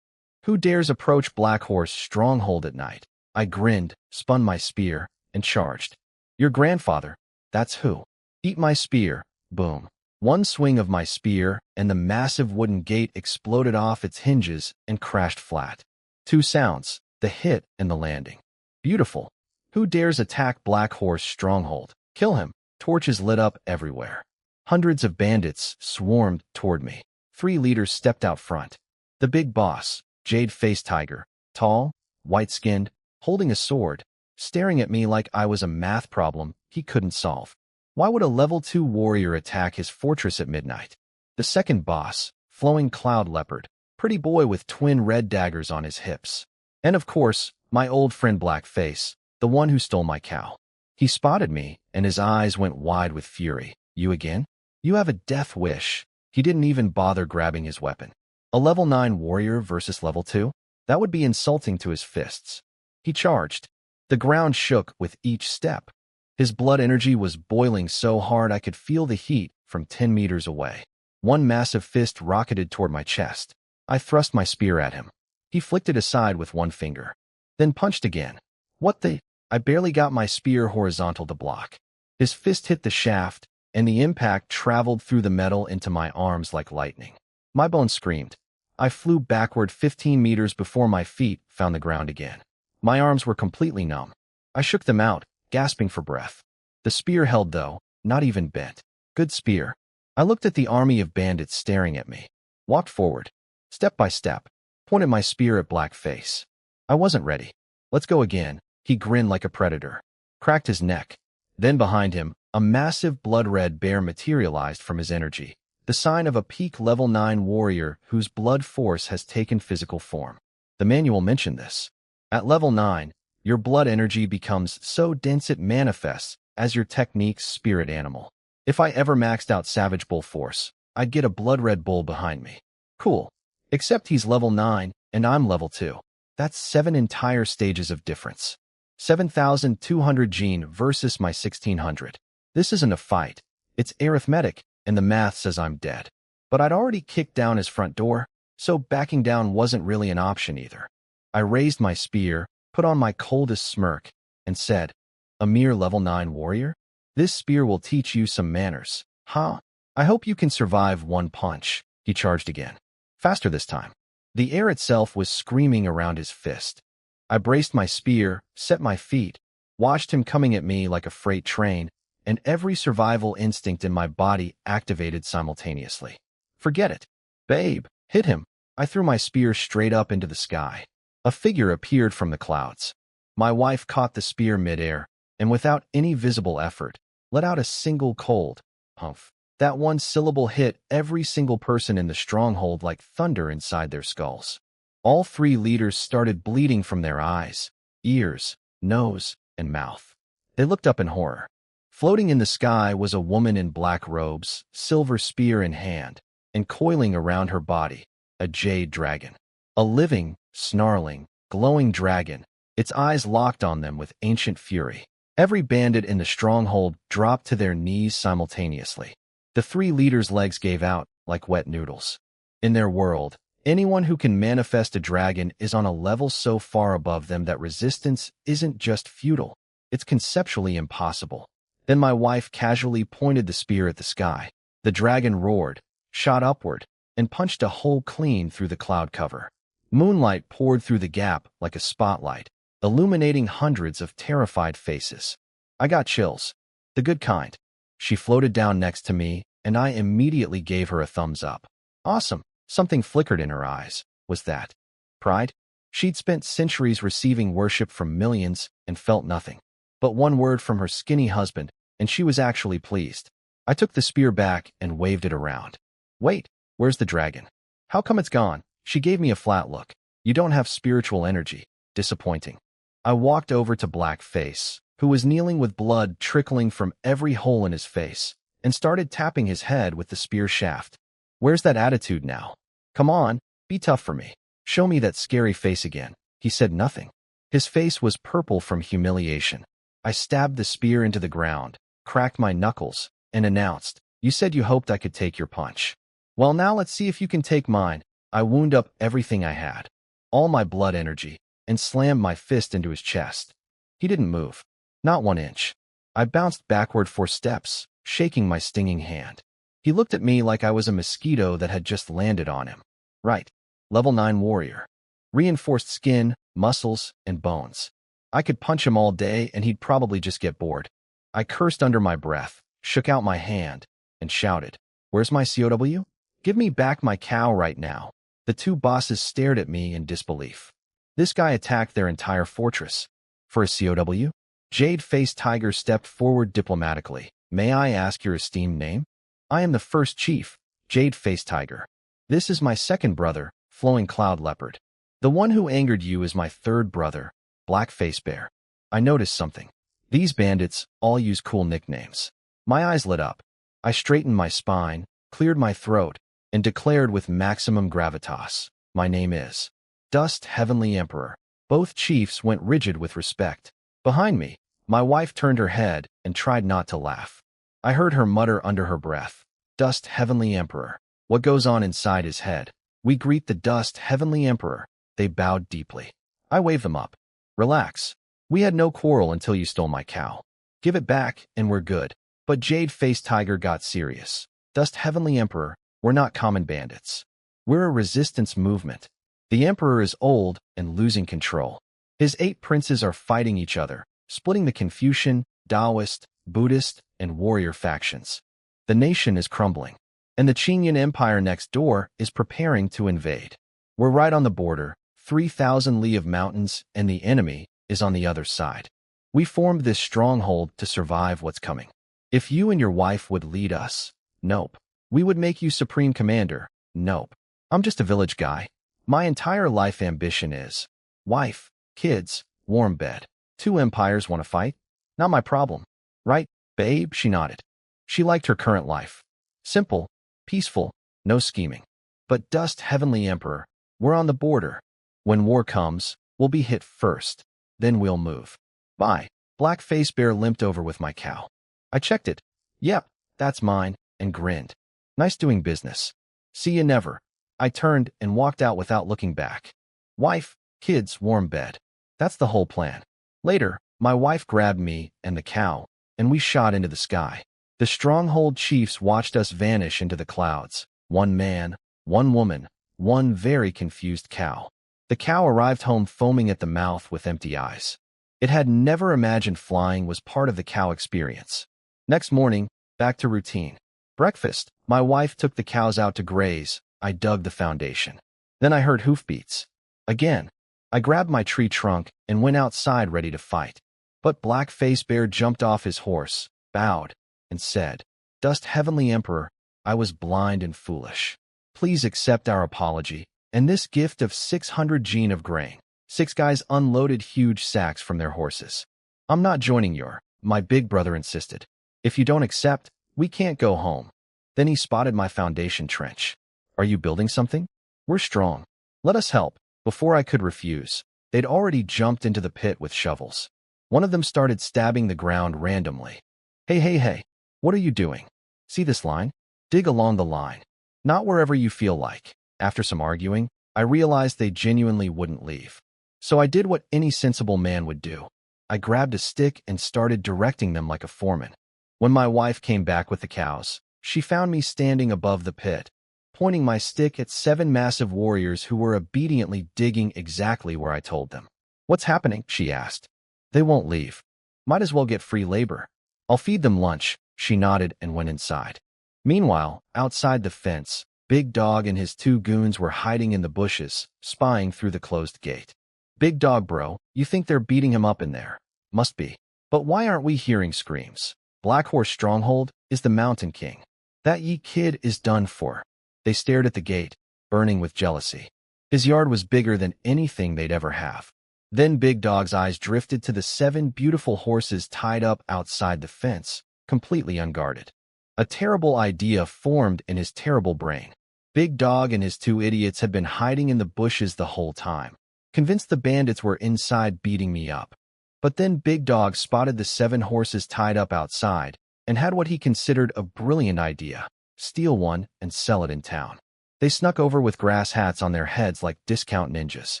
Who dares approach Black Horse stronghold at night? I grinned, spun my spear, and charged. Your grandfather, that's who. Eat my spear, boom. One swing of my spear, and the massive wooden gate exploded off its hinges and crashed flat. Two sounds, the hit and the landing. Beautiful. Who dares attack Black Horse stronghold? Kill him. Torches lit up everywhere. Hundreds of bandits swarmed toward me. 3 leaders stepped out front. The big boss, jade-faced tiger, tall, white-skinned, holding a sword, staring at me like I was a math problem he couldn't solve. Why would a level 2 warrior attack his fortress at midnight? The second boss, flowing cloud leopard, pretty boy with twin red daggers on his hips. And of course, my old friend Blackface, the one who stole my cow. He spotted me, and his eyes went wide with fury. You again? You have a death wish. He didn't even bother grabbing his weapon. A level 9 warrior versus level 2? That would be insulting to his fists. He charged. The ground shook with each step. His blood energy was boiling so hard I could feel the heat from 10 meters away. One massive fist rocketed toward my chest. I thrust my spear at him. He flicked it aside with one finger, then punched again. What the? I barely got my spear horizontal to block. His fist hit the shaft, and the impact traveled through the metal into my arms like lightning. My bones screamed. I flew backward 15 meters before my feet found the ground again. My arms were completely numb. I shook them out, gasping for breath. The spear held though, not even bent. Good spear. I looked at the army of bandits staring at me. Walked forward. Step by step. Pointed my spear at Blackface. I wasn't ready. Let's go again. He grinned like a predator. Cracked his neck. Then behind him, a massive blood-red bear materialized from his energy. The sign of a peak level 9 warrior whose blood force has taken physical form. The manual mentioned this. At level 9, your blood energy becomes so dense it manifests as your technique's spirit animal. If I ever maxed out Savage Bull Force, I'd get a blood-red bull behind me. Cool. Except he's level 9, and I'm level 2. That's 7 entire stages of difference. 7,200 gene versus my 1,600. This isn't a fight. It's arithmetic, and the math says I'm dead. But I'd already kicked down his front door, so backing down wasn't really an option either. I raised my spear, put on my coldest smirk, and said, "A mere level 9 warrior? This spear will teach you some manners, huh? I hope you can survive one punch." He charged again. Faster this time. The air itself was screaming around his fist. I braced my spear, set my feet, watched him coming at me like a freight train, and every survival instinct in my body activated simultaneously. Forget it. Babe, hit him. I threw my spear straight up into the sky. A figure appeared from the clouds. My wife caught the spear midair, and without any visible effort, let out a single cold humph. That one syllable hit every single person in the stronghold like thunder inside their skulls. All 3 leaders started bleeding from their eyes, ears, nose, and mouth. They looked up in horror. Floating in the sky was a woman in black robes, silver spear in hand, and coiling around her body, a jade dragon. A living, snarling, glowing dragon, its eyes locked on them with ancient fury. Every bandit in the stronghold dropped to their knees simultaneously. The 3 leaders' legs gave out like wet noodles. In their world, anyone who can manifest a dragon is on a level so far above them that resistance isn't just futile, it's conceptually impossible. Then my wife casually pointed the spear at the sky. The dragon roared, shot upward, and punched a hole clean through the cloud cover. Moonlight poured through the gap like a spotlight, illuminating hundreds of terrified faces. I got chills. The good kind. She floated down next to me, and I immediately gave her a thumbs up. Awesome. Something flickered in her eyes. Was that pride? She'd spent centuries receiving worship from millions and felt nothing but one word from her skinny husband, and she was actually pleased. I took the spear back and waved it around. Wait, where's the dragon? How come it's gone? She gave me a flat look. You don't have spiritual energy. Disappointing. I walked over to Blackface, who was kneeling with blood trickling from every hole in his face, and started tapping his head with the spear shaft. Where's that attitude now? Come on, be tough for me. Show me that scary face again. He said nothing. His face was purple from humiliation. I stabbed the spear into the ground, cracked my knuckles, and announced, You said you hoped I could take your punch. Well, now let's see if you can take mine. I wound up everything I had, all my blood energy, and slammed my fist into his chest. He didn't move. Not 1 inch. I bounced backward 4 steps, shaking my stinging hand. He looked at me like I was a mosquito that had just landed on him. Right. Level 9 warrior. Reinforced skin, muscles, and bones. I could punch him all day and he'd probably just get bored. I cursed under my breath, shook out my hand, and shouted, Where's my COW? Give me back my cow right now. The 2 bosses stared at me in disbelief. This guy attacked their entire fortress. For a COW? Jade-faced Tiger stepped forward diplomatically. May I ask your esteemed name? I am the first chief, Jade-faced Tiger. This is my second brother, Flowing Cloud Leopard. The one who angered you is my third brother, Blackface Bear. I noticed something. These bandits all use cool nicknames. My eyes lit up. I straightened my spine, cleared my throat, and declared with maximum gravitas, My name is Dust Heavenly Emperor. Both chiefs went rigid with respect. Behind me, my wife turned her head and tried not to laugh. I heard her mutter under her breath, Dust Heavenly Emperor. What goes on inside his head? We greet the Dust Heavenly Emperor. They bowed deeply. I waved them up. Relax. We had no quarrel until you stole my cow. Give it back, and we're good. But Jade-faced Tiger got serious. Dust Heavenly Emperor, we're not common bandits. We're a resistance movement. The Emperor is old and losing control. His 8 princes are fighting each other, splitting the Confucian, Taoist, Buddhist, and warrior factions. The nation is crumbling, and the Qingyan Empire next door is preparing to invade. We're right on the border, 3,000 li of mountains, and the enemy is on the other side. We formed this stronghold to survive what's coming. If you and your wife would lead us, nope. We would make you supreme commander, nope. I'm just a village guy. My entire life ambition is wife, kids, warm bed. 2 empires want to fight? Not my problem. Right, babe? She nodded. She liked her current life. Simple, peaceful, no scheming. But Dust Heavenly Emperor, we're on the border. When war comes, we'll be hit first. Then we'll move. Bye. Blackface Bear limped over with my cow. I checked it. Yep, that's mine, and grinned. Nice doing business. See you never. I turned and walked out without looking back. Wife, kids, warm bed. That's the whole plan. Later, my wife grabbed me and the cow, and we shot into the sky. The stronghold chiefs watched us vanish into the clouds. 1 man, 1 woman, 1 very confused cow. The cow arrived home foaming at the mouth with empty eyes. It had never imagined flying was part of the cow experience. Next morning, back to routine. Breakfast. My wife took the cows out to graze. I dug the foundation. Then I heard hoofbeats. Again. I grabbed my tree trunk and went outside ready to fight. But Blackface Bear jumped off his horse, bowed, and said, Dust Heavenly Emperor, I was blind and foolish. Please accept our apology and this gift of 600 gene of grain. 6 guys unloaded huge sacks from their horses. I'm not joining my big brother insisted. If you don't accept, we can't go home. Then he spotted my foundation trench. Are you building something? We're strong. Let us help. Before I could refuse, they'd already jumped into the pit with shovels. One of them started stabbing the ground randomly. Hey, what are you doing? See this line? Dig along the line. Not wherever you feel like. After some arguing, I realized they genuinely wouldn't leave. So I did what any sensible man would do. I grabbed a stick and started directing them like a foreman. When my wife came back with the cows, she found me standing above the pit, pointing my stick at 7 massive warriors who were obediently digging exactly where I told them. What's happening? She asked. They won't leave. Might as well get free labor. I'll feed them lunch. She nodded and went inside. Meanwhile, outside the fence, Big Dog and his two goons were hiding in the bushes, spying through the closed gate. Big Dog bro, you think they're beating him up in there? Must be. But why aren't we hearing screams? Black Horse Stronghold is the Mountain King. That ye kid is done for. They stared at the gate, burning with jealousy. His yard was bigger than anything they'd ever have. Then Big Dog's eyes drifted to the 7 beautiful horses tied up outside the fence, completely unguarded. A terrible idea formed in his terrible brain. Big Dog and his 2 idiots had been hiding in the bushes the whole time, convinced the bandits were inside beating me up. But then Big Dog spotted the 7 horses tied up outside and had what he considered a brilliant idea: steal one and sell it in town. They snuck over with grass hats on their heads like discount ninjas.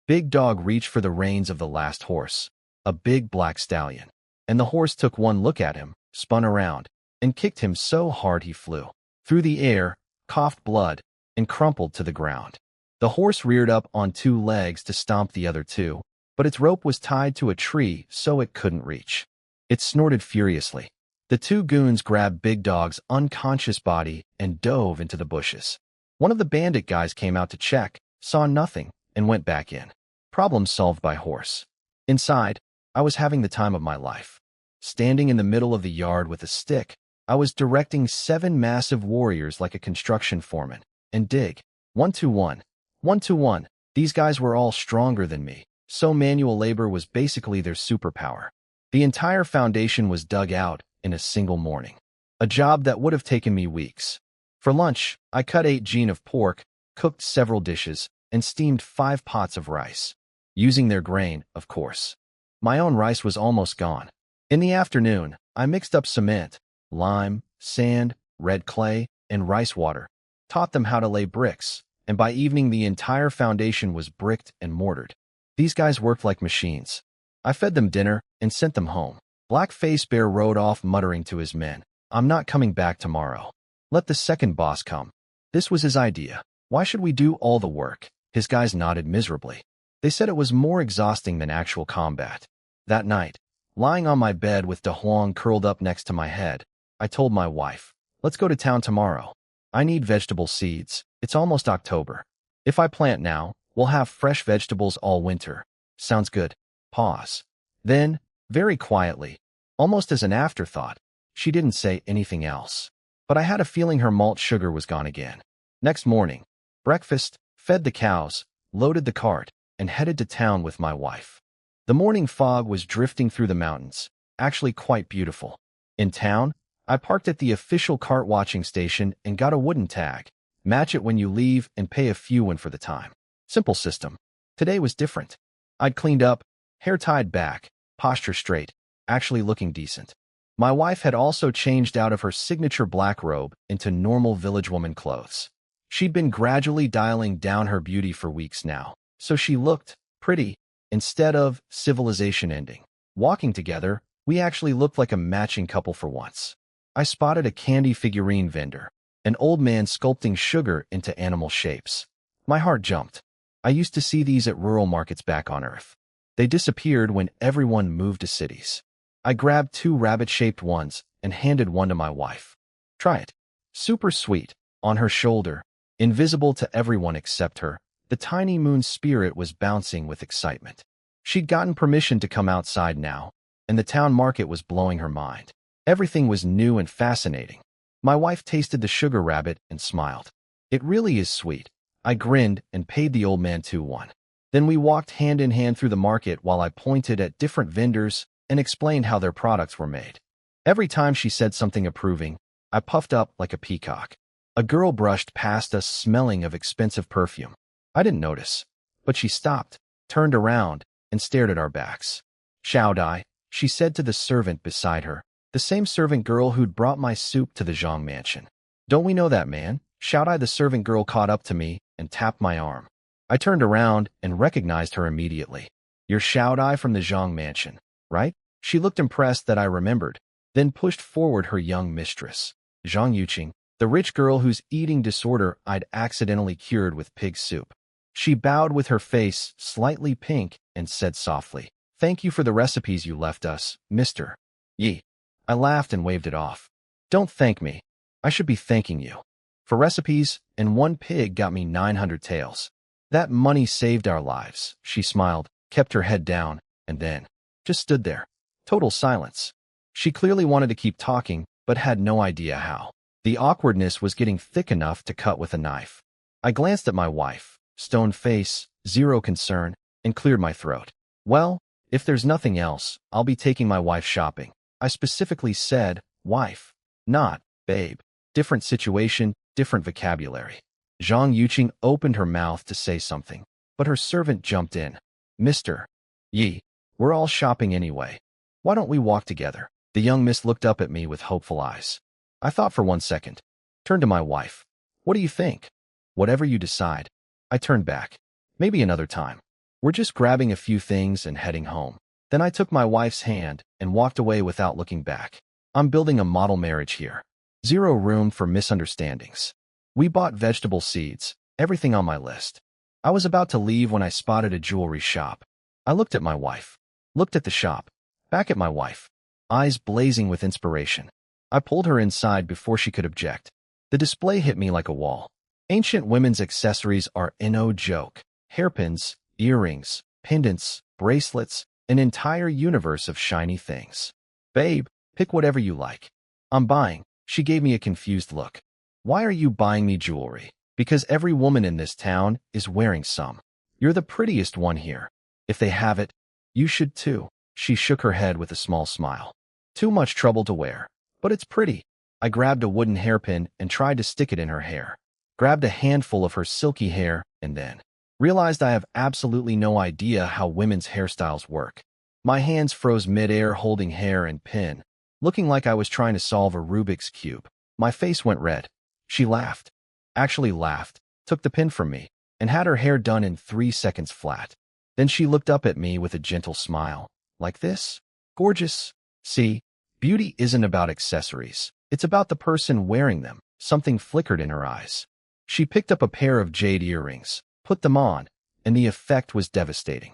Big Dog reached for the reins of the last horse, a big black stallion, and the horse took one look at him, spun around, and kicked him so hard he flew through the air, coughed blood, and crumpled to the ground. The horse reared up on 2 legs to stomp the other 2, but its rope was tied to a tree so it couldn't reach. It snorted furiously. The 2 goons grabbed Big Dog's unconscious body and dove into the bushes. One of the bandit guys came out to check, saw nothing, and went back in. Problem solved by horse. Inside, I was having the time of my life. Standing in the middle of the yard with a stick, I was directing 7 massive warriors like a construction foreman. And dig. 1-2-1. 1-2-1. These guys were all stronger than me, so manual labor was basically their superpower. The entire foundation was dug out in a single morning, a job that would have taken me weeks. For lunch, I cut 8 jean of pork, cooked several dishes, and steamed 5 pots of rice, using their grain, of course. My own rice was almost gone. In the afternoon, I mixed up cement, lime, sand, red clay, and rice water, taught them how to lay bricks, and by evening the entire foundation was bricked and mortared. These guys worked like machines. I fed them dinner and sent them home. Black Face Bear rode off muttering to his men, "I'm not coming back tomorrow. Let the second boss come." This was his idea. Why should we do all the work? His guys nodded miserably. They said it was more exhausting than actual combat. That night, lying on my bed with De Huang curled up next to my head, I told my wife, "Let's go to town tomorrow. I need vegetable seeds. It's almost October. If I plant now, we'll have fresh vegetables all winter." Sounds good. Pause. Then, very quietly, almost as an afterthought, she didn't say anything else. But I had a feeling her malt sugar was gone again. Next morning, breakfast, fed the cows, loaded the cart, and headed to town with my wife. The morning fog was drifting through the mountains, actually quite beautiful. In town, I parked at the official cart watching station and got a wooden tag. Match it when you leave and pay a few when for the time. Simple system. Today was different. I'd cleaned up, hair tied back, posture straight, actually looking decent. My wife had also changed out of her signature black robe into normal village woman clothes. She'd been gradually dialing down her beauty for weeks now, so she looked pretty instead of civilization ending. Walking together, we actually looked like a matching couple for once. I spotted a candy figurine vendor, an old man sculpting sugar into animal shapes. My heart jumped. I used to see these at rural markets back on Earth. They disappeared when everyone moved to cities. I grabbed 2 rabbit-shaped ones and handed one to my wife. "Try it." Super sweet. On her shoulder, invisible to everyone except her, the tiny moon spirit was bouncing with excitement. She'd gotten permission to come outside now, and the town market was blowing her mind. Everything was new and fascinating. My wife tasted the sugar rabbit and smiled. "It really is sweet." I grinned and paid the old man 2-1. Then we walked hand in hand through the market while I pointed at different vendors and explained how their products were made. Every time she said something approving, I puffed up like a peacock. A girl brushed past us smelling of expensive perfume. I didn't notice, but she stopped, turned around, and stared at our backs. "Shao Dai," she said to the servant beside her, the same servant girl who'd brought my soup to the Zhang mansion. "Don't we know that man?" Shao Dai, the servant girl, caught up to me and tapped my arm. I turned around and recognized her immediately. "You're Shao Dai from the Zhang mansion, right?" She looked impressed that I remembered, then pushed forward her young mistress, Zhang Yuqing, the rich girl whose eating disorder I'd accidentally cured with pig soup. She bowed with her face slightly pink and said softly, "Thank you for the recipes you left us, Mr. Yi." I laughed and waved it off. "Don't thank me. I should be thanking you. For recipes, and one pig got me 900 taels. That money saved our lives. She smiled, kept her head down, and then just stood there. Total silence. She clearly wanted to keep talking, but had no idea how. The awkwardness was getting thick enough to cut with a knife. I glanced at my wife, stone face, zero concern, and cleared my throat. Well, if there's nothing else, I'll be taking my wife shopping. I specifically said, wife, not babe. Different situation, different vocabulary. Zhang Yuqing opened her mouth to say something, but her servant jumped in. Mr. Yi, we're all shopping anyway. Why don't we walk together? The young miss looked up at me with hopeful eyes. I thought for 1 second. Turned to my wife. What do you think? Whatever you decide. I turned back. Maybe another time. We're just grabbing a few things and heading home. Then I took my wife's hand and walked away without looking back. I'm building a model marriage here. Zero room for misunderstandings. We bought vegetable seeds, everything on my list. I was about to leave when I spotted a jewelry shop. I looked at my wife. Looked at the shop. Back at my wife. Eyes blazing with inspiration. I pulled her inside before she could object. The display hit me like a wall. Ancient women's accessories are no joke. Hairpins, earrings, pendants, bracelets, an entire universe of shiny things. Babe, pick whatever you like. I'm buying. She gave me a confused look. Why are you buying me jewelry? Because every woman in this town is wearing some. You're the prettiest one here. If they have it, you should too. She shook her head with a small smile. Too much trouble to wear. But it's pretty. I grabbed a wooden hairpin and tried to stick it in her hair. Grabbed a handful of her silky hair and then realized I have absolutely no idea how women's hairstyles work. My hands froze mid-air holding hair and pin, looking like I was trying to solve a Rubik's Cube. My face went red. She laughed. Actually laughed, took the pin from me, and had her hair done in 3 seconds flat. Then she looked up at me with a gentle smile. Like this? Gorgeous. See, beauty isn't about accessories. It's about the person wearing them. Something flickered in her eyes. She picked up a pair of jade earrings, put them on, and the effect was devastating.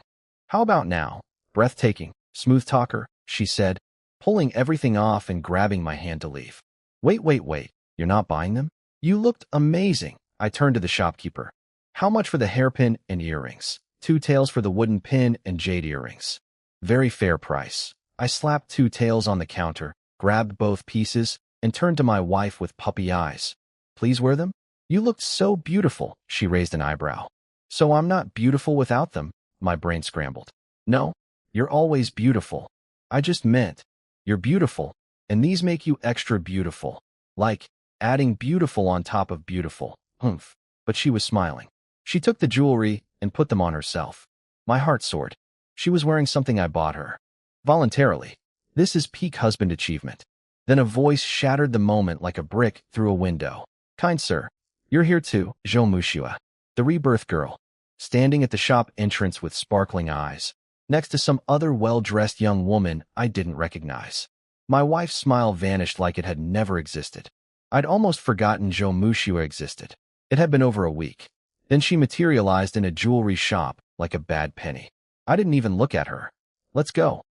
How about now? Breathtaking, smooth talker, she said, pulling everything off and grabbing my hand to leave. Wait. You're not buying them? You looked amazing. I turned to the shopkeeper. How much for the hairpin and earrings? 2 taels for the wooden pin and jade earrings. Very fair price. I slapped 2 taels on the counter, grabbed both pieces, and turned to my wife with puppy eyes. Please wear them? You looked so beautiful, she raised an eyebrow. So I'm not beautiful without them? My brain scrambled. No, you're always beautiful. I just meant, you're beautiful, and these make you extra beautiful. Like, adding beautiful on top of beautiful. Humph. But she was smiling. She took the jewelry and put them on herself. My heart soared. She was wearing something I bought her. Voluntarily. This is peak husband achievement. Then a voice shattered the moment like a brick through a window. Kind sir, you're here too, Zhou Muxua, the rebirth girl, standing at the shop entrance with sparkling eyes, next to some other well-dressed young woman I didn't recognize. My wife's smile vanished like it had never existed. I'd almost forgotten Zhou Muxua existed. It had been over a week. Then she materialized in a jewelry shop like a bad penny. I didn't even look at her. Let's go.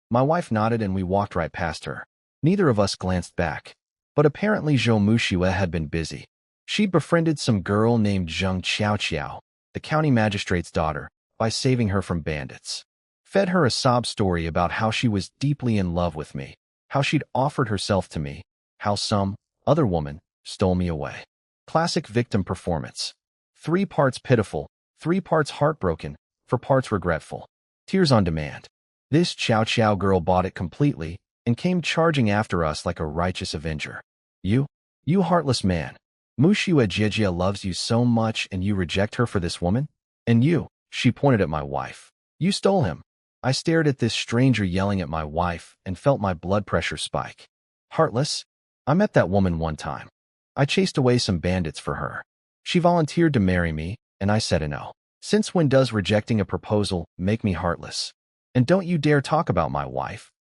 My wife nodded and we walked right past her. Neither of us glanced back. But apparently Zhou Muxua had been busy. She'd befriended some girl named Zheng Qiao, the county magistrate's daughter, by saving her from bandits. Fed her a sob story about how she was deeply in love with me, how she'd offered herself to me, how some other woman stole me away. Classic victim performance. 3 parts pitiful, 3 parts heartbroken, 4 parts regretful. Tears on demand. This Qiao girl bought it completely and came charging after us like a righteous avenger. You heartless man. Muxua Jijia loves you so much and you reject her for this woman? And you, she pointed at my wife. You stole him. I stared at this stranger yelling at my wife and felt my blood pressure spike. Heartless? I met that woman one time. I chased away some bandits for her. She volunteered to marry me, and I said no. Since when does rejecting a proposal make me heartless? And don't you dare talk about my wife.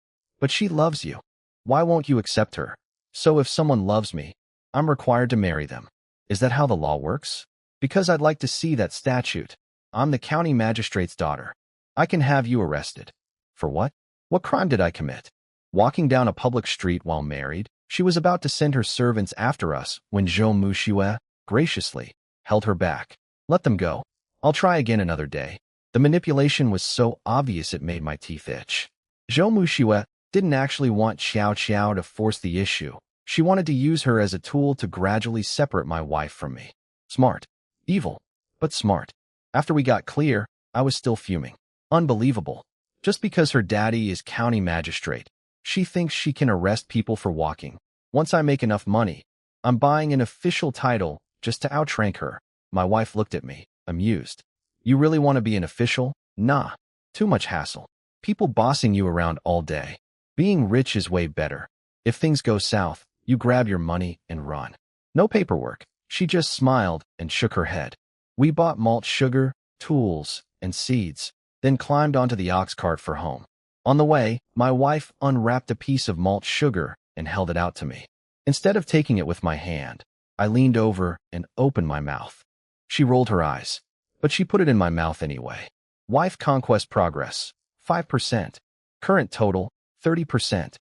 But she loves you. Why won't you accept her? So if someone loves me, I'm required to marry them. Is that how the law works? Because I'd like to see that statute. I'm the county magistrate's daughter. I can have you arrested. For what? What crime did I commit? Walking down a public street while married? She was about to send her servants after us when Zhou Muxue graciously held her back. Let them go. I'll try again another day. The manipulation was so obvious it made my teeth itch. Zhou Muxue didn't actually want Xiao Xiao to force the issue. She wanted to use her as a tool to gradually separate my wife from me. Smart. Evil. But smart. After we got clear, I was still fuming. Unbelievable. Just because her daddy is county magistrate, she thinks she can arrest people for walking. Once I make enough money, I'm buying an official title just to outrank her. My wife looked at me, amused. You really want to be an official? Nah. Too much hassle. People bossing you around all day. Being rich is way better. If things go south, you grab your money and run. No paperwork. She just smiled and shook her head. We bought malt sugar, tools, and seeds, then climbed onto the ox cart for home. On the way, my wife unwrapped a piece of malt sugar and held it out to me. Instead of taking it with my hand, I leaned over and opened my mouth. She rolled her eyes, but she put it in my mouth anyway. Wife conquest progress, 5%. Current total, 30%.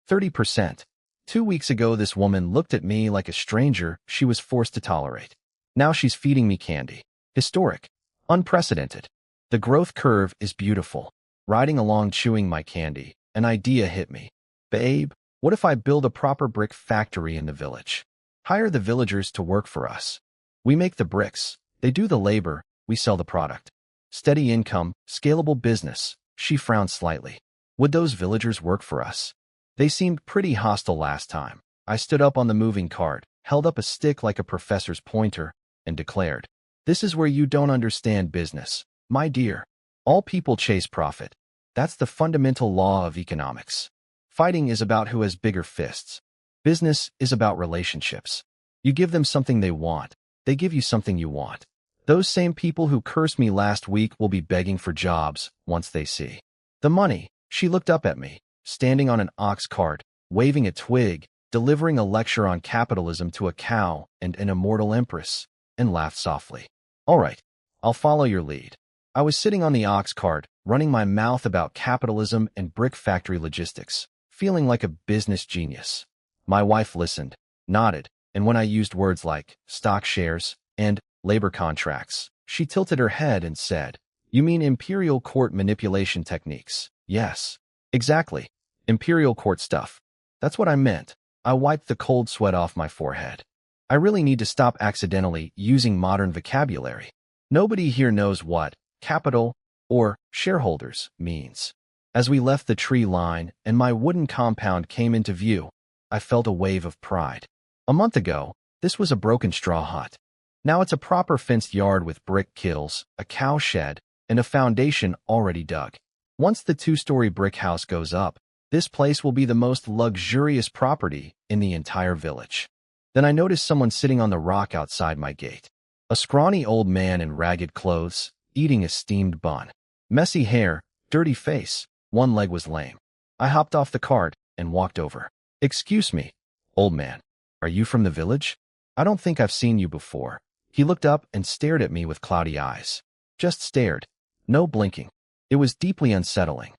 30%. 2 weeks ago, this woman looked at me like a stranger she was forced to tolerate. Now she's feeding me candy. Historic. Unprecedented. The growth curve is beautiful. Riding along chewing my candy, an idea hit me. Babe, what if I build a proper brick factory in the village? Hire the villagers to work for us. We make the bricks. They do the labor. We sell the product. Steady income, scalable business. She frowned slightly. Would those villagers work for us? They seemed pretty hostile last time. I stood up on the moving cart, held up a stick like a professor's pointer, and declared, "This is where you don't understand business, my dear. All people chase profit. That's the fundamental law of economics. Fighting is about who has bigger fists. Business is about relationships. You give them something they want. They give you something you want. Those same people who cursed me last week will be begging for jobs once they see the money." She looked up at me, standing on an ox cart, waving a twig, delivering a lecture on capitalism to a cow and an immortal empress, and laughed softly. All right, I'll follow your lead. I was sitting on the ox cart, running my mouth about capitalism and brick factory logistics, feeling like a business genius. My wife listened, nodded, and when I used words like stock shares and labor contracts, she tilted her head and said, "You mean imperial court manipulation techniques?" Yes, exactly. Imperial court stuff. That's what I meant. I wiped the cold sweat off my forehead. I really need to stop accidentally using modern vocabulary. Nobody here knows what capital or shareholders means. As we left the tree line and my wooden compound came into view, I felt a wave of pride. A month ago, this was a broken straw hut. Now it's a proper fenced yard with brick kilns, a cow shed, and a foundation already dug. Once the 2-story brick house goes up, this place will be the most luxurious property in the entire village. Then I noticed someone sitting on the rock outside my gate. A scrawny old man in ragged clothes, eating a steamed bun. Messy hair, dirty face, one leg was lame. I hopped off the cart and walked over. "Excuse me, old man. Are you from the village? I don't think I've seen you before." He looked up and stared at me with cloudy eyes. Just stared. No blinking. It was deeply unsettling.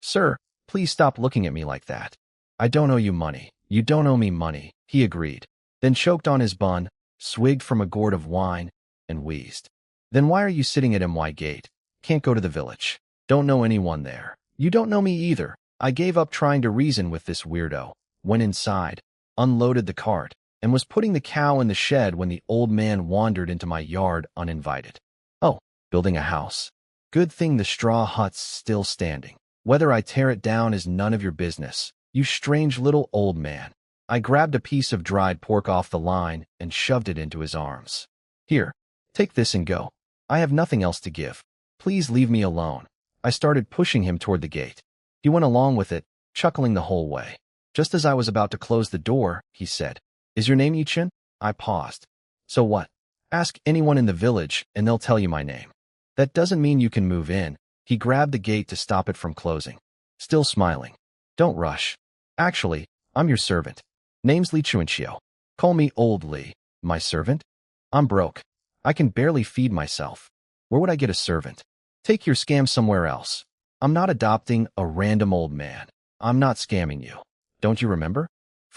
Sir, please stop looking at me like that. I don't owe you money. You don't owe me money," he agreed, then choked on his bun, swigged from a gourd of wine, and wheezed. "Then why are you sitting at my gate? Can't go to the village. Don't know anyone there. You don't know me either." I gave up trying to reason with this weirdo, went inside, unloaded the cart, and was putting the cow in the shed when the old man wandered into my yard uninvited. "Oh, building a house. Good thing the straw hut's still standing. Whether I tear it down is none of your business, you strange little old man." I grabbed a piece of dried pork off the line and shoved it into his arms. "Here, take this and go. I have nothing else to give. Please leave me alone." I started pushing him toward the gate. He went along with it, chuckling the whole way. Just as I was about to close the door, he said, "Is your name Yichin?" I paused. "So what? Ask anyone in the village and they'll tell you my name. That doesn't mean you can move in." He grabbed the gate to stop it from closing. Still smiling. "Don't rush. Actually, I'm your servant. Name's Li Chuanxiu. Call me Old Li. My servant? I'm broke. I can barely feed myself. Where would I get a servant? Take your scam somewhere else. I'm not adopting a random old man. I'm not scamming you. Don't you remember?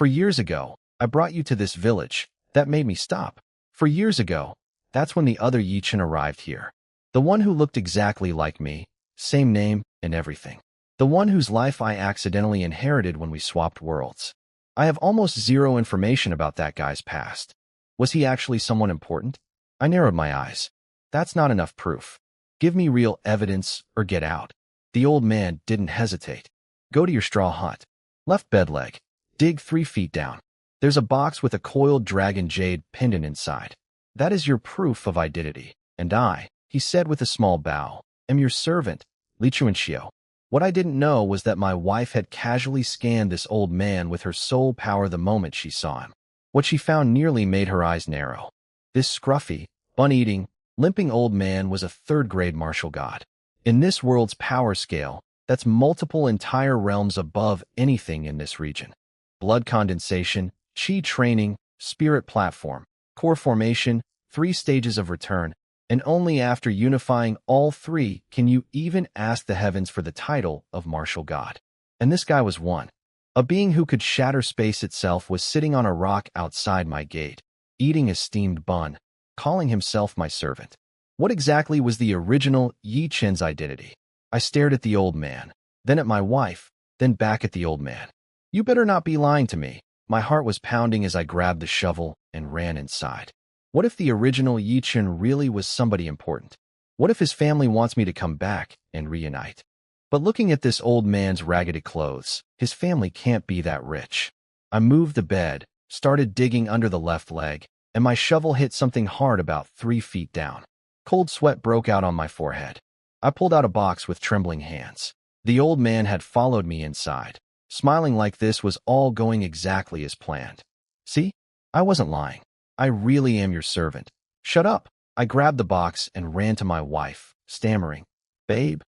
For years ago, I brought you to this village. That made me stop. For years ago, that's when the other Yichin arrived here. The one who looked exactly like me, same name and everything. The one whose life I accidentally inherited when we swapped worlds. I have almost zero information about that guy's past. Was he actually someone important? I narrowed my eyes. That's not enough proof. Give me real evidence or get out. The old man didn't hesitate. Go to your straw hut. Left bed leg. Dig 3 feet down. There's a box with a coiled dragon jade pendant inside. That is your proof of identity. And I, he said with a small bow, am your servant, Li Chuanxiu. What I didn't know was that my wife had casually scanned this old man with her soul power the moment she saw him. What she found nearly made her eyes narrow. This scruffy, bun-eating, limping old man was a third-grade martial god. In this world's power scale, that's multiple entire realms above anything in this region. Blood condensation, chi training, spirit platform, core formation, 3 stages of return, and only after unifying all 3 can you even ask the heavens for the title of martial god. And this guy was one. A being who could shatter space itself was sitting on a rock outside my gate, eating a steamed bun, calling himself my servant. What exactly was the original Yi Chen's identity? I stared at the old man, then at my wife, then back at the old man. You better not be lying to me. My heart was pounding as I grabbed the shovel and ran inside. What if the original Yi Chen really was somebody important? What if his family wants me to come back and reunite? But looking at this old man's raggedy clothes, his family can't be that rich. I moved the bed, started digging under the left leg, and my shovel hit something hard about 3 feet down. Cold sweat broke out on my forehead. I pulled out a box with trembling hands. The old man had followed me inside, smiling like this was all going exactly as planned. See? I wasn't lying. I really am your servant. Shut up. I grabbed the box and ran to my wife, stammering. Babe,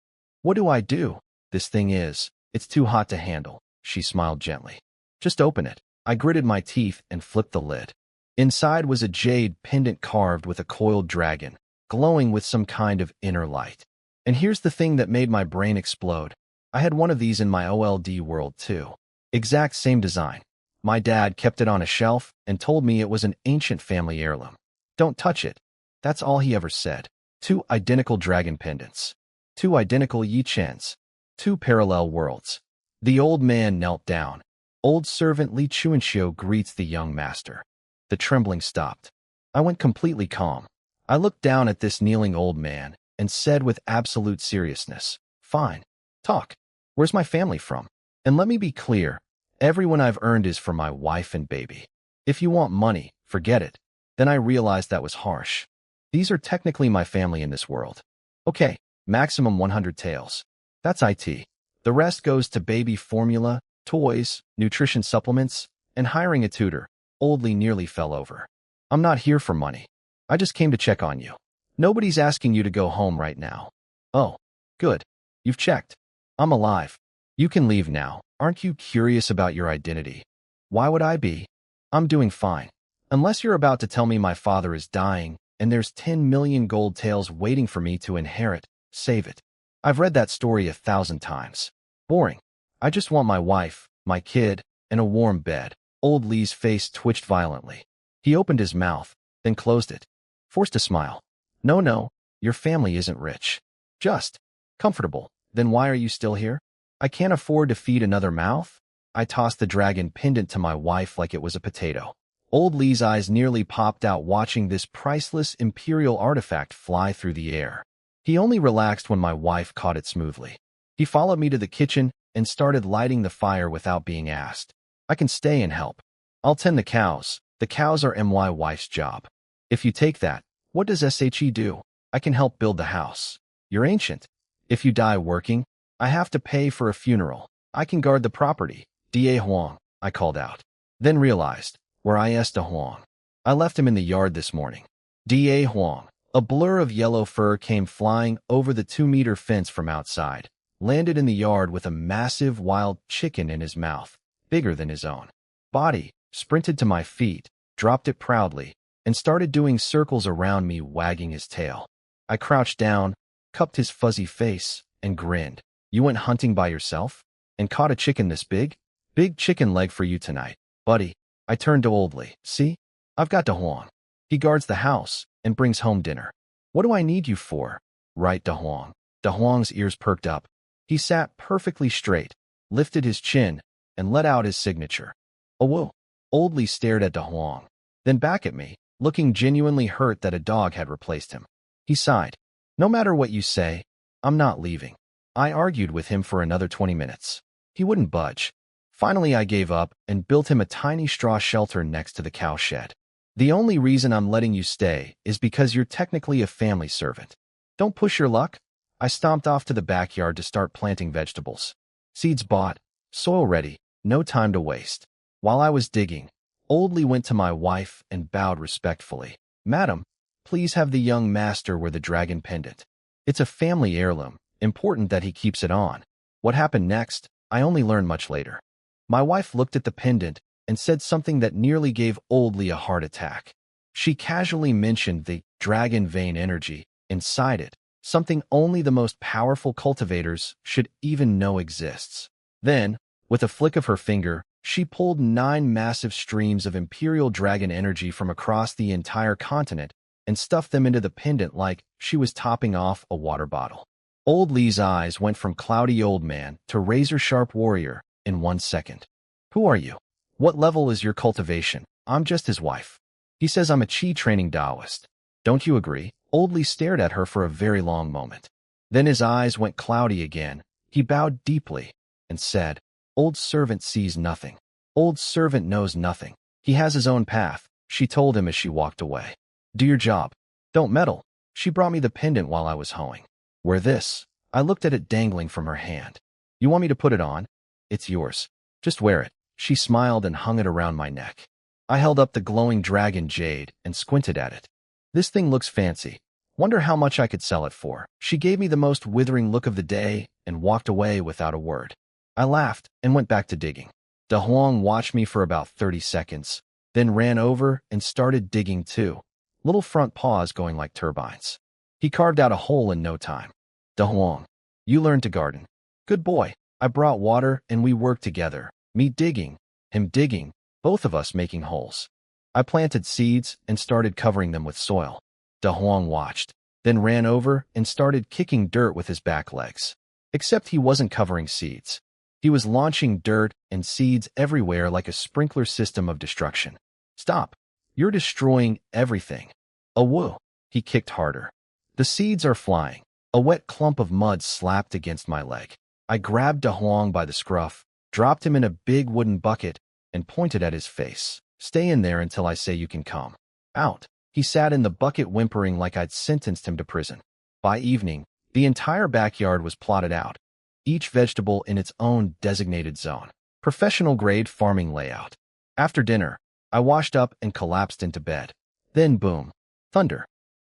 what do I do? This thing is, it's too hot to handle. She smiled gently. Just open it. I gritted my teeth and flipped the lid. Inside was a jade pendant carved with a coiled dragon, glowing with some kind of inner light. And here's the thing that made my brain explode. I had one of these in my OLD world too. Exact same design. My dad kept it on a shelf and told me it was an ancient family heirloom. Don't touch it. That's all he ever said. 2 identical dragon pendants. 2 identical Yi Chens. 2 parallel worlds. The old man knelt down. Old servant Li Chuanxiu greets the young master. The trembling stopped. I went completely calm. I looked down at this kneeling old man and said with absolute seriousness, fine, talk. Where's my family from? And let me be clear, everyone I've earned is for my wife and baby. If you want money, forget it. Then I realized that was harsh. These are technically my family in this world. Okay, maximum 100 taels. That's IT. The rest goes to baby formula, toys, nutrition supplements, and hiring a tutor. Old Lee nearly fell over. I'm not here for money. I just came to check on you. Nobody's asking you to go home right now. Oh, good. You've checked. I'm alive. You can leave now. Aren't you curious about your identity? Why would I be? I'm doing fine. Unless you're about to tell me my father is dying and there's 10 million gold taels waiting for me to inherit, save it. I've read that story 1,000 times. Boring. I just want my wife, my kid, and a warm bed. Old Lee's face twitched violently. He opened his mouth, then closed it. Forced a smile. No, your family isn't rich. Just comfortable. Then why are you still here? I can't afford to feed another mouth. I tossed the dragon pendant to my wife like it was a potato. Old Lee's eyes nearly popped out watching this priceless imperial artifact fly through the air. He only relaxed when my wife caught it smoothly. He followed me to the kitchen and started lighting the fire without being asked. I can stay and help. I'll tend the cows. The cows are my wife's job. If you take that, what does SHE do? I can help build the house. You're ancient. If you die working, I have to pay for a funeral. I can guard the property. Da Huang, I called out. Then realized, where is Da Huang? I left him in the yard this morning. Da Huang. A blur of yellow fur came flying over the 2-meter fence from outside, landed in the yard with a massive wild chicken in his mouth, bigger than his own. Body, sprinted to my feet, dropped it proudly, and started doing circles around me, wagging his tail. I crouched down, cupped his fuzzy face, and grinned. You went hunting by yourself? And caught a chicken this big? Big chicken leg for you tonight. Buddy, I turned to Old Lee. See? I've got Da Huang. He guards the house and brings home dinner. What do I need you for? Right, Da Huang. Da Huang's ears perked up. He sat perfectly straight, lifted his chin, and let out his signature. Oh, whoa. Old Lee stared at Da Huang, then back at me, looking genuinely hurt that a dog had replaced him. He sighed. No matter what you say, I'm not leaving. I argued with him for another 20 minutes. He wouldn't budge. Finally, I gave up and built him a tiny straw shelter next to the cow shed. The only reason I'm letting you stay is because you're technically a family servant. Don't push your luck. I stomped off to the backyard to start planting vegetables. Seeds bought, soil ready, no time to waste. While I was digging, Old Lee went to my wife and bowed respectfully. Madam, please have the young master wear the dragon pendant. It's a family heirloom, important that he keeps it on. What happened next, I only learned much later. My wife looked at the pendant and said something that nearly gave Old Lee a heart attack. She casually mentioned the dragon vein energy inside it, something only the most powerful cultivators should even know exists. Then, with a flick of her finger, she pulled 9 massive streams of imperial dragon energy from across the entire continent and stuffed them into the pendant like she was topping off a water bottle. Old Lee's eyes went from cloudy old man to razor-sharp warrior in 1 second. Who are you? What level is your cultivation? I'm just his wife. He says I'm a chi training Taoist. Don't you agree? Old Lee stared at her for a very long moment. Then his eyes went cloudy again. He bowed deeply and said, Old servant sees nothing. Old servant knows nothing. He has his own path, she told him as she walked away. Do your job. Don't meddle. She brought me the pendant while I was hoeing. Wear this. I looked at it dangling from her hand. You want me to put it on? It's yours. Just wear it. She smiled and hung it around my neck. I held up the glowing dragon jade and squinted at it. This thing looks fancy. Wonder how much I could sell it for. She gave me the most withering look of the day and walked away without a word. I laughed and went back to digging. Da Huang watched me for about 30 seconds, then ran over and started digging too, little front paws going like turbines. He carved out a hole in no time. Da Huang, you learned to garden. Good boy. I brought water and we worked together. Me digging, him digging, both of us making holes. I planted seeds and started covering them with soil. Da Huang watched, then ran over and started kicking dirt with his back legs. Except he wasn't covering seeds. He was launching dirt and seeds everywhere like a sprinkler system of destruction. Stop. You're destroying everything. Oh, whoa. He kicked harder. The seeds are flying. A wet clump of mud slapped against my leg. I grabbed Da Huang by the scruff, dropped him in a big wooden bucket, and pointed at his face. Stay in there until I say you can come. Out. He sat in the bucket whimpering like I'd sentenced him to prison. By evening, the entire backyard was plotted out, each vegetable in its own designated zone. Professional-grade farming layout. After dinner, I washed up and collapsed into bed. Then boom. Thunder.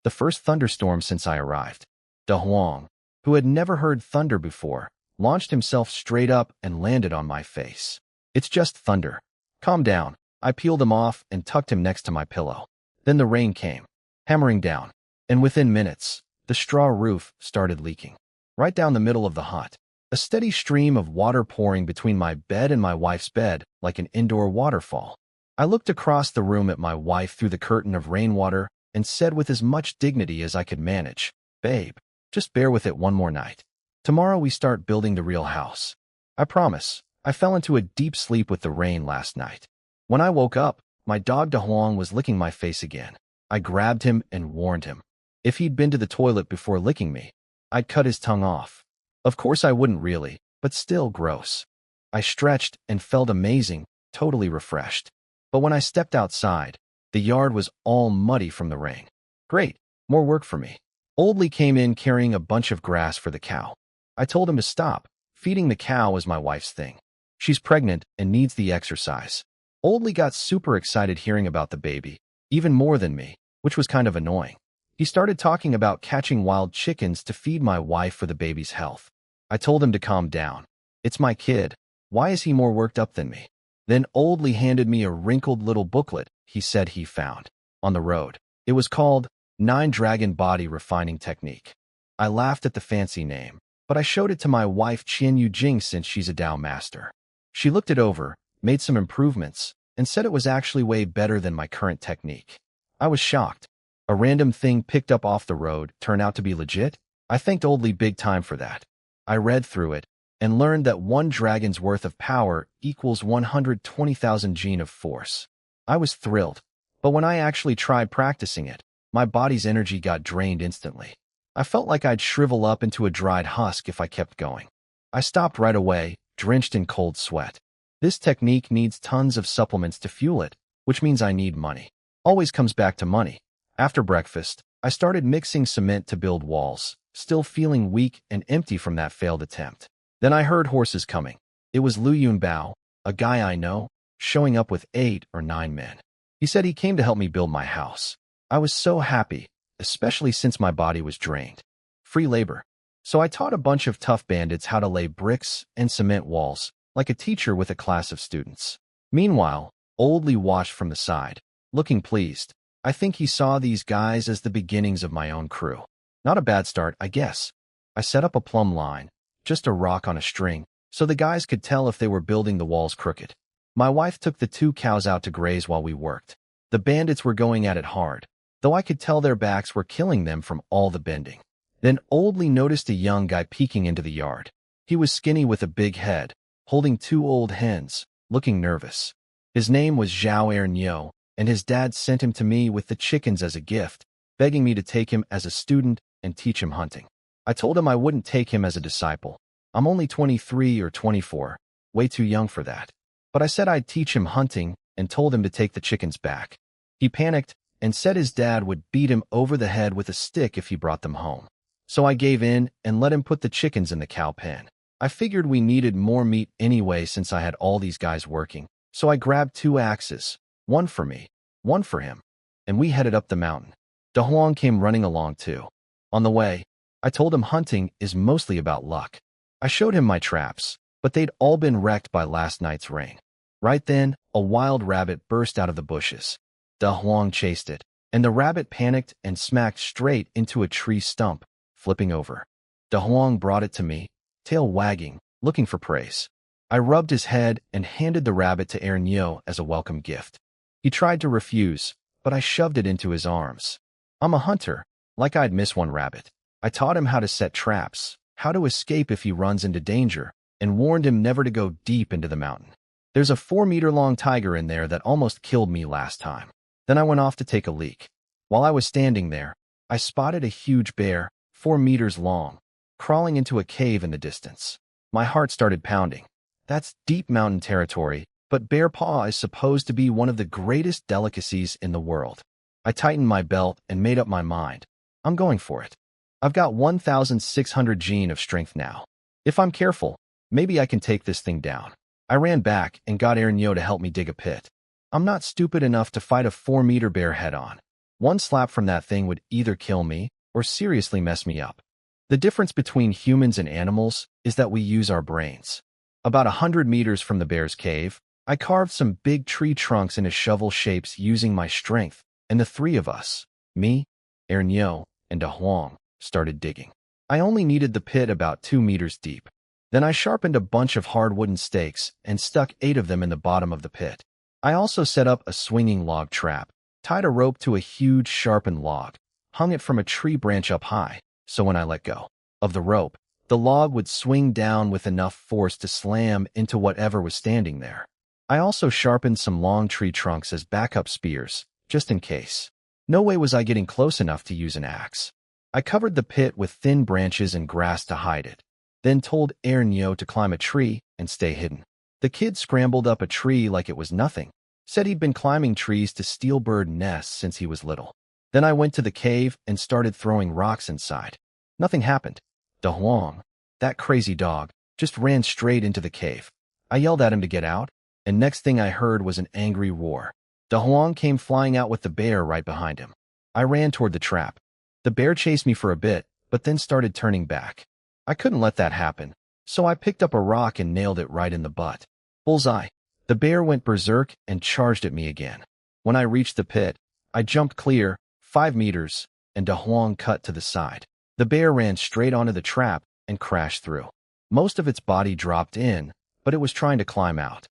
The first thunderstorm since I arrived. Da Huang, who had never heard thunder before, launched himself straight up and landed on my face. It's just thunder. Calm down. I peeled him off and tucked him next to my pillow. Then the rain came, hammering down, and within minutes, the straw roof started leaking. Right down the middle of the hut, a steady stream of water pouring between my bed and my wife's bed like an indoor waterfall. I looked across the room at my wife through the curtain of rainwater and said with as much dignity as I could manage, Babe, just bear with it one more night. Tomorrow we start building the real house. I promise. I fell into a deep sleep with the rain last night. When I woke up, my dog Da Huang was licking my face again. I grabbed him and warned him. If he'd been to the toilet before licking me, I'd cut his tongue off. Of course I wouldn't really, but still gross. I stretched and felt amazing, totally refreshed. But when I stepped outside, the yard was all muddy from the rain. Great, more work for me. Old Lee came in carrying a bunch of grass for the cow. I told him to stop. Feeding the cow is my wife's thing. She's pregnant and needs the exercise. Old Lee got super excited hearing about the baby, even more than me, which was kind of annoying. He started talking about catching wild chickens to feed my wife for the baby's health. I told him to calm down. It's my kid. Why is he more worked up than me? Then Old Lee handed me a wrinkled little booklet he said he found on the road. It was called 9 Dragon Body Refining Technique. I laughed at the fancy name, but I showed it to my wife Qian Yu Jing since she's a Tao master. She looked it over, made some improvements, and said it was actually way better than my current technique. I was shocked. A random thing picked up off the road turned out to be legit? I thanked Oldly big time for that. I read through it and learned that one dragon's worth of power equals 120,000 gene of force. I was thrilled, but when I actually tried practicing it, my body's energy got drained instantly. I felt like I'd shrivel up into a dried husk if I kept going. I stopped right away, drenched in cold sweat. This technique needs tons of supplements to fuel it, which means I need money. Always comes back to money. After breakfast, I started mixing cement to build walls, still feeling weak and empty from that failed attempt. Then I heard horses coming. It was Liu Yunbao, a guy I know, showing up with 8 or 9 men. He said he came to help me build my house. I was so happy, especially since my body was drained. Free labor. So I taught a bunch of tough bandits how to lay bricks and cement walls, like a teacher with a class of students. Meanwhile, Oldly watched from the side, looking pleased. I think he saw these guys as the beginnings of my own crew. Not a bad start, I guess. I set up a plumb line, just a rock on a string, so the guys could tell if they were building the walls crooked. My wife took the 2 cows out to graze while we worked. The bandits were going at it hard, though I could tell their backs were killing them from all the bending. Then Oldly noticed a young guy peeking into the yard. He was skinny with a big head, holding 2 old hens, looking nervous. His name was Zhao Ernyo, and his dad sent him to me with the chickens as a gift, begging me to take him as a student and teach him hunting. I told him I wouldn't take him as a disciple. I'm only 23 or 24, way too young for that. But I said I'd teach him hunting and told him to take the chickens back. He panicked and said his dad would beat him over the head with a stick if he brought them home. So I gave in and let him put the chickens in the cow pen. I figured we needed more meat anyway since I had all these guys working. So I grabbed 2 axes, one for me, one for him, and we headed up the mountain. De Huang came running along too. On the way, I told him hunting is mostly about luck. I showed him my traps, but they'd all been wrecked by last night's rain. Right then, a wild rabbit burst out of the bushes. De Huang chased it, and the rabbit panicked and smacked straight into a tree stump, flipping over. De Huang brought it to me, tail wagging, looking for praise. I rubbed his head and handed the rabbit to Ernyo as a welcome gift. He tried to refuse, but I shoved it into his arms. I'm a hunter, like I'd miss one rabbit. I taught him how to set traps, how to escape if he runs into danger, and warned him never to go deep into the mountain. There's a 4-meter-long tiger in there that almost killed me last time. Then I went off to take a leak. While I was standing there, I spotted a huge bear, 4 meters long, crawling into a cave in the distance. My heart started pounding. That's deep mountain territory, but bear paw is supposed to be one of the greatest delicacies in the world. I tightened my belt and made up my mind. I'm going for it. I've got 1,600 gene of strength now. If I'm careful, maybe I can take this thing down. I ran back and got Ernyo to help me dig a pit. I'm not stupid enough to fight a 4-meter bear head-on. One slap from that thing would either kill me or seriously mess me up. The difference between humans and animals is that we use our brains. About 100 meters from the bear's cave, I carved some big tree trunks into shovel shapes using my strength, and the 3 of us, me, Ernyo, and De Huang, started digging. I only needed the pit about 2 meters deep. Then I sharpened a bunch of hard wooden stakes and stuck 8 of them in the bottom of the pit. I also set up a swinging log trap, tied a rope to a huge sharpened log, hung it from a tree branch up high, so when I let go of the rope, the log would swing down with enough force to slam into whatever was standing there. I also sharpened some long tree trunks as backup spears, just in case. No way was I getting close enough to use an axe. I covered the pit with thin branches and grass to hide it, then told Ernyo to climb a tree and stay hidden. The kid scrambled up a tree like it was nothing, said he'd been climbing trees to steal bird nests since he was little. Then I went to the cave and started throwing rocks inside. Nothing happened. De Huang, that crazy dog, just ran straight into the cave. I yelled at him to get out, and next thing I heard was an angry roar. De Huang came flying out with the bear right behind him. I ran toward the trap. The bear chased me for a bit, but then started turning back. I couldn't let that happen, so I picked up a rock and nailed it right in the butt. Bullseye. The bear went berserk and charged at me again. When I reached the pit, I jumped clear, 5 meters, and De Huang cut to the side. The bear ran straight onto the trap and crashed through. Most of its body dropped in, but it was trying to climb out.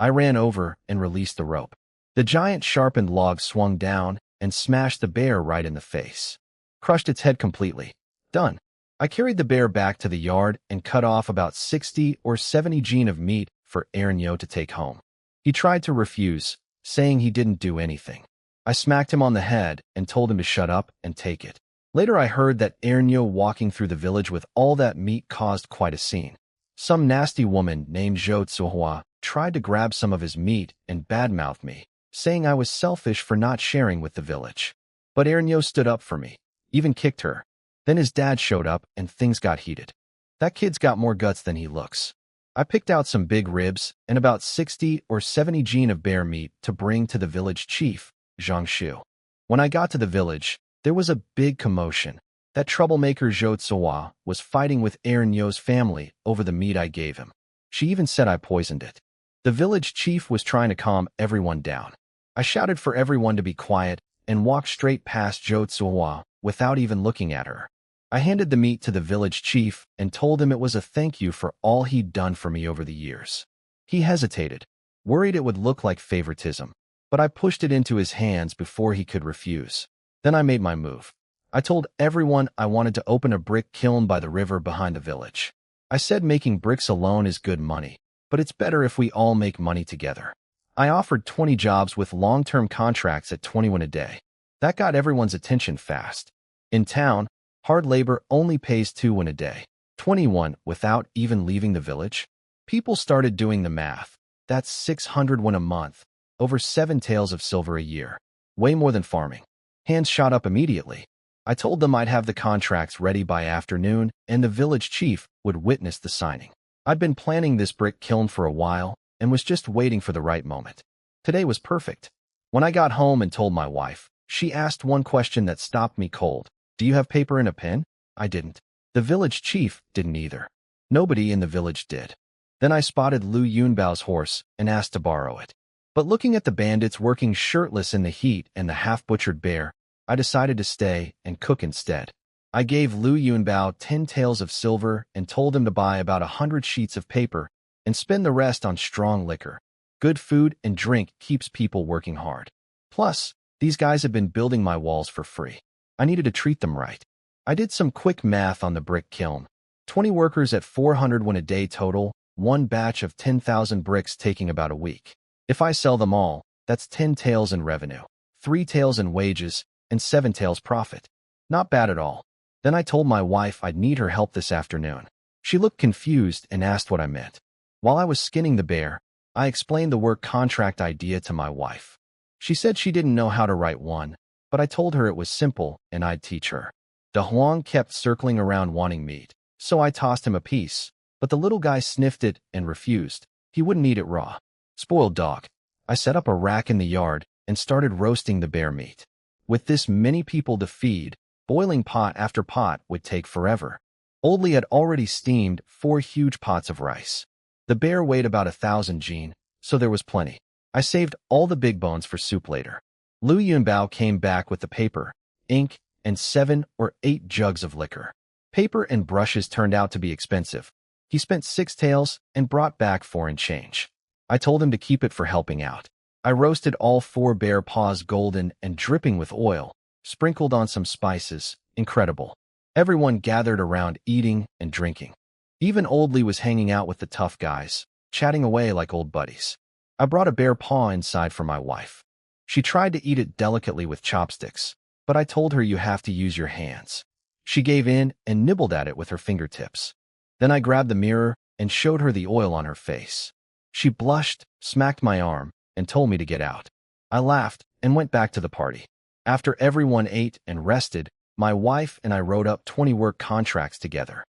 I ran over and released the rope. The giant sharpened log swung down and smashed the bear right in the face. Crushed its head completely. Done. I carried the bear back to the yard and cut off about 60 or 70 gene of meat for Aaron to take home. He tried to refuse, saying he didn't do anything. I smacked him on the head and told him to shut up and take it. Later I heard that Aaron walking through the village with all that meat caused quite a scene. Some nasty woman named Zhou Tsuhua tried to grab some of his meat and badmouthed me, saying I was selfish for not sharing with the village. But Aaron stood up for me, even kicked her. Then his dad showed up and things got heated. That kid's got more guts than he looks. I picked out some big ribs and about 60 or 70 gene of bear meat to bring to the village chief, Zhang Shu. When I got to the village, there was a big commotion. That troublemaker Zhou Tsuhua was fighting with Aaron family over the meat I gave him. She even said I poisoned it. The village chief was trying to calm everyone down. I shouted for everyone to be quiet and walked straight past Zhou Tsuhua without even looking at her. I handed the meat to the village chief and told him it was a thank you for all he'd done for me over the years. He hesitated, worried it would look like favoritism, but I pushed it into his hands before he could refuse. Then I made my move. I told everyone I wanted to open a brick kiln by the river behind the village. I said making bricks alone is good money, but it's better if we all make money together. I offered 20 jobs with long-term contracts at 21 a day. That got everyone's attention fast. In town, hard labor only pays 2 a day. 21 without even leaving the village? People started doing the math. That's 600 a month, over 7 taels of silver a year. Way more than farming. Hands shot up immediately. I told them I'd have the contracts ready by afternoon and the village chief would witness the signing. I'd been planning this brick kiln for a while and was just waiting for the right moment. Today was perfect. When I got home and told my wife, she asked one question that stopped me cold. Do you have paper and a pen? I didn't. The village chief didn't either. Nobody in the village did. Then I spotted Lu Yunbao's horse and asked to borrow it. But looking at the bandits working shirtless in the heat and the half-butchered bear, I decided to stay and cook instead. I gave Lu Yunbao 10 taels of silver and told him to buy about 100 sheets of paper and spend the rest on strong liquor. Good food and drink keeps people working hard. Plus, these guys have been building my walls for free. I needed to treat them right. I did some quick math on the brick kiln. 20 workers at 400 a day total, one batch of 10,000 bricks taking about a week. If I sell them all, that's 10 taels in revenue, 3 taels in wages, and 7 taels profit. Not bad at all. Then I told my wife I'd need her help this afternoon. She looked confused and asked what I meant. While I was skinning the bear, I explained the work contract idea to my wife. She said she didn't know how to write one, but I told her it was simple and I'd teach her. De Huang kept circling around wanting meat, so I tossed him a piece, but the little guy sniffed it and refused. He wouldn't eat it raw. Spoiled dog. I set up a rack in the yard and started roasting the bear meat. With this many people to feed, boiling pot after pot would take forever. Oldly had already steamed 4 huge pots of rice. The bear weighed about 1,000 gene, so there was plenty. I saved all the big bones for soup later. Lu Yunbao came back with the paper, ink, and 7 or 8 jugs of liquor. Paper and brushes turned out to be expensive. He spent 6 taels and brought back 4 and change. I told him to keep it for helping out. I roasted all 4 bear paws golden and dripping with oil, sprinkled on some spices. Incredible. Everyone gathered around eating and drinking. Even Oldly was hanging out with the tough guys, chatting away like old buddies. I brought a bear paw inside for my wife. She tried to eat it delicately with chopsticks, but I told her you have to use your hands. She gave in and nibbled at it with her fingertips. Then I grabbed the mirror and showed her the oil on her face. She blushed, smacked my arm, and told me to get out. I laughed and went back to the party. After everyone ate and rested, my wife and I wrote up 20 work contracts together.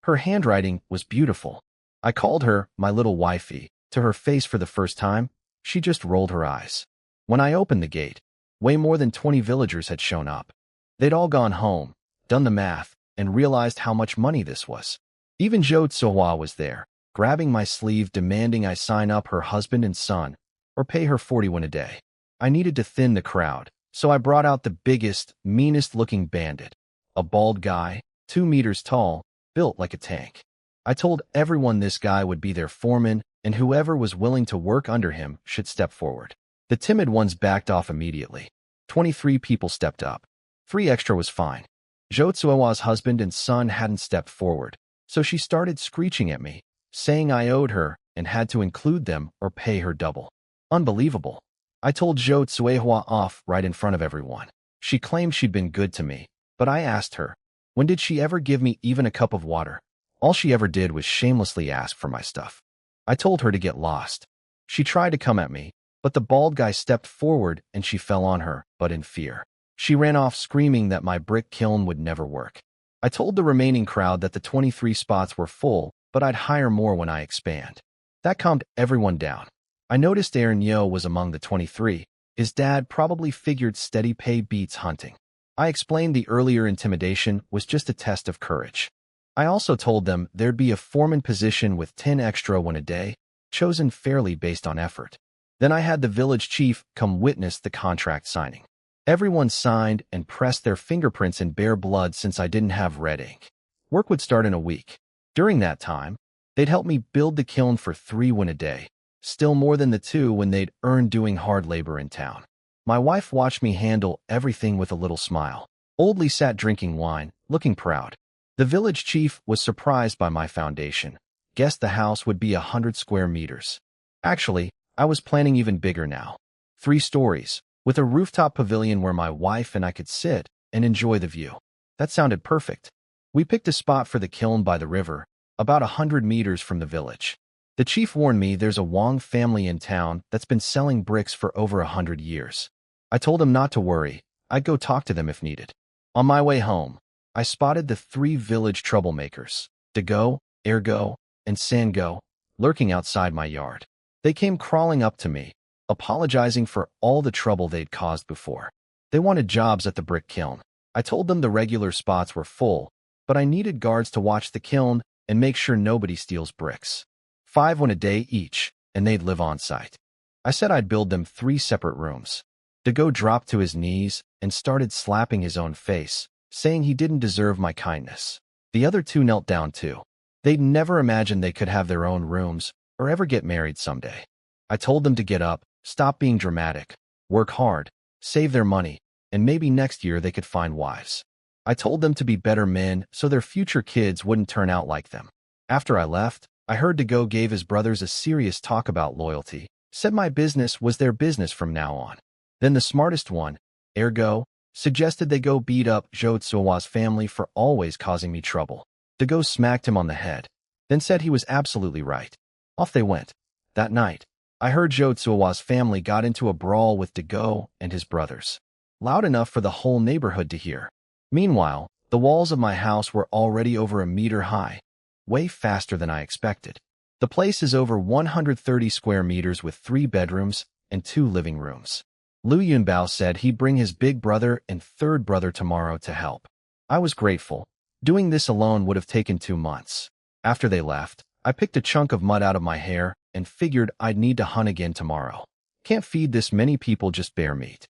Her handwriting was beautiful. I called her my little wifey. To her face for the first time, she just rolled her eyes. When I opened the gate, way more than 20 villagers had shown up. They'd all gone home, done the math, and realized how much money this was. Even Zhou Tsuhua was there, grabbing my sleeve demanding I sign up her husband and son, or pay her 41 a day. I needed to thin the crowd, so I brought out the biggest, meanest-looking bandit, a bald guy, 2 meters tall, built like a tank. I told everyone this guy would be their foreman and whoever was willing to work under him should step forward. The timid ones backed off immediately. 23 people stepped up. 3 extra was fine. Zhou Tsuowa's husband and son hadn't stepped forward, so she started screeching at me, saying I owed her and had to include them or pay her double. Unbelievable. I told Zhou Tsuehua off right in front of everyone. She claimed she'd been good to me, but I asked her, when did she ever give me even a cup of water? All she ever did was shamelessly ask for my stuff. I told her to get lost. She tried to come at me, but the bald guy stepped forward and she fell on her, but in fear. She ran off screaming that my brick kiln would never work. I told the remaining crowd that the 23 spots were full, but I'd hire more when I expand. That calmed everyone down. I noticed Aaron Yo was among the 23. His dad probably figured steady pay beats hunting. I explained the earlier intimidation was just a test of courage. I also told them there'd be a foreman position with 10 extra when a day, chosen fairly based on effort. Then I had the village chief come witness the contract signing. Everyone signed and pressed their fingerprints in bare blood since I didn't have red ink. Work would start in a week. During that time, they'd help me build the kiln for 3 won a day, still more than the 2 when they'd earned doing hard labor in town. My wife watched me handle everything with a little smile. Old Lee sat drinking wine, looking proud. The village chief was surprised by my foundation. Guessed the house would be 100 square meters. Actually, I was planning even bigger now. 3 stories, with a rooftop pavilion where my wife and I could sit and enjoy the view. That sounded perfect. We picked a spot for the kiln by the river, about 100 meters from the village. The chief warned me there's a Wang family in town that's been selling bricks for over 100 years. I told him not to worry, I'd go talk to them if needed. On my way home, I spotted the 3 village troublemakers, Dago, Ergo, and Sango, lurking outside my yard. They came crawling up to me, apologizing for all the trouble they'd caused before. They wanted jobs at the brick kiln. I told them the regular spots were full, but I needed guards to watch the kiln and make sure nobody steals bricks. 5 won a day each, and they'd live on site. I said I'd build them 3 separate rooms. Dago dropped to his knees and started slapping his own face, saying he didn't deserve my kindness. The other 2 knelt down too. They'd never imagined they could have their own rooms or ever get married someday. I told them to get up, stop being dramatic, work hard, save their money, and maybe next year they could find wives. I told them to be better men so their future kids wouldn't turn out like them. After I left, I heard Dago gave his brothers a serious talk about loyalty, said my business was their business from now on. Then the smartest one, Ergo, suggested they go beat up Zhou Tsuowa's family for always causing me trouble. Dago smacked him on the head, then said he was absolutely right. Off they went. That night, I heard Zhou Tsuowa's family got into a brawl with Dago and his brothers. Loud enough for the whole neighborhood to hear. Meanwhile, the walls of my house were already over 1 meter high, way faster than I expected. The place is over 130 square meters with 3 bedrooms and 2 living rooms. Liu Yunbao said he'd bring his big brother and 3rd brother tomorrow to help. I was grateful. Doing this alone would have taken 2 months. After they left, I picked a chunk of mud out of my hair and figured I'd need to hunt again tomorrow. Can't feed this many people just bare meat.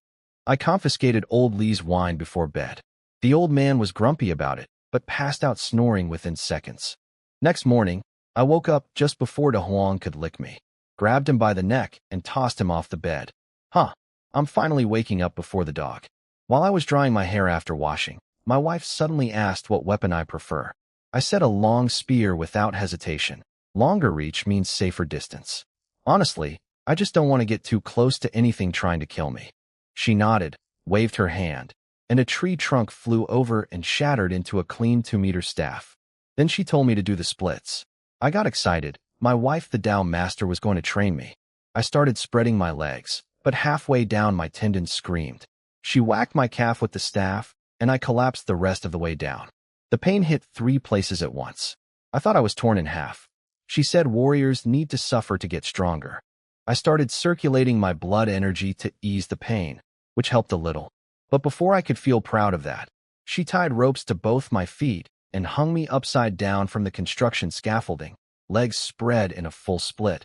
I confiscated old Lee's wine before bed. The old man was grumpy about it, but passed out snoring within seconds. Next morning, I woke up just before De Huang could lick me, grabbed him by the neck, and tossed him off the bed. I'm finally waking up before the dog. While I was drying my hair after washing, my wife suddenly asked what weapon I prefer. I said a long spear without hesitation. Longer reach means safer distance. Honestly, I just don't want to get too close to anything trying to kill me. She nodded, waved her hand, and a tree trunk flew over and shattered into a clean 2-meter staff. Then she told me to do the splits. I got excited. My wife, the Tao master, was going to train me. I started spreading my legs, but halfway down my tendons screamed. She whacked my calf with the staff, and I collapsed the rest of the way down. The pain hit 3 places at once. I thought I was torn in half. She said warriors need to suffer to get stronger. I started circulating my blood energy to ease the pain, which helped a little. But before I could feel proud of that, she tied ropes to both my feet and hung me upside down from the construction scaffolding, legs spread in a full split.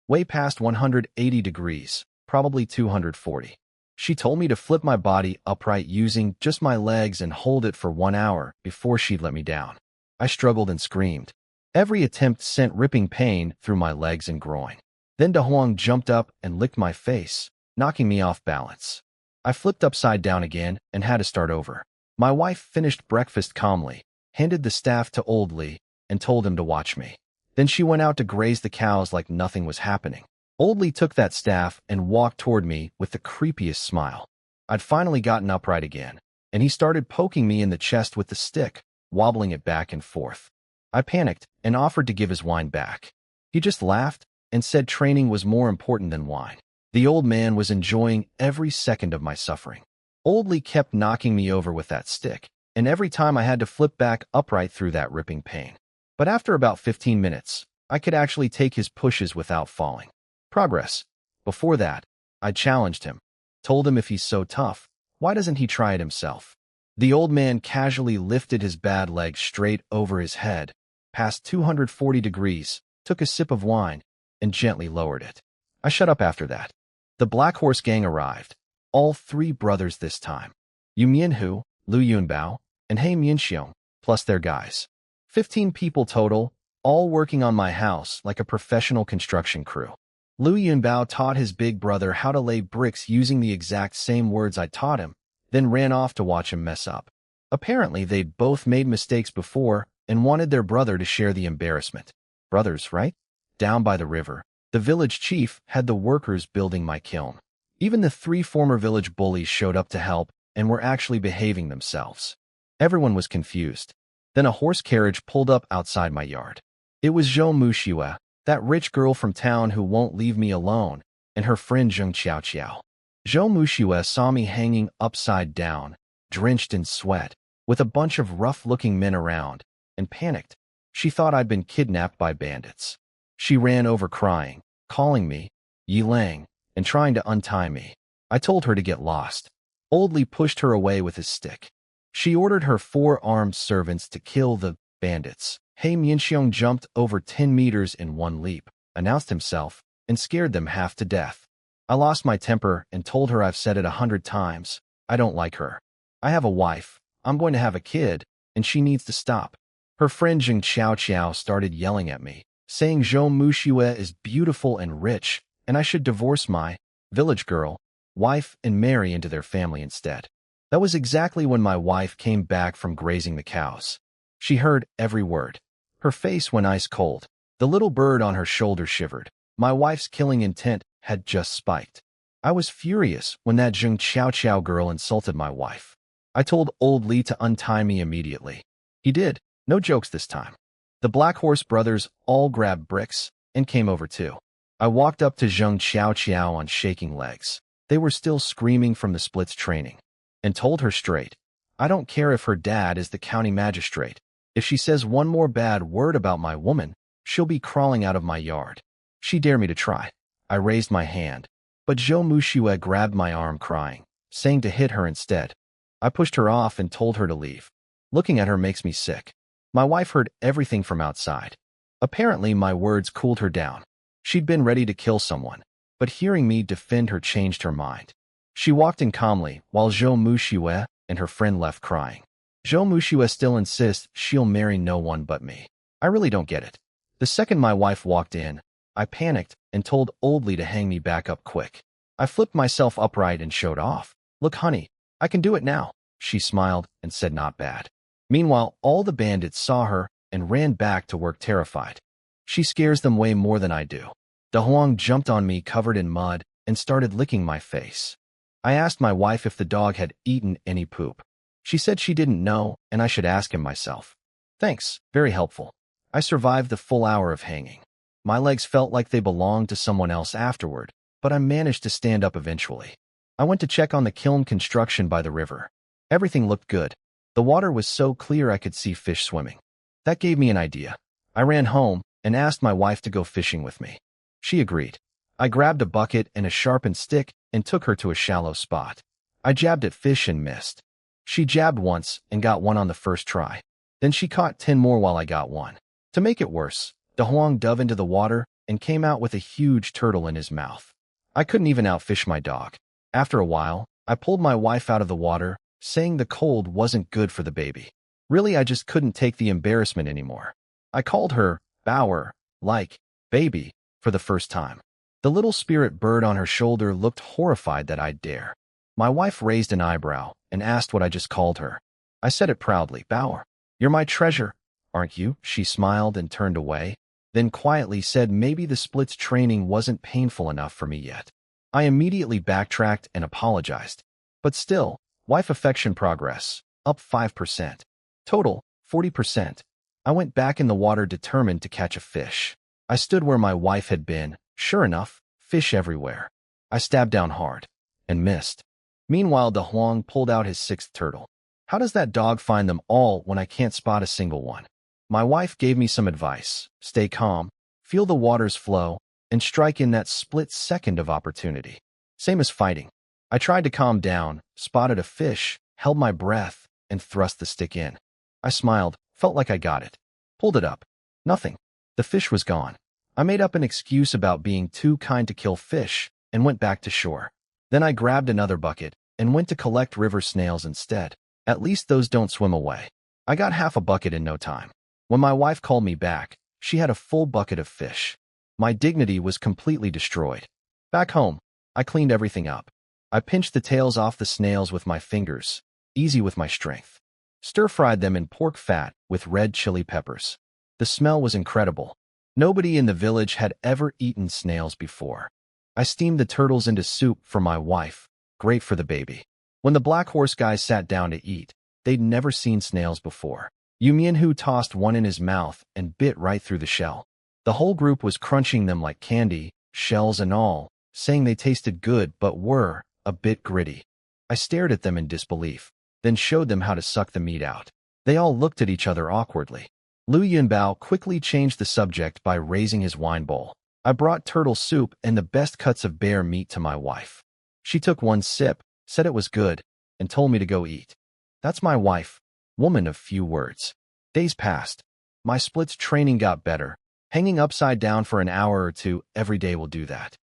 Way past 180 degrees, probably 240. She told me to flip my body upright using just my legs and hold it for 1 hour before she'd let me down. I struggled and screamed. Every attempt sent ripping pain through my legs and groin. Then De Huang jumped up and licked my face, knocking me off balance. I flipped upside down again and had to start over. My wife finished breakfast calmly, handed the staff to Old Lee, and told him to watch me. Then she went out to graze the cows like nothing was happening. Old Lee took that staff and walked toward me with the creepiest smile. I'd finally gotten upright again, and he started poking me in the chest with the stick, wobbling it back and forth. I panicked and offered to give his wine back. He just laughed and said training was more important than wine. The old man was enjoying every second of my suffering. Old Lee kept knocking me over with that stick, and every time I had to flip back upright through that ripping pain. But after about 15 minutes, I could actually take his pushes without falling. Progress. Before that, I challenged him, told him if he's so tough, why doesn't he try it himself? The old man casually lifted his bad leg straight over his head, past 240 degrees, took a sip of wine, and gently lowered it. I shut up after that. The Black Horse Gang arrived, all 3 brothers this time. Yu Mianhu, Lu Yunbao, and He Mianxiong, plus their guys. 15 people total, all working on my house like a professional construction crew. Lu Yunbao taught his big brother how to lay bricks using the exact same words I taught him, then ran off to watch him mess up. Apparently, they'd both made mistakes before and wanted their brother to share the embarrassment. Brothers, right? Down by the river, the village chief had the workers building my kiln. Even the 3 former village bullies showed up to help and were actually behaving themselves. Everyone was confused. Then a horse carriage pulled up outside my yard. It was Zhou Muxiue, that rich girl from town who won't leave me alone, and her friend Zheng Qiao. Zhou Muxiue saw me hanging upside down, drenched in sweat, with a bunch of rough-looking men around, and panicked. She thought I'd been kidnapped by bandits. She ran over crying, calling me Yi Lang, and trying to untie me. I told her to get lost. Old Lee pushed her away with his stick. She ordered her 4 armed servants to kill the bandits. He Mianxiong jumped over 10 meters in one leap, announced himself, and scared them half to death. I lost my temper and told her I've said it 100 times. I don't like her. I have a wife, I'm going to have a kid, and she needs to stop. Her friend Zheng Qiao started yelling at me, saying Zhou Muxiue is beautiful and rich, and I should divorce my village girl, wife, and marry into their family instead. That was exactly when my wife came back from grazing the cows. She heard every word. Her face went ice cold. The little bird on her shoulder shivered. My wife's killing intent had just spiked. I was furious when that Zheng Qiao girl insulted my wife. I told Old Lee to untie me immediately. He did. No jokes this time. The Black Horse brothers all grabbed bricks and came over too. I walked up to Zheng Qiao on shaking legs. They were still screaming from the splits training. And told her straight, I don't care if her dad is the county magistrate. If she says one more bad word about my woman, she'll be crawling out of my yard. She dared me to try. I raised my hand, but Zhou Muxiue grabbed my arm crying, saying to hit her instead. I pushed her off and told her to leave. Looking at her makes me sick. My wife heard everything from outside. Apparently, my words cooled her down. She'd been ready to kill someone, but hearing me defend her changed her mind. She walked in calmly, while Zhou Muxiue and her friend left crying. Zhou Muxiue still insists she'll marry no one but me. I really don't get it. The second my wife walked in, I panicked and told Old Lee to hang me back up quick. I flipped myself upright and showed off. Look, honey, I can do it now. She smiled and said not bad. Meanwhile, all the bandits saw her and ran back to work terrified. She scares them way more than I do. De Huang jumped on me covered in mud and started licking my face. I asked my wife if the dog had eaten any poop. She said she didn't know and I should ask him myself. Thanks, very helpful. I survived the full hour of hanging. My legs felt like they belonged to someone else afterward, but I managed to stand up eventually. I went to check on the kiln construction by the river. Everything looked good. The water was so clear I could see fish swimming. That gave me an idea. I ran home and asked my wife to go fishing with me. She agreed. I grabbed a bucket and a sharpened stick and took her to a shallow spot. I jabbed at fish and missed. She jabbed once and got one on the first try. Then she caught 10 more while I got one. To make it worse, De Huang dove into the water and came out with a huge turtle in his mouth. I couldn't even outfish my dog. After a while, I pulled my wife out of the water, saying the cold wasn't good for the baby. Really, I just couldn't take the embarrassment anymore. I called her Bower, like, baby, for the first time. The little spirit bird on her shoulder looked horrified that I'd dare. My wife raised an eyebrow and asked what I just called her. I said it proudly, Bower. You're my treasure, aren't you? She smiled and turned away, then quietly said maybe the splits training wasn't painful enough for me yet. I immediately backtracked and apologized. But still, wife affection progress, up 5%. Total, 40%. I went back in the water determined to catch a fish. I stood where my wife had been. Sure enough, fish everywhere. I stabbed down hard and missed. Meanwhile, De Huang pulled out his 6th turtle. How does that dog find them all when I can't spot a single one? My wife gave me some advice. Stay calm, feel the waters flow, and strike in that split second of opportunity. Same as fighting. I tried to calm down, spotted a fish, held my breath, and thrust the stick in. I smiled, felt like I got it. Pulled it up. Nothing. The fish was gone. I made up an excuse about being too kind to kill fish and went back to shore. Then I grabbed another bucket and went to collect river snails instead. At least those don't swim away. I got half a bucket in no time. When my wife called me back, she had a full bucket of fish. My dignity was completely destroyed. Back home, I cleaned everything up. I pinched the tails off the snails with my fingers, easy with my strength. Stir-fried them in pork fat with red chili peppers. The smell was incredible. Nobody in the village had ever eaten snails before. I steamed the turtles into soup for my wife, great for the baby. When the Black Horse guys sat down to eat, they'd never seen snails before. Yu Mianhu tossed one in his mouth and bit right through the shell. The whole group was crunching them like candy, shells and all, saying they tasted good but were a bit gritty. I stared at them in disbelief, then showed them how to suck the meat out. They all looked at each other awkwardly. Lu Yunbao quickly changed the subject by raising his wine bowl. I brought turtle soup and the best cuts of bear meat to my wife. She took one sip, said it was good, and told me to go eat. That's my wife, woman of few words. Days passed. My splits training got better. Hanging upside down for an hour or two every day will do that.